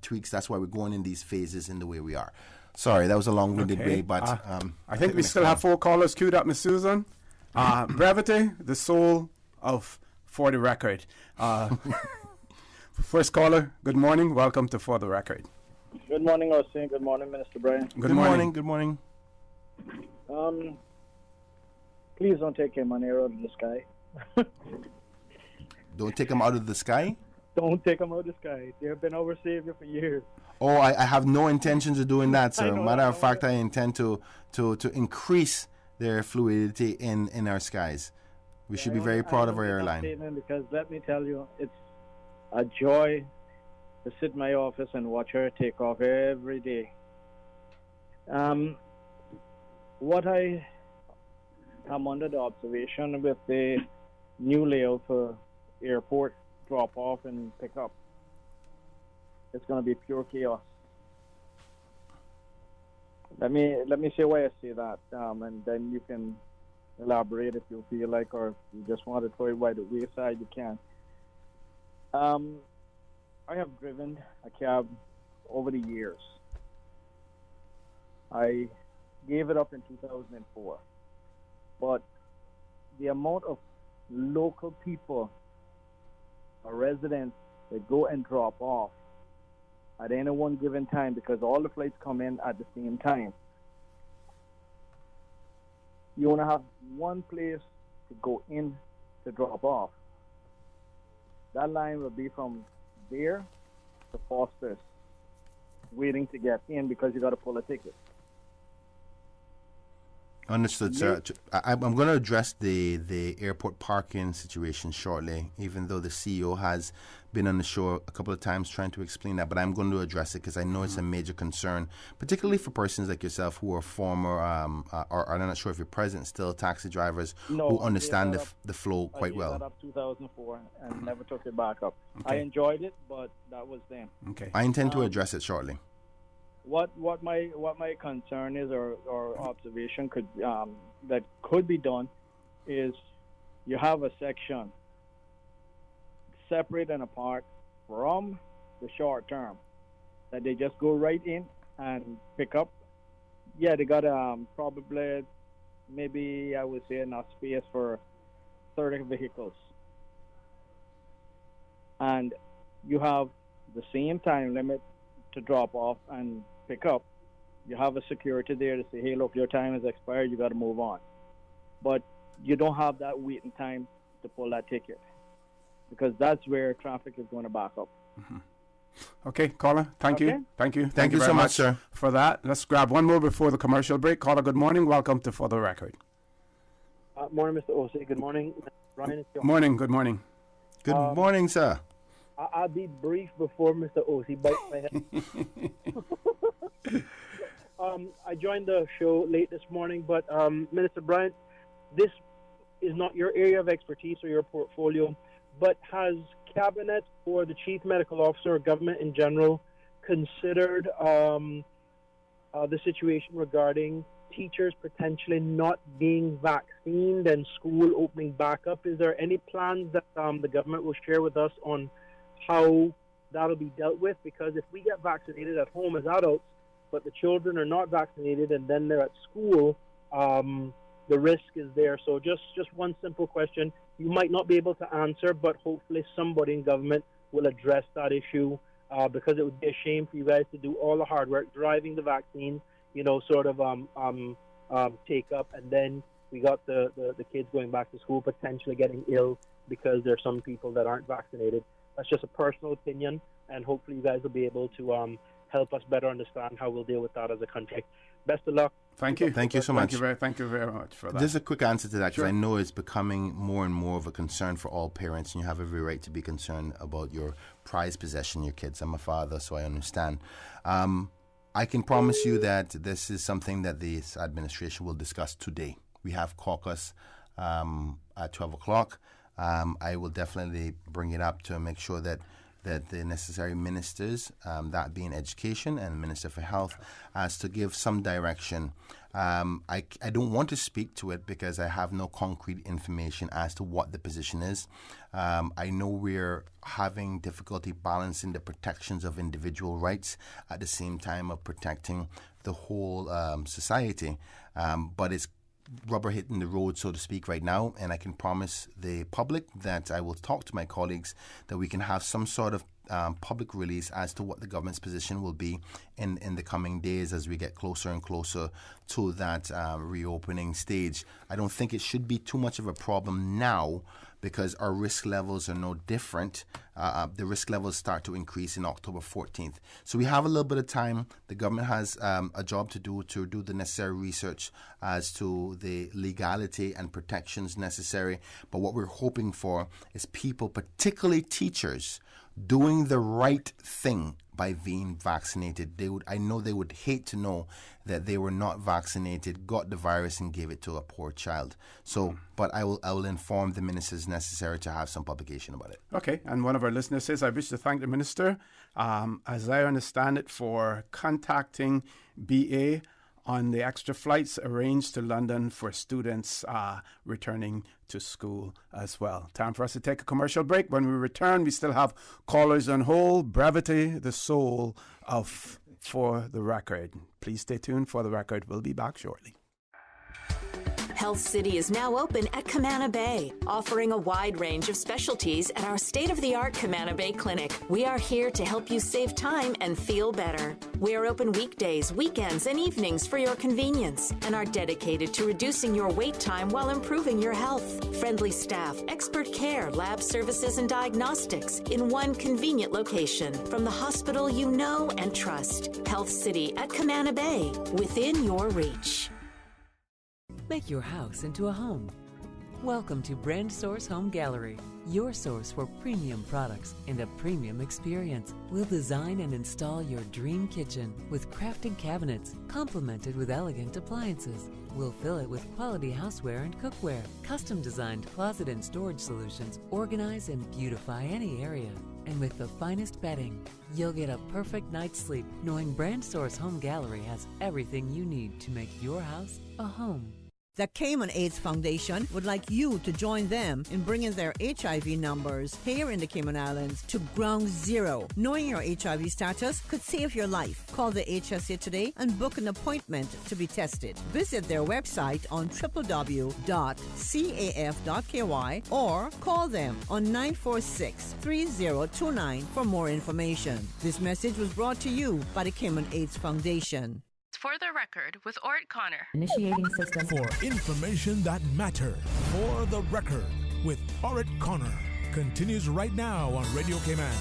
tweaks. That's why we're going in these phases in the way we are. Sorry, that was a long-winded way, but I think we still have 4 callers queued up, Ms. Susan. Brevity, the soul of For the Record. First caller, good morning. Welcome to For the Record. Good morning, Austin. Good morning, Minister Brian. Good morning. Good morning. Please don't take him on air out of the sky. Don't take him out of the sky? Don't take them out of the sky. They've been our savior for years. Oh, I have no intentions of doing that, sir. Matter of fact, I intend to increase their fluidity in our skies. We should be very proud of our airline. Because let me tell you, it's a joy to sit in my office and watch her take off every day. What I am under the observation with the new layout for airport drop off and pick up, it's going to be pure chaos. Let me say why I say that, and then you can elaborate if you feel like, or if you just want to throw it by the wayside, you can. I have driven a cab over the years. I gave it up in 2004, but the amount of local people or residents that go and drop off at any one given time, because all the flights come in at the same time. You want to have one place to go in to drop off. That line will be from there to Foster's, waiting to get in because you got to pull a ticket. Understood, sir. I'm going to address the airport parking situation shortly, even though the CEO has been on the show a couple of times trying to explain that, but I'm going to address it because I know it's a major concern, particularly for persons like yourself who are former, or I'm not sure if you're present still, taxi drivers who understand the flow quite well. I gave that up 2004 and never took it back up. Okay. I enjoyed it, but that was then. Okay. I intend to address it shortly. What my concern is, or observation could that could be done, is you have a section separate and apart from the short term that they just go right in and pick up. Yeah, they got probably maybe I would say enough space for 30 vehicles, and you have the same time limit to drop off and pick up. You have a security there to say, hey, look, your time has expired, you got to move on. But you don't have that waiting time to pull that ticket, because that's where traffic is going to back up. Mm-hmm. Okay, caller, thank you. Thank you Thank you very so much, sir, for that. Let's grab one more before the commercial break. Caller, good morning. Welcome to For the Record. Morning, Mr. O.C. Good morning, Ryan. Morning, good morning. Good morning, sir. I'll be brief before Mr. O.C. bites my head. I joined the show late this morning, but Minister Bryant, this is not your area of expertise or your portfolio, but has Cabinet or the Chief Medical Officer or government in general considered the situation regarding teachers potentially not being vaccinated and school opening back up? Is there any plans that the government will share with us on how that'll be dealt with? Because if we get vaccinated at home as adults, but the children are not vaccinated and then they're at school, the risk is there. So just one simple question. You might not be able to answer, but hopefully somebody in government will address that issue, because it would be a shame for you guys to do all the hard work driving the vaccine, sort of take up, and then we got the kids going back to school potentially getting ill because there are some people that aren't vaccinated. That's just a personal opinion, and hopefully you guys will be able to help us better understand how we'll deal with that as a country. Best of luck. Thank you. Thank you so much. Thank you very much for that. Just a quick answer to that, because Sure. I know it's becoming more and more of a concern for all parents, and you have every right to be concerned about your prized possession, your kids. I'm a father, so I understand. I can promise you that this is something that this administration will discuss today. We have caucus at 12 o'clock. I will definitely bring it up to make sure that the necessary ministers, that being education and Minister for Health, as to give some direction. I don't want to speak to it because I have no concrete information as to what the position is. I know we're having difficulty balancing the protections of individual rights at the same time of protecting the whole society, but it's rubber hitting the road, so to speak, right now, and I can promise the public that I will talk to my colleagues that we can have some sort of public release as to what the government's position will be in the coming days as we get closer and closer to that reopening stage. I don't think it should be too much of a problem now, because our risk levels are no different. The risk levels start to increase in October 14th. So we have a little bit of time. The government has a job to do the necessary research as to the legality and protections necessary. But what we're hoping for is people, particularly teachers, doing the right thing by being vaccinated. I know they would hate to know that they were not vaccinated, got the virus, and gave it to a poor child. So, but I will inform the ministers necessary to have some publication about it. Okay, and one of our listeners says, I wish to thank the minister, as I understand it, for contacting BA on the extra flights arranged to London for students returning to school as well. Time for us to take a commercial break. When we return, we still have callers on hold. Brevity, the soul of For the Record. Please stay tuned. For the Record, we'll be back shortly. Health City is now open at Camana Bay, offering a wide range of specialties at our state-of-the-art Camana Bay Clinic. We are here to help you save time and feel better. We are open weekdays, weekends, and evenings for your convenience and are dedicated to reducing your wait time while improving your health. Friendly staff, expert care, lab services, and diagnostics in one convenient location from the hospital you know and trust. Health City at Camana Bay, within your reach. Make your house into a home. Welcome to Brandsource Home Gallery, your source for premium products and a premium experience. We'll design and install your dream kitchen with crafted cabinets, complemented with elegant appliances. We'll fill it with quality houseware and cookware. Custom-designed closet and storage solutions organize and beautify any area. And with the finest bedding, you'll get a perfect night's sleep knowing Brandsource Home Gallery has everything you need to make your house a home. The Cayman AIDS Foundation would like you to join them in bringing their HIV numbers here in the Cayman Islands to ground zero. Knowing your HIV status could save your life. Call the HSA today and book an appointment to be tested. Visit their website on www.caf.ky or call them on 946-3029 for more information. This message was brought to you by the Cayman AIDS Foundation. For the record, with Ort Connor. Initiating system. For information that matters. For the record, with Ort Connor. Continues right now on Radio Cayman.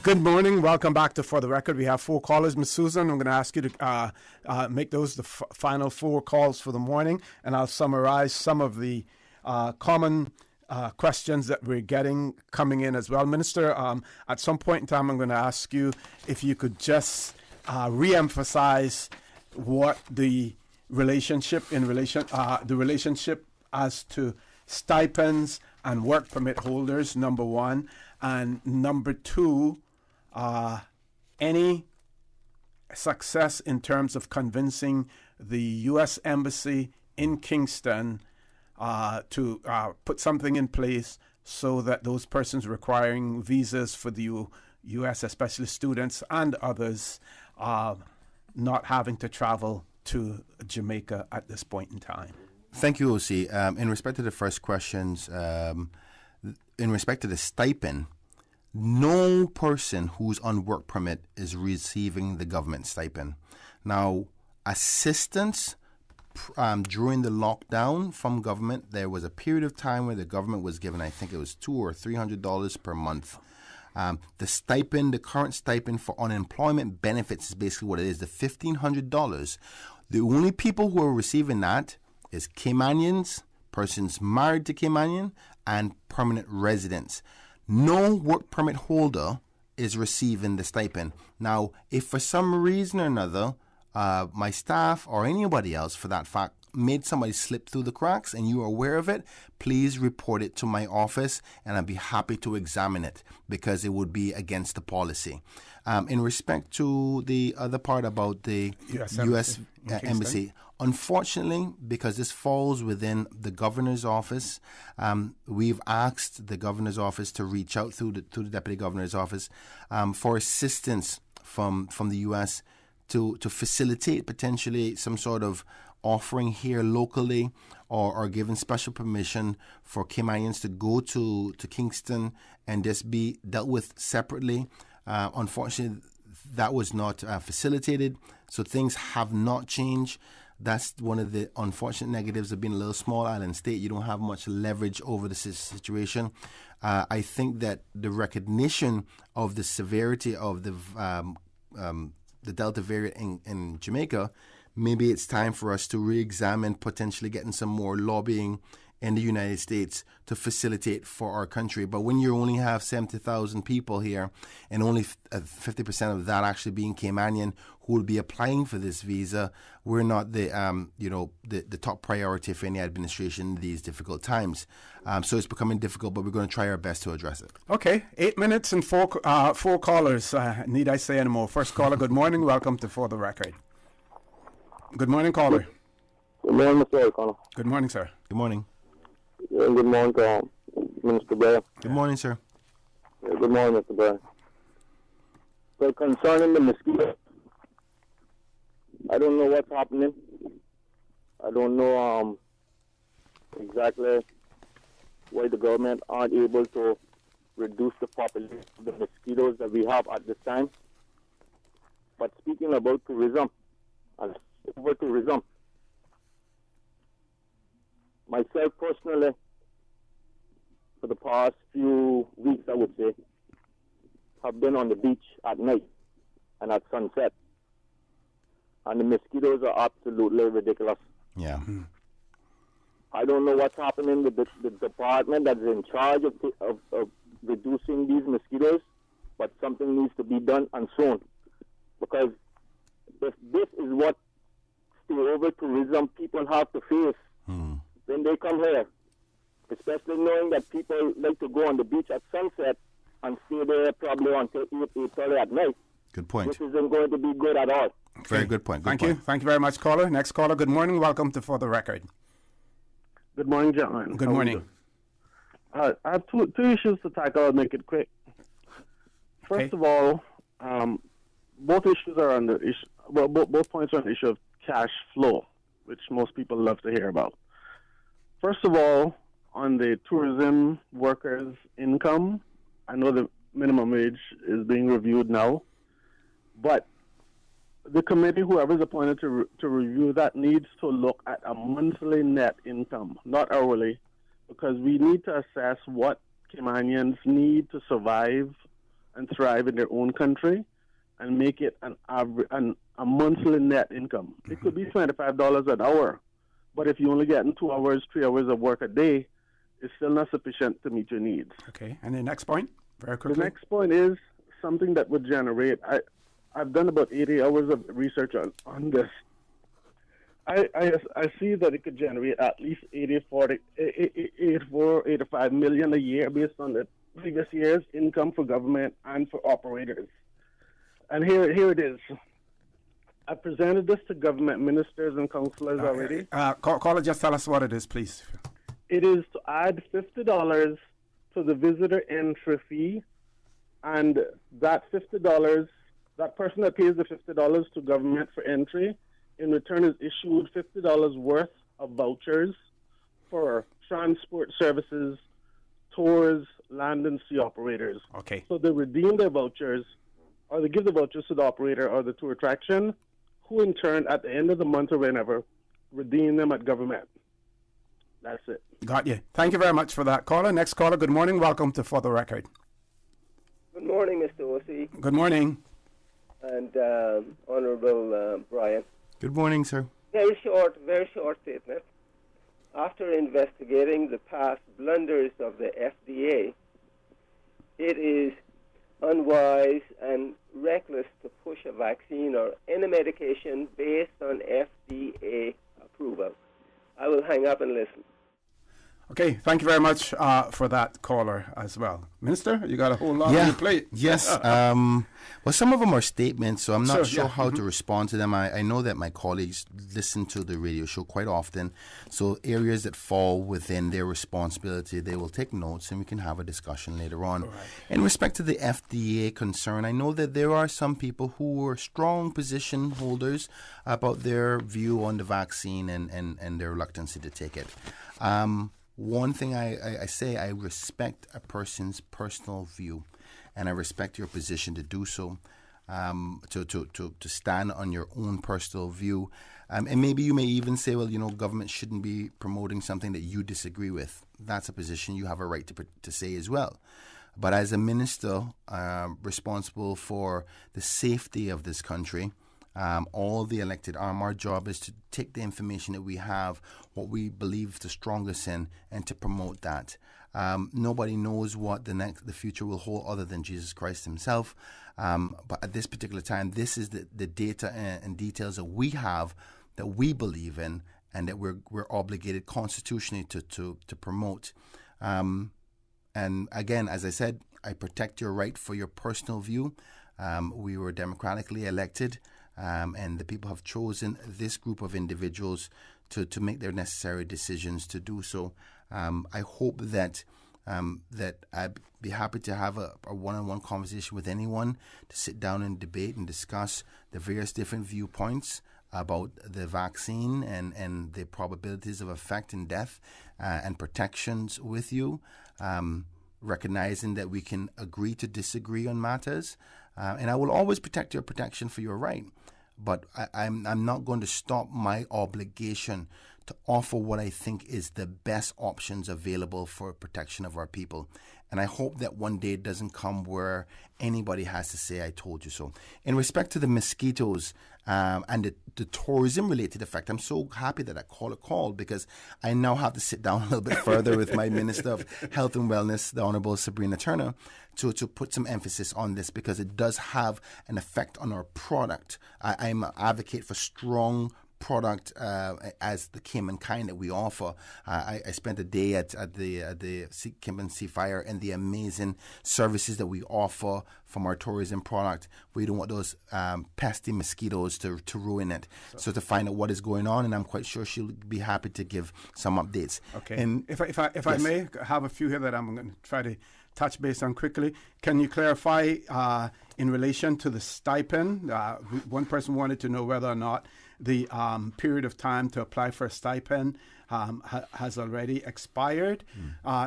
Good morning. Welcome back to For the Record. We have 4 callers. Ms. Susan, I'm going to ask you to make those the final 4 calls for the morning, and I'll summarize some of the common questions that we're getting coming in as well. Minister, at some point in time, I'm going to ask you if you could just re-emphasize what the relationship as to stipends and work permit holders, number 1, and number 2, any success in terms of convincing the U.S. Embassy in Kingston to put something in place so that those persons requiring visas for the U.S., especially students and others, not having to travel to Jamaica at this point in time. Thank you, O.C. In respect to the first questions, in respect to the stipend, no person who's on work permit is receiving the government stipend. Now, assistance during the lockdown from government, there was a period of time where the government was given, I think it was $200 or $300 per month. The stipend, the current stipend for unemployment benefits is basically what it is, the $1,500. The only people who are receiving that is Caymanians, persons married to Caymanian, and permanent residents. No work permit holder is receiving the stipend. Now, if for some reason or another, my staff or anybody else for that fact made somebody slip through the cracks and you are aware of it, please report it to my office and I'd be happy to examine it because it would be against the policy. In respect to the other part about the U.S. Embassy, unfortunately, because this falls within the governor's office, we've asked the governor's office to reach out through the deputy governor's office for assistance from the U.S. to facilitate potentially some sort of offering here locally or given special permission for Caymanians to go to Kingston and just be dealt with separately. Unfortunately, that was not facilitated, so things have not changed. That's one of the unfortunate negatives of being a little small island state. You don't have much leverage over the situation. I think that the recognition of the severity of the Delta variant in Jamaica, maybe it's time for us to re-examine potentially getting some more lobbying in the United States to facilitate for our country. But when you only have 70,000 people here and only 50% of that actually being Caymanian who will be applying for this visa, we're not the top priority for any administration in these difficult times. So it's becoming difficult, but we're going to try our best to address it. Okay, 8 minutes and four callers. Need I say any more? First caller, good morning. Welcome to For the Record. Good morning, caller. Good morning, Mr. O'Connor. Good morning, sir. Good morning. Yeah, good morning, Minister Blair. Good morning, sir. Yeah, good morning, Mr. Blair. So concerning the mosquito, I don't know what's happening. I don't know exactly why the government aren't able to reduce the population of the mosquitoes that we have at this time. But speaking about tourism, and over tourism, myself personally, for the past few weeks, I would say, have been on the beach at night and at sunset. And the mosquitoes are absolutely ridiculous. Yeah. I don't know what's happening with the department that's in charge of reducing these mosquitoes, but something needs to be done and soon. Because if this is what over tourism people have to face when they come here, especially knowing that people like to go on the beach at sunset and stay there probably until 8:30 at night. Good point. This isn't going to be good at all. Very good point. Thank you. Thank you very much, caller. Next caller, good morning. Welcome to For the Record. Good morning, gentlemen. Good morning. I have two issues to tackle. I'll make it quick. First of all, both issues are on the issue. Well, both points are on the issue of cash flow, which most people love to hear about. First of all, on the tourism workers' income, I know the minimum wage is being reviewed now, but the committee, whoever's appointed to review that, needs to look at a monthly net income, not hourly, because we need to assess what Caymanians need to survive and thrive in their own country and make it a monthly net income. It could be $25 an hour, but if you're only getting 2 hours, 3 hours of work a day, it's still not sufficient to meet your needs. Okay, and the next point, very quickly. The next point is something that would generate... I've done about 80 hours of research on this. I see that it could generate at least 84, 85 million a year based on the previous year's income for government and for operators. And here it is. I presented this to government ministers and councillors already. Caller, just tell us what it is, please. It is to add $50 to the visitor entry fee, and that $50, that person that pays the $50 to government for entry, in return is issued $50 worth of vouchers for transport services, tours, land and sea operators. Okay. So they redeem their vouchers, or they give the vouchers to the operator or the tour attraction, who in turn, at the end of the month or whenever, redeem them at government. That's it. Got you. Thank you very much for that, caller. Next caller, good morning. Welcome to For the Record. Good morning, Mr. O.C. Good morning. And Honourable Brian. Good morning, sir. Very short statement. After investigating the past blunders of the FDA, it is unwise and reckless to push a vaccine or any medication based on FDA approval. I will hang up and listen. Okay, thank you very much for that caller as well. Minister, you got a whole lot on your plate. Yes. Well, some of them are statements, so I'm not sure yeah. how to respond to them. I know that my colleagues listen to the radio show quite often, so areas that fall within their responsibility, they will take notes and we can have a discussion later on. Right. In respect to the FDA concern, I know that there are some people who are strong position holders about their view on the vaccine and their reluctancy to take it. One thing I say, I respect a person's personal view, and I respect your position to do so, to stand on your own personal view. And maybe you may even say, well, government shouldn't be promoting something that you disagree with. That's a position you have a right to say as well. But as a minister responsible for the safety of this country, all the elected our job is to take the information that we have, what we believe the strongest in, and to promote that. Nobody knows what the future will hold other than Jesus Christ himself. But at this particular time, this is the data and details that we have, that we believe in, and that we're obligated constitutionally to promote. And again, as I said, I protect your right for your personal view. We were democratically elected. And the people have chosen this group of individuals to make their necessary decisions to do so. I hope that I'd be happy to have a one-on-one conversation with anyone to sit down and debate and discuss the various different viewpoints. about the vaccine and the probabilities of effect and death and protections with you, recognizing that we can agree to disagree on matters. And I will always protect your protection for your right. But I'm not going to stop my obligation to offer what I think is the best options available for protection of our people. And I hope that one day it doesn't come where anybody has to say, I told you so. In respect to the mosquitoes and the tourism-related effect, I'm so happy that I called because I now have to sit down a little bit further with my Minister of Health and Wellness, the Honorable Sabrina Turner, to put some emphasis on this because it does have an effect on our product. I'm an advocate for strong product as the Cayman kind that we offer. I spent a day at the Cayman Sea Fire and the amazing services that we offer from our tourism product. We don't want those pesky mosquitoes to ruin it. So to find out what is going on, and I'm quite sure she'll be happy to give some updates. Okay. And if I may have a few here that I'm going to try to touch base on quickly. Can you clarify in relation to the stipend? One person wanted to know whether or not the period of time to apply for a stipend has already expired.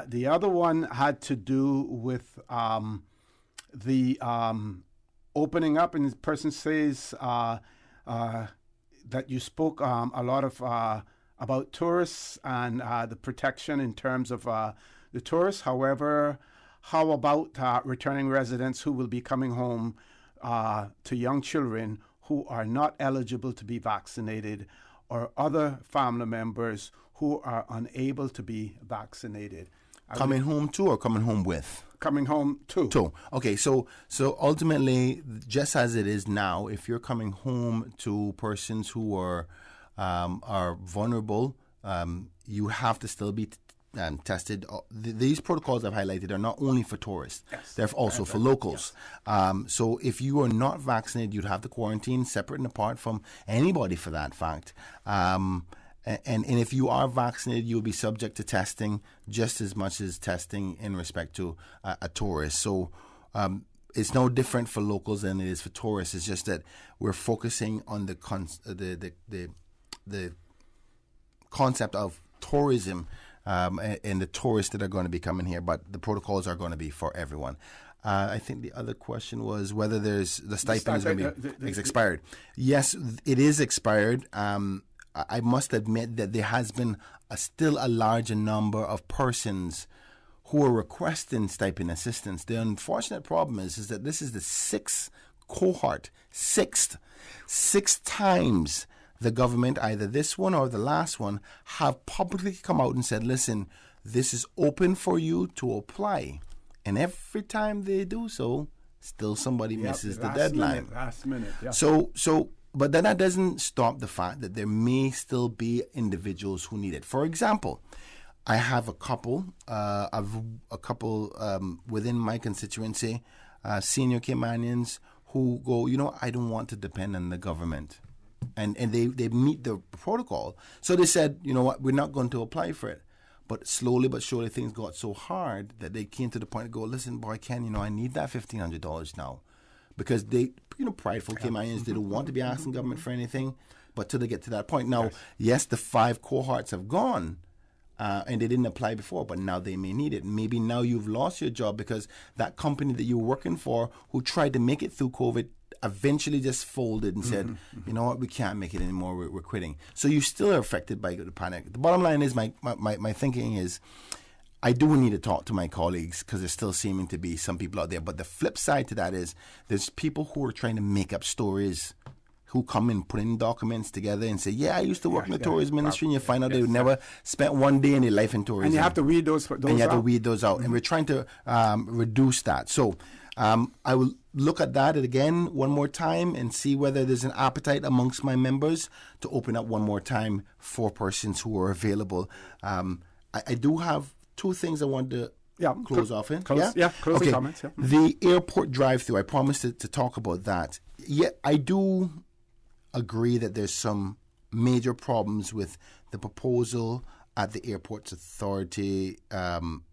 The other one had to do with the opening up, and the person says that you spoke a lot of about tourists and the protection in terms of the tourists. However, how about returning residents who will be coming home to young children who are not eligible to be vaccinated, or other family members who are unable to be vaccinated? Coming home to or coming home with? Coming home to. Okay, so ultimately, just as it is now, if you're coming home to persons who are vulnerable, you have to still be tested. These protocols I've highlighted are not only for tourists, they're also for locals. So if you are not vaccinated, you'd have to quarantine separate and apart from anybody for that fact. And if you are vaccinated, you'll be subject to testing just as much as testing in respect to a tourist. So it's no different for locals than it is for tourists. It's just that we're focusing on the concept of tourism and the tourists that are going to be coming here, but the protocols are going to be for everyone. I think the other question was whether the stipend is going to be expired. Yes, it is expired. I must admit that there has been still a larger number of persons who are requesting stipend assistance. The unfortunate problem is that this is the sixth cohort, six times the government, either this one or the last one, have publicly come out and said, listen, this is open for you to apply. And every time they do so, still somebody misses the deadline. Last minute, yeah. But then that doesn't stop the fact that there may still be individuals who need it. For example, I have a couple within my constituency, senior Caymanians, who go, I don't want to depend on the government. And they meet the protocol. So they said, you know what, we're not going to apply for it. But slowly but surely things got so hard that they came to the point to go, listen, boy, Ken, I need that $1,500 now. Because they, prideful Caymanians, they don't want to be asking government for anything. But till they get to that point. Now, yes, the 5 cohorts have gone and they didn't apply before, but now they may need it. Maybe now you've lost your job because that company that you were working for who tried to make it through COVID eventually just folded and said, you know what, we can't make it anymore, we're quitting. So you still are affected by the panic. The bottom line is my thinking is I do need to talk to my colleagues because there's still seeming to be some people out there. But the flip side to that is there's people who are trying to make up stories who come and put in documents together and say, I used to work in the tourism industry, and you find out they never spent one day in their life in tourism. And you have to weed those out. And we're trying to reduce that. So I will look at that again one more time and see whether there's an appetite amongst my members to open up one more time for persons who are available. I do have 2 things I want to close off in. Closing comments. Yeah. The airport drive-through, I promised to talk about that. Yeah, I do agree that there's some major problems with the proposal at the Airports Authority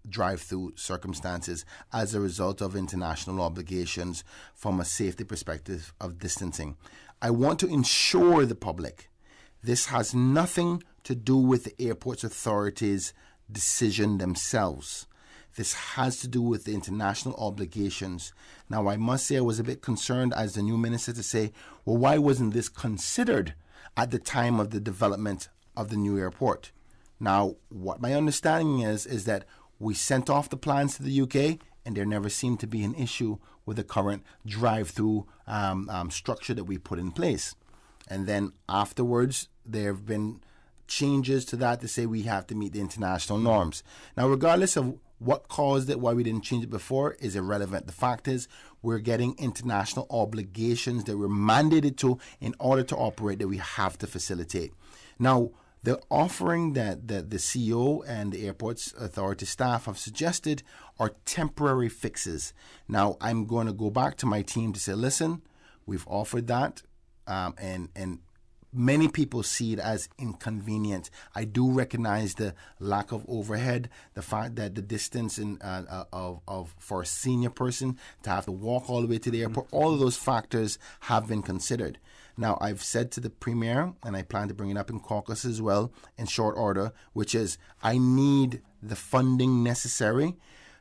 drive-through circumstances as a result of international obligations from a safety perspective of distancing. I want to ensure the public this has nothing to do with the airport's authorities' decision themselves. This has to do with the international obligations. Now, I must say I was a bit concerned as the new minister to say, well, why wasn't this considered at the time of the development of the new airport? Now, what my understanding is that we sent off the plans to the UK, and there never seemed to be an issue with the current drive-through structure that we put in place. And then afterwards, there have been changes to that to say we have to meet the international norms. Now, regardless of what caused it, why we didn't change it before, is irrelevant. The fact is we're getting international obligations that we're mandated to in order to operate that we have to facilitate. Now, the offering that the CEO and the airport's authority staff have suggested are temporary fixes. Now, I'm going to go back to my team to say, listen, we've offered that, and many people see it as inconvenient. I do recognize the lack of overhead, the fact that the distance for a senior person to have to walk all the way to the airport, all of those factors have been considered. Now, I've said to the Premier, and I plan to bring it up in caucus as well in short order, which is I need the funding necessary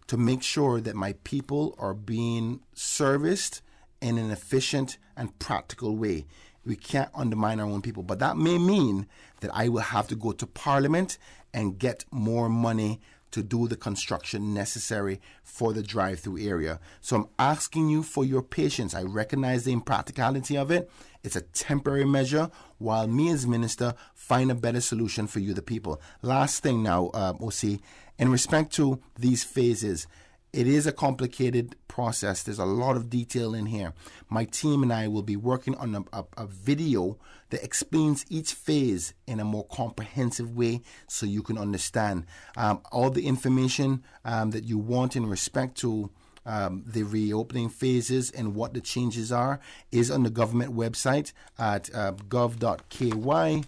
to make sure that my people are being serviced in an efficient and practical way. We can't undermine our own people, but that may mean that I will have to go to Parliament and get more money to do the construction necessary for the drive-through area. So I'm asking you for your patience. I recognize the impracticality of it. It's a temporary measure while me as minister find a better solution for you, the people. Last thing now, OC, in respect to these phases, it is a complicated process. There's a lot of detail in here. My team and I will be working on a video that explains each phase in a more comprehensive way so you can understand. All the information that you want in respect to the reopening phases and what the changes are is on the government website at gov.ky.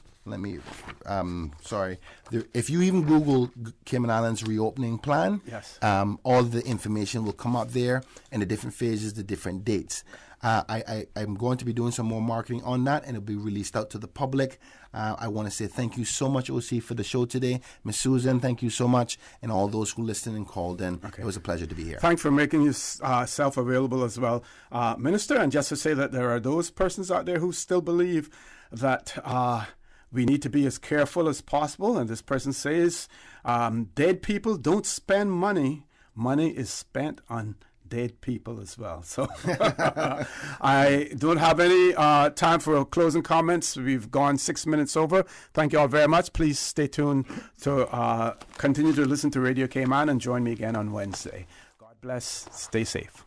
If you even Google Cayman Islands reopening plan, yes, all the information will come up there and the different phases, the different dates. I'm going to be doing some more marketing on that, and it'll be released out to the public. I want to say thank you so much, OC, for the show today. Miss Susan, thank you so much, and all those who listened and called in. Okay. It was a pleasure to be here. Thanks for making yourself available as well, Minister. And just to say that there are those persons out there who still believe that we need to be as careful as possible. And this person says, dead people don't spend money. Money is spent on dead people as well. So I don't have any time for closing comments. We've gone 6 minutes over. Thank you all very much. Please stay tuned to continue to listen to Radio Cayman and join me again on Wednesday. God bless. Stay safe.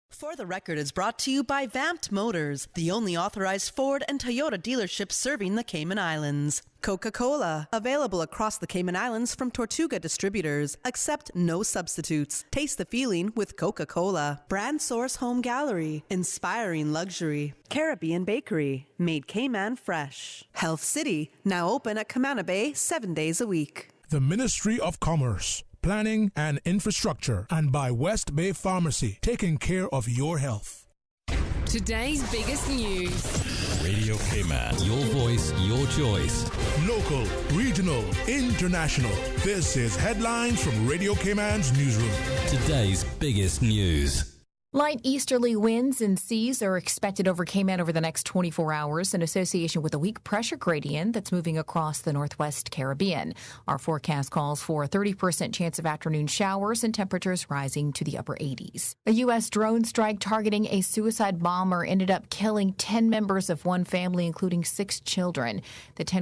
For the Record is brought to you by Vamped Motors, the only authorized Ford and Toyota dealership serving the Cayman Islands. Coca-Cola, available across the Cayman Islands from Tortuga distributors. Accept no substitutes. Taste the feeling with Coca-Cola. Brandsource Home Gallery, inspiring luxury. Caribbean Bakery, made Cayman fresh. Health City, now open at Camana Bay 7 days a week. The Ministry of Commerce, Planning and Infrastructure, and by West Bay Pharmacy, taking care of your health. Today's biggest news. Radio Cayman, your voice, your choice. Local, regional, international. This is Headlines from Radio Cayman's newsroom. Today's biggest news. Light easterly winds and seas are expected over Cayman over the next 24 hours in association with a weak pressure gradient that's moving across the northwest Caribbean. Our forecast calls for a 30% chance of afternoon showers and temperatures rising to the upper 80s. A U.S. drone strike targeting a suicide bomber ended up killing 10 members of one family, including 6 children. The 10 were